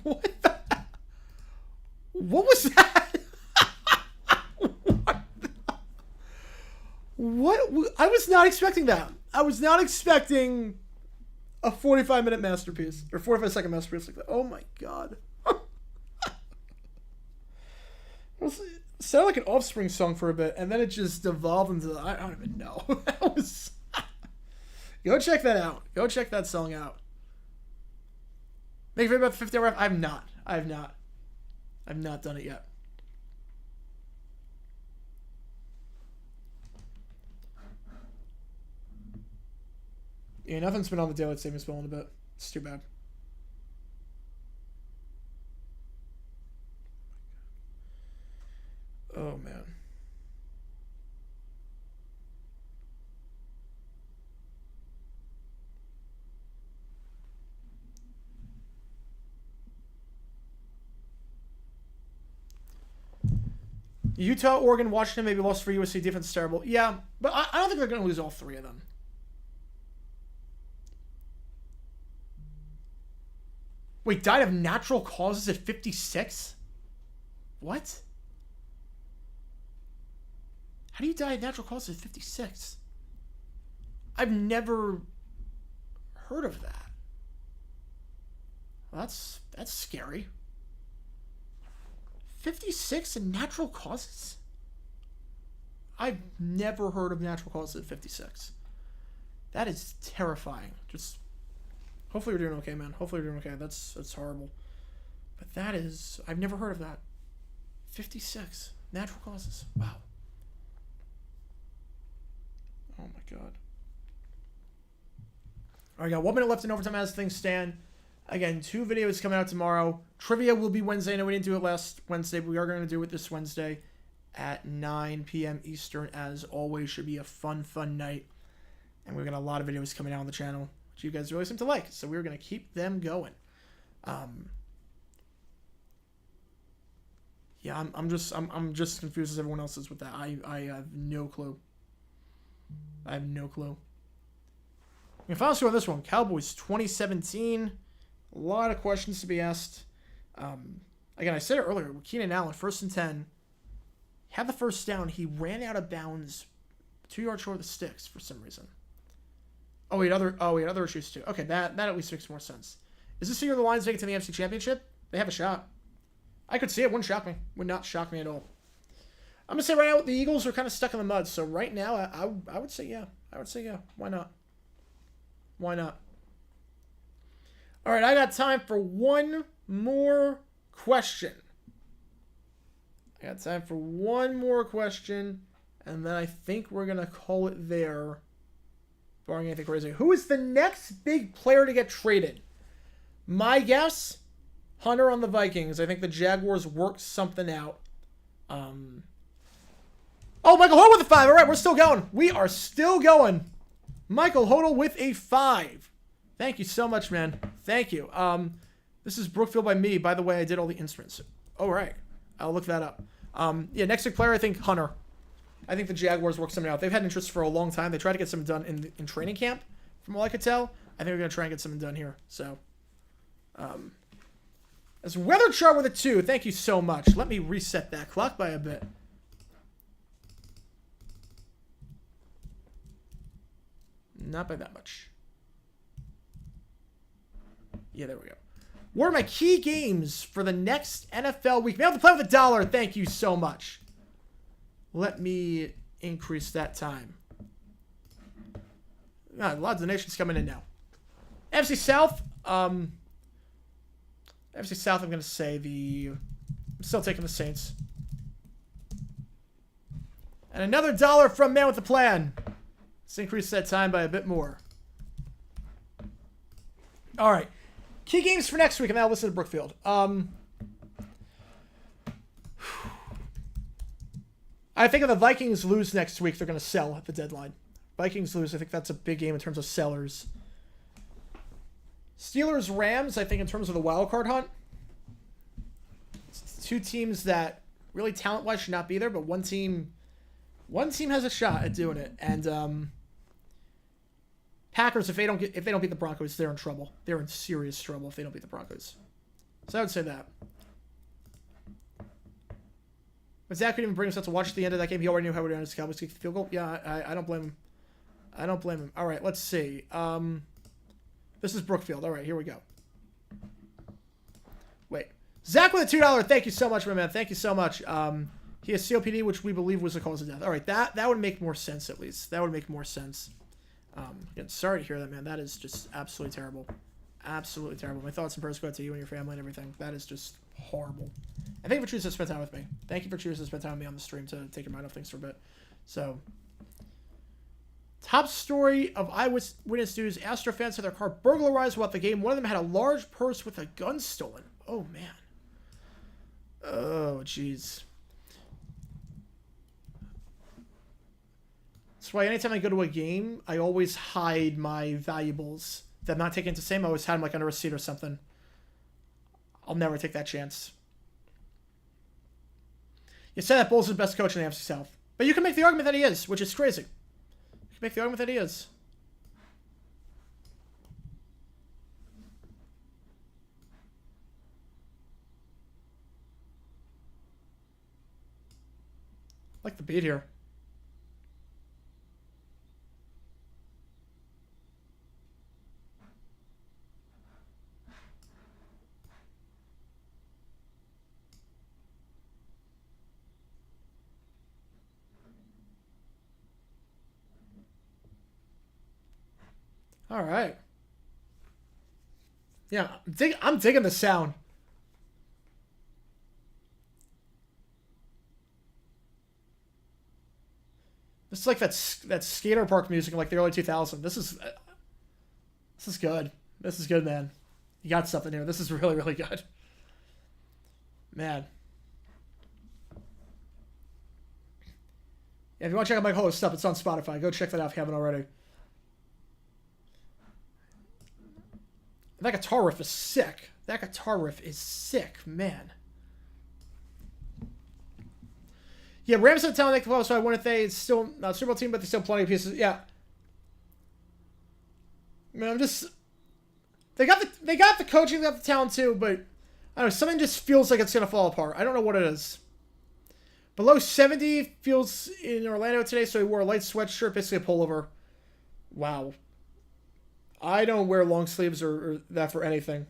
What the? What was that? What? I was not expecting that. I was not expecting a 45-minute masterpiece or 45-second masterpiece like that. Oh my God. It sounded like an Offspring song for a bit, and then it just devolved into I don't even know. Go check that out. Go check that song out. Make a video about the 50-hour ref? I've not done it yet. Yeah, nothing's been on the daylight savings bill in a bit. It's too bad. Oh, man. Utah, Oregon, Washington maybe lost for USC. Defense is terrible. Yeah, but I don't think they're going to lose all three of them. Wait, died of natural causes at 56? What? How do you die of natural causes at 56? I've never heard of that. Well, that's scary. 56 in natural causes? I've never heard of natural causes at 56. That is terrifying. Just hopefully you're doing okay, man. Hopefully you're doing okay. That's horrible. But that is, I've never heard of that. 56 natural causes. Wow. Oh my god. All right, got 1 minute left in overtime as things stand. Again, 2 videos coming out tomorrow. Trivia will be Wednesday. I know we didn't do it last Wednesday, but we are going to do it this Wednesday at 9 p.m. Eastern. As always, should be a fun night. And we've got a lot of videos coming out on the channel, which you guys really seem to like. So we're going to keep them going. Yeah, I'm just confused as everyone else is with that. I have no clue. I have no clue. And final score on this one, Cowboys 2017. A lot of questions to be asked. Again, I said it earlier. Keenan Allen, 1st and 10. Had the first down. He ran out of bounds 2 yards short of the sticks for some reason. Oh, wait, other issues too. Okay, that at least makes more sense. Is this the year the Lions make it to the NFC Championship? They have a shot. I could see it. Wouldn't shock me. Would not shock me at all. I'm going to say right now, the Eagles are kind of stuck in the mud. So right now, I would say yeah. I would say yeah. Why not? Why not? All right, I got time for one more question. I got time for one more question, and then I think we're going to call it there, barring anything crazy. Who is the next big player to get traded? My guess, Hunter on the Vikings. I think the Jaguars worked something out. Oh, Michael Hodel with a 5. All right, we're still going. We are still going. Michael Hodel with a 5. Thank you so much, man. Thank you. This is Brookfield by me. By the way, I did all the instruments. All right. I'll look that up. Yeah, next big player, I think Hunter. I think the Jaguars worked something out. They've had interest for a long time. They tried to get something done in training camp, from all I could tell. I think we're going to try and get something done here. So, as Weather Chart with a 2. Thank you so much. Let me reset that clock by a bit. Not by that much. Yeah, there we go. What are my key games for the next NFL week? Be able to play with $1. Thank you so much. Let me increase that time. A lot of donations coming in now. NFC South. NFC South, I'm going to say I'm still taking the Saints. And another $1 from Man with a Plan. Let's increase that time by a bit more. All right. Key games for next week, and now listen to Brookfield. I think if the Vikings lose next week, they're going to sell at the deadline. Vikings lose, I think that's a big game in terms of sellers. Steelers, Rams, I think in terms of the wild card hunt. It's 2 teams that really talent-wise should not be there, but one team has a shot at doing it. And Packers, if they don't beat the Broncos, they're in trouble. They're in serious trouble if they don't beat the Broncos. So I would say that. But Zach couldn't even bring himself to watch the end of that game. He already knew how it ended. Cowboys kicked the field goal. Yeah, I don't blame him. I don't blame him. All right, let's see. This is Brookfield. All right, here we go. Wait. Zach with a $2. Thank you so much, my man. Thank you so much. He has COPD, which we believe was the cause of death. All right, that would make more sense, at least. That would make more sense. Again, sorry to hear that, man. That is just absolutely terrible. Absolutely terrible. My thoughts and prayers go out to you and your family and everything. That is just horrible. And thank you for choosing to spend time with me. Thank you for choosing to spend time with me on the stream to take your mind off things for a bit. So, top story of eyewitness news: Astro fans had their car burglarized while at the game. One of them had a large purse with a gun stolen. Oh, man. Oh, jeez. That's why anytime I go to a game, I always hide my valuables that I'm not taking to same. I always hide them like under a seat or something. I'll never take that chance. You said that Bulls is the best coach in the AFC South. But you can make the argument that he is, which is crazy. You can make the argument that he is. I like the beat here. All right. Yeah, I'm digging the sound. This is like that skater park music in like the early 2000s. This is good. This is good, man. You got something here. This is really, really good. Man. Yeah, if you want to check out my host stuff, it's on Spotify. Go check that out if you haven't already. That guitar riff is sick. That guitar riff is sick, man. Yeah, Rams have talent make the playoffs, so I wonder if it's still not a Super Bowl team, but there's still plenty of pieces. Yeah. Man, I'm just. They got the coaching, they got the talent too, but I don't know, something just feels like it's gonna fall apart. I don't know what it is. Below 70 feels in Orlando today, so he wore a light sweatshirt, basically a pullover. Wow. I don't wear long sleeves or that for anything.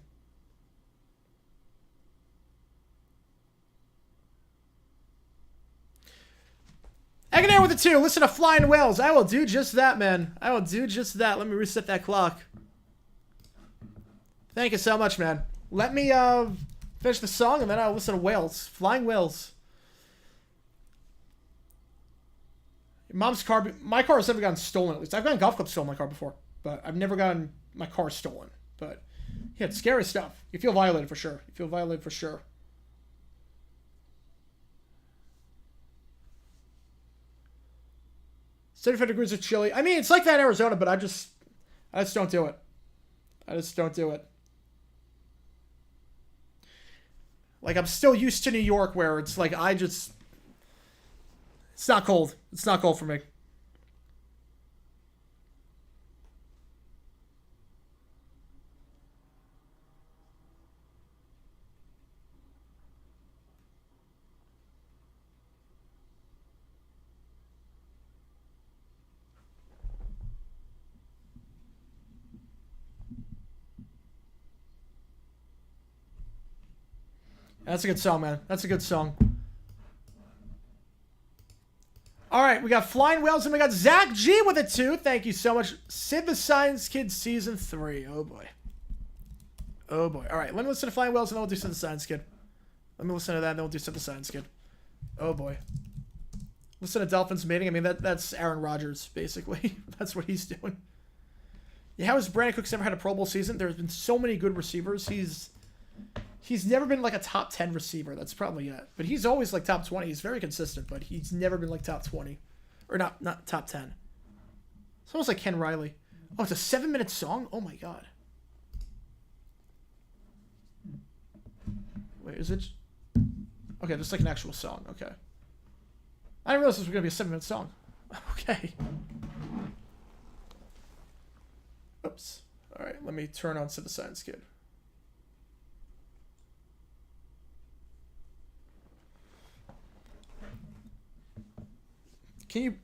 Egganair with a 2. Listen to Flying Whales. I will do just that, man. I will do just that. Let me reset that clock. Thank you so much, man. Let me finish the song and then I'll listen to Whales. Flying Whales. Mom's car. My car has never gotten stolen, at least. I've gotten golf clubs stolen in my car before. But I've never gotten my car stolen. But, yeah, it's scary stuff. You feel violated for sure. You feel violated for sure. $75 degrees of chilly. I mean, it's like that in Arizona, but I just don't do it. I just don't do it. Like, I'm still used to New York where it's like it's not cold. It's not cold for me. That's a good song, man. That's a good song. All right, we got Flying Whales and we got Zach G with a 2. Thank you so much. Sid the Science Kid Season 3. Oh, boy. Oh, boy. All right, let me listen to Flying Whales and then we'll do Sid the Science Kid. Let me listen to that and then we'll do Sid the Science Kid. Oh, boy. Listen to Dolphins Mating. I mean, that's Aaron Rodgers, basically. That's what he's doing. Yeah, how has Brandon Cooks never had a Pro Bowl season? There's been so many good receivers. He's never been like a top 10 receiver. That's probably it. But he's always like top 20. He's very consistent, but he's never been like top 20. Or not top 10. It's almost like Ken Riley. Oh, it's a 7-minute song? Oh my god. Wait, is it? Okay, just like an actual song. Okay. I didn't realize this was going to be a 7-minute song. Okay. Oops. Alright, let me turn on Sid the Science Kid. Can you...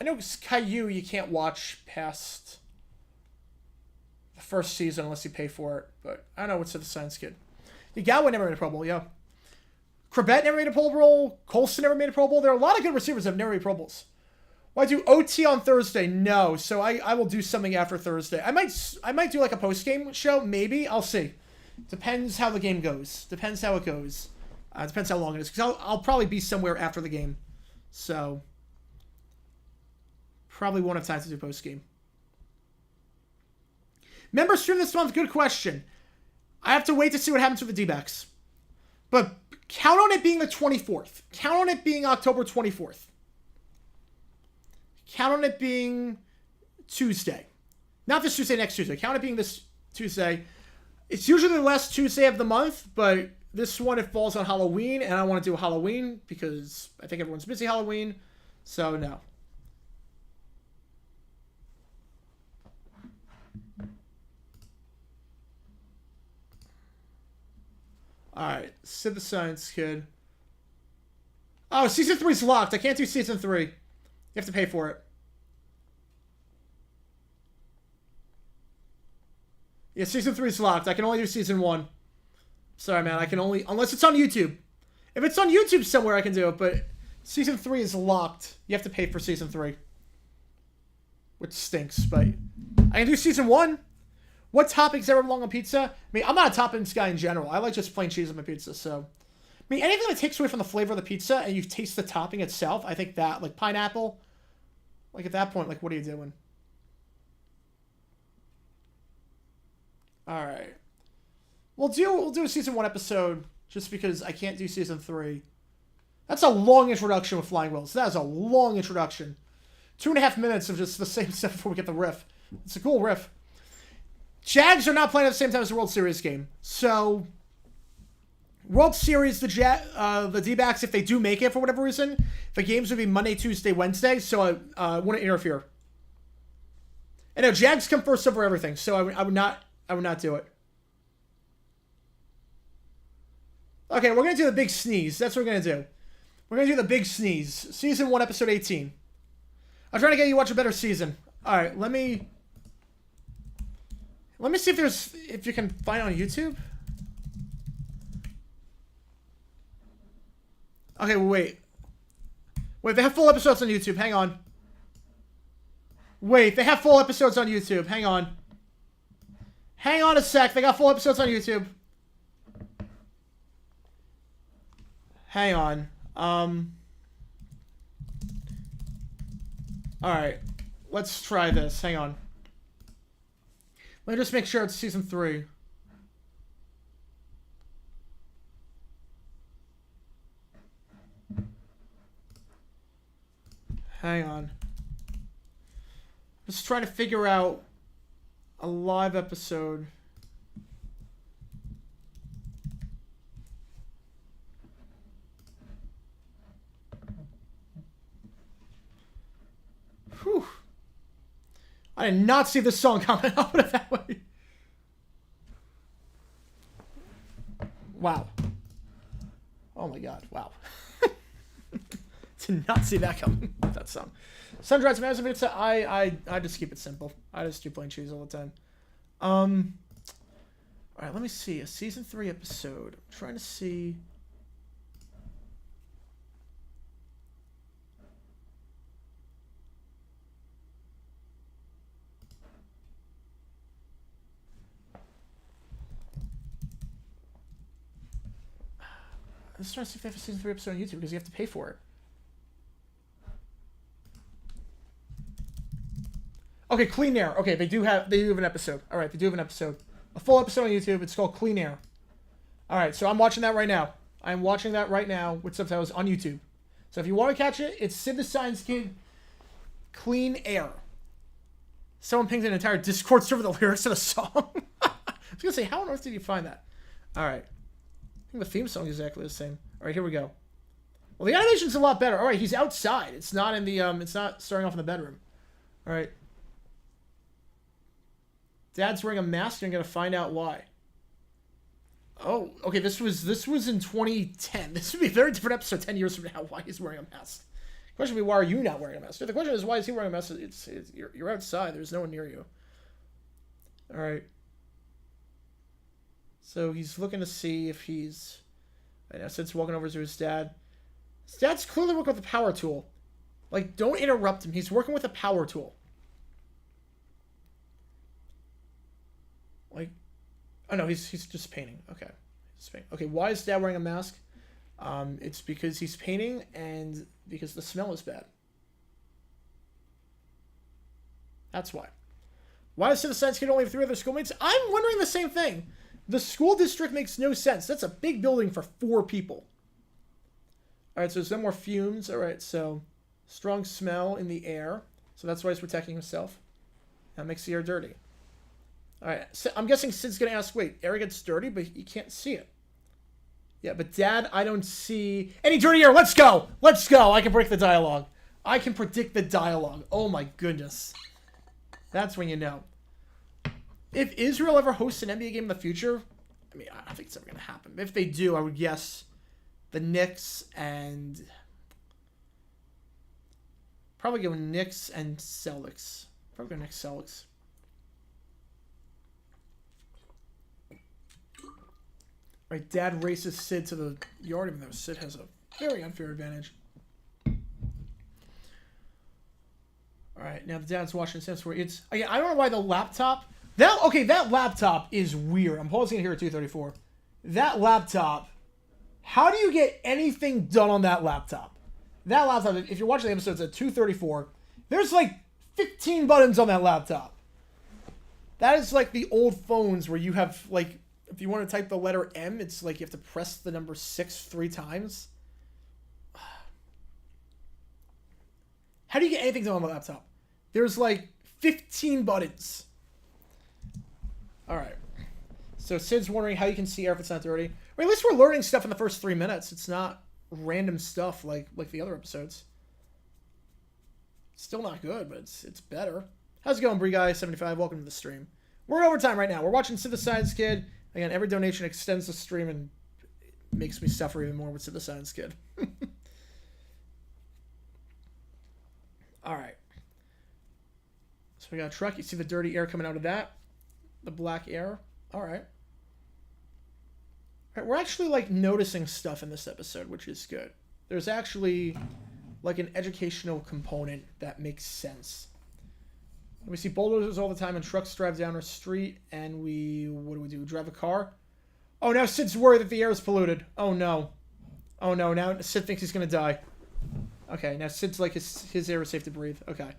I know Caillou you can't watch past the first season unless you pay for it, but I don't know what's the Science Kid. Yeah, Galway never made a Pro Bowl, yeah. Corbett never made a Pro Bowl. Colston never made a Pro Bowl. There are a lot of good receivers that have never made Pro Bowls. Will I do OT on Thursday? No. So I will do something after Thursday. I might do like a post-game show. Maybe. I'll see. Depends how the game goes. Depends how it goes. Depends how long it is. Because I'll probably be somewhere after the game. So probably won't have time to do post-game. Member stream this month? Good question. I have to wait to see what happens with the D-backs. But count on it being the 24th. Count on it being October 24th. Count on it being Tuesday. Not this Tuesday, next Tuesday. Count it being this Tuesday. It's usually the last Tuesday of the month, but this one, it falls on Halloween, and I want to do Halloween because I think everyone's busy Halloween. So, no. Alright, Sid the Science Kid. Oh, Season 3's locked. I can't do Season 3. You have to pay for it. Yeah, Season 3's locked. I can only do Season 1. Sorry, man. I can only... Unless it's on YouTube. If it's on YouTube somewhere, I can do it, but Season 3 is locked. You have to pay for Season 3. Which stinks, but... I can do Season 1. What toppings ever belong on pizza? I mean, I'm not a toppings guy in general. I like just plain cheese on my pizza, so... I mean, anything that takes away from the flavor of the pizza and you taste the topping itself, I think that, like pineapple, like at that point, like, what are you doing? All right. We'll do a Season 1 episode just because I can't do Season 3. That's a long introduction with Flying Wheels. That is a long introduction. 2.5 minutes of just the same stuff before we get the riff. It's a cool riff. Jags are not playing at the same time as the World Series game. So, World Series, the D-backs, if they do make it for whatever reason, the games would be Monday, Tuesday, Wednesday, so I wouldn't interfere. And no, Jags come first over everything, so I would not do it. Okay, we're going to do the big sneeze. That's what we're going to do. We're going to do the big sneeze. Season 1, episode 18. I'm trying to get you to watch a better season. Alright, let me see if you can find it on YouTube. Okay, wait. Wait, they have full episodes on YouTube. Hang on. Wait, they have full episodes on YouTube. Hang on. Hang on a sec. They got full episodes on YouTube. Hang on. Alright. Let's try this. Hang on. Let me just make sure it's Season 3. Hang on. Just trying to figure out a live episode. Whew. I did not see this song coming. I'll put it that way. Wow. Oh my god. Wow. Did not see that coming. That song. Sun-dried tomatoes pizza. I just keep it simple. I just do plain cheese all the time. All right. Let me see a Season 3 episode. I'm trying to see. I'm just trying to see if they have a Season 3 episode on YouTube because you have to pay for it. Okay, Clean Air. Okay, they do have an episode. All right, they do have an episode. A full episode on YouTube. It's called Clean Air. All right, so I'm watching that right now. I'm watching that right now with subtitles on YouTube. So if you want to catch it, it's Sid the Science Kid, Clean Air. Someone pinged an entire Discord server the lyrics of the song. I was going to say, how on earth did you find that? All right. I think the theme song is exactly the same. All right, here we go. Well, the animation's a lot better. All right, he's outside. It's not in the it's not starting off in the bedroom. All right. Dad's wearing a mask, and I'm gonna find out why. Oh, okay. This was in 2010. This would be a very different episode 10 years from now. Why he's wearing a mask? The question would be, why are you not wearing a mask? The question is, why is he wearing a mask? You're outside. There's no one near you. All right. So he's looking to see if he's... I know, since walking over to his dad. His dad's clearly working with the power tool. Like, don't interrupt him. He's working with a power tool. Like, oh no, he's just painting. Okay. Okay, why is Dad wearing a mask? It's because he's painting and because the smell is bad. That's why. Why does the science kid only have 3 other schoolmates? I'm wondering the same thing. The school district makes no sense. That's a big building for 4 people. All right, so there's no more fumes. All right, so strong smell in the air. So that's why he's protecting himself. That makes the air dirty. All right, so I'm guessing Sid's going to ask, wait, air gets dirty, but you can't see it. Yeah, but Dad, I don't see any dirty air. Let's go. Let's go. I can break the dialogue. I can predict the dialogue. Oh, my goodness. That's when you know. If Israel ever hosts an NBA game in the future, I mean, I don't think it's ever going to happen. If they do, I would guess the Knicks and... Probably go Knicks and Celtics. Probably go Knicks, Celtics. Right, Dad races Sid to the yard, even though Sid has a very unfair advantage. All right, now the Dad's watching Sam's where it's... Again, I don't know why the laptop... That laptop is weird. I'm pausing it here at 2:34. That laptop... How do you get anything done on that laptop? That laptop, if you're watching the episodes at 2:34, there's like 15 buttons on that laptop. That is like the old phones where you have like... If you want to type the letter M, it's like you have to press the number 6 3 times. How do you get anything done on the laptop? There's like 15 buttons. All right. So Sid's wondering how you can see air if it's not dirty. Or at least we're learning stuff in the first 3 minutes. It's not random stuff like the other episodes. Still not good, but it's better. How's it going, Bree Guy 75? Welcome to the stream. We're in overtime right now. We're watching Sid the Science Kid. Again, every donation extends the stream and makes me suffer even more with Sid the Science Kid. All right. So we got a truck. You see the dirty air coming out of that? The black air. All right. All right, we're actually like noticing stuff in this episode, which is good. There's actually like an educational component that makes sense. We see bulldozers all the time and trucks drive down our street and what do? Drive a car? Oh, now Sid's worried that the air is polluted. Oh no. Oh no, now Sid thinks he's going to die. Okay, now Sid's like his air is safe to breathe. Okay.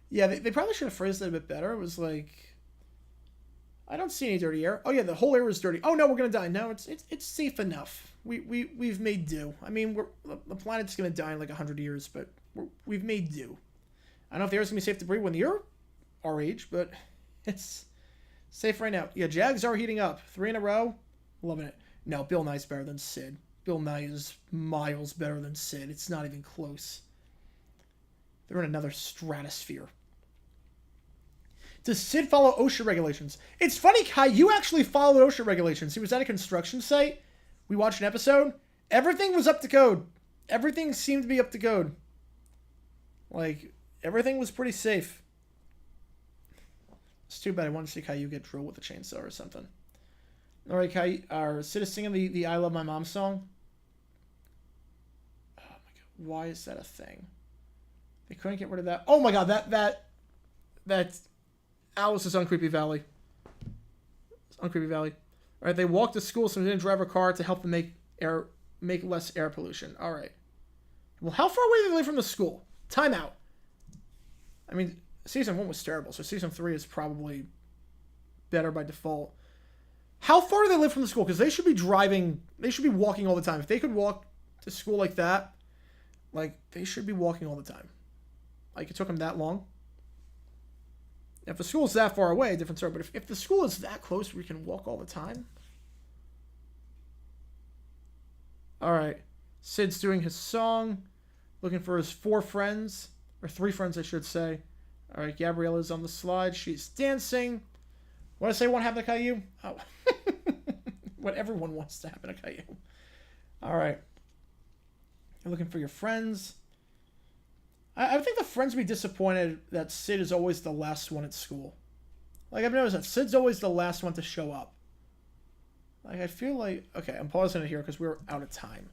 Yeah, they probably should have phrased that a bit better. It was like, I don't see any dirty air. Oh yeah, the whole air is dirty. Oh no, we're going to die. No, it's safe enough. We've made do. I mean, the planet's going to die in like 100 years, but we've made do. I don't know if the air is going to be safe to breathe when the air our age, but it's safe right now. Yeah, Jags are heating up. 3 in a row. Loving it. No, Bill Nye's better than Sid. Bill Nye is miles better than Sid. It's not even close. They're in another stratosphere. Does Sid follow OSHA regulations? It's funny, Kai, you actually followed OSHA regulations. He was at a construction site. We watched an episode. Everything was up to code. Everything seemed to be up to code. Like, everything was pretty safe. It's too bad I want to see Caillou get drilled with a chainsaw or something. All right, Caillou, Sid is singing the I Love My Mom song. Oh my god, why is that a thing? They couldn't get rid of that. Oh my god, that Alice is on Creepy Valley. It's on Creepy Valley. All right, they walked to school, so they didn't drive a car to help them make less air pollution. All right. Well, how far away do they live from the school? Time out. I mean, Season 1 was terrible, so Season 3 is probably better by default. How far do they live from the school? Because they should be walking all the time. If they could walk to school like that, like, they should be walking all the time. Like, it took them that long. If the school is that far away, different story. But if the school is that close where you can walk all the time. All right. Sid's doing his song, looking for his 4 friends, or 3 friends, I should say. All right, Gabriella's on the slide. She's dancing. What did I say won't happen to Caillou? Oh. What everyone wants to happen to Caillou. All right. You're looking for your friends. I think the friends would be disappointed that Sid is always the last one at school. Like, I've noticed that Sid's always the last one to show up. Like, I feel like... Okay, I'm pausing it here because we're out of time.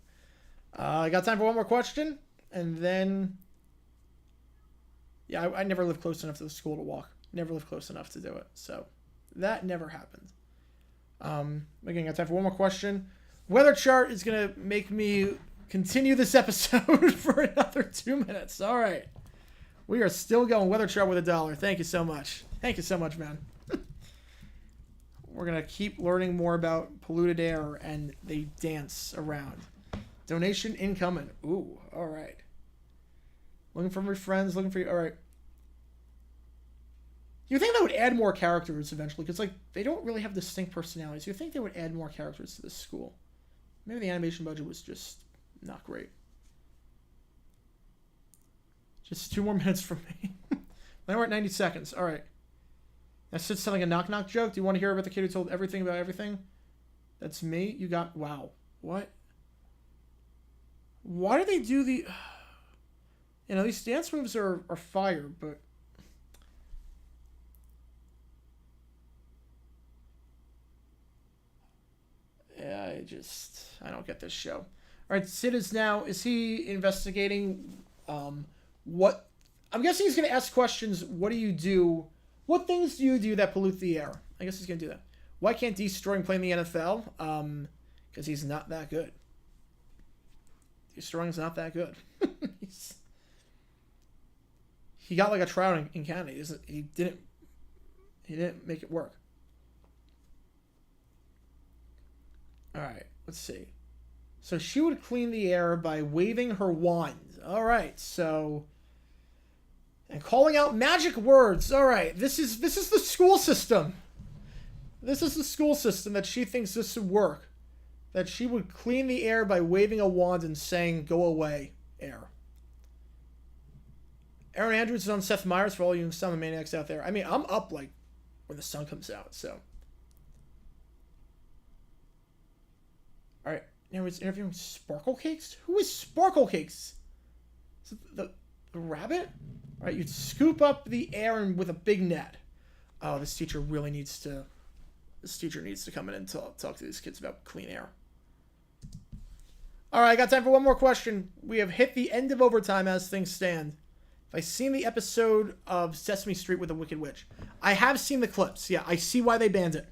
I got time for one more question, and then Yeah, I never lived close enough to the school to walk. Never lived close enough to do it. So that never happened. Again, got time for one more question. Weather chart is going to make me continue this episode for another 2 minutes. All right. We are still going weather chart with $1. Thank you so much. Thank you so much, man. We're going to keep learning more about polluted air and they dance around. Donation incoming. Ooh, all right. Looking for my friends, looking for you. All right. You think that would add more characters eventually? Because, like, they don't really have distinct personalities. You think they would add more characters to this school? Maybe the animation budget was just not great. Just 2 more minutes from me. Now we're at 90 seconds. All right. That should sound like a knock-knock joke. Do you want to hear about the kid who told everything about everything? That's me? You got... Wow. What? Why do they do the... You know, these dance moves are fire, but... Yeah, I don't get this show. All right, Sid is he investigating what... I'm guessing he's going to ask questions. What what things do you do that pollute the air? I guess he's going to do that. Why can't D. Strong play in the NFL? Because he's not that good. D. Strong's not that good. He got like a tryout in Canada. He didn't make it work. All right, let's see. So she would clean the air by waving her wand. All right, so... And calling out magic words. All right, this is the school system. This is the school system that she thinks this would work. That she would clean the air by waving a wand and saying, "Go away, air." Aaron Andrews is on Seth Meyers for all you Summon Maniacs out there. I mean, I'm up like when the sun comes out, so... All right, now he's interviewing Sparkle Cakes? Who is Sparkle Cakes? Is it the rabbit? All right, you'd scoop up the air and with a big net. Oh, this teacher needs to come in and talk to these kids about clean air. All right, I got time for one more question. We have hit the end of overtime as things stand. Have I seen the episode of Sesame Street with the Wicked Witch? I have seen the clips. Yeah, I see why they banned it.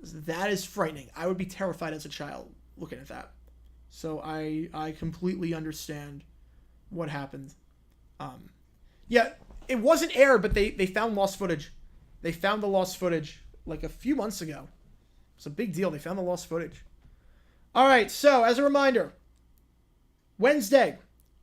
That is frightening. I would be terrified as a child looking at that. So I completely understand what happened. Yeah, it wasn't aired, but they found lost footage. They found the lost footage like a few months ago. It's a big deal. They found the lost footage. All right, so as a reminder, Wednesday,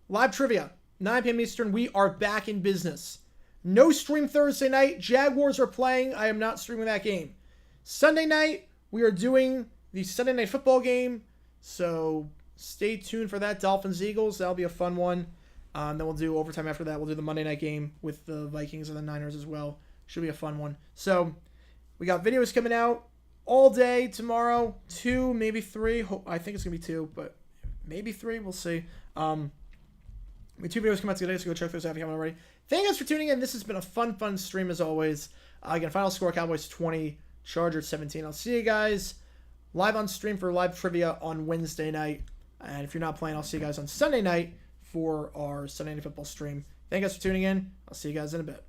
live trivia, 9 p.m. Eastern. We are back in business. No stream Thursday night. Jaguars are playing. I am not streaming that game. Sunday night, we are doing the Sunday Night Football game. So stay tuned for that. Dolphins-Eagles. That'll be a fun one. Then we'll do overtime after that. We'll do the Monday night game with the Vikings and the Niners as well. Should be a fun one. So we got videos coming out all day tomorrow. 2, maybe 3. I think it's going to be 2, but maybe 3. We'll see. 2 videos come out today, so go check those out if you haven't already. Thank you guys for tuning in. This has been a fun stream as always. Again, final score, Cowboys 20, Chargers 17. I'll see you guys live on stream for live trivia on Wednesday night. And if you're not playing, I'll see you guys on Sunday night for our Sunday Night Football stream. Thank you guys for tuning in. I'll see you guys in a bit.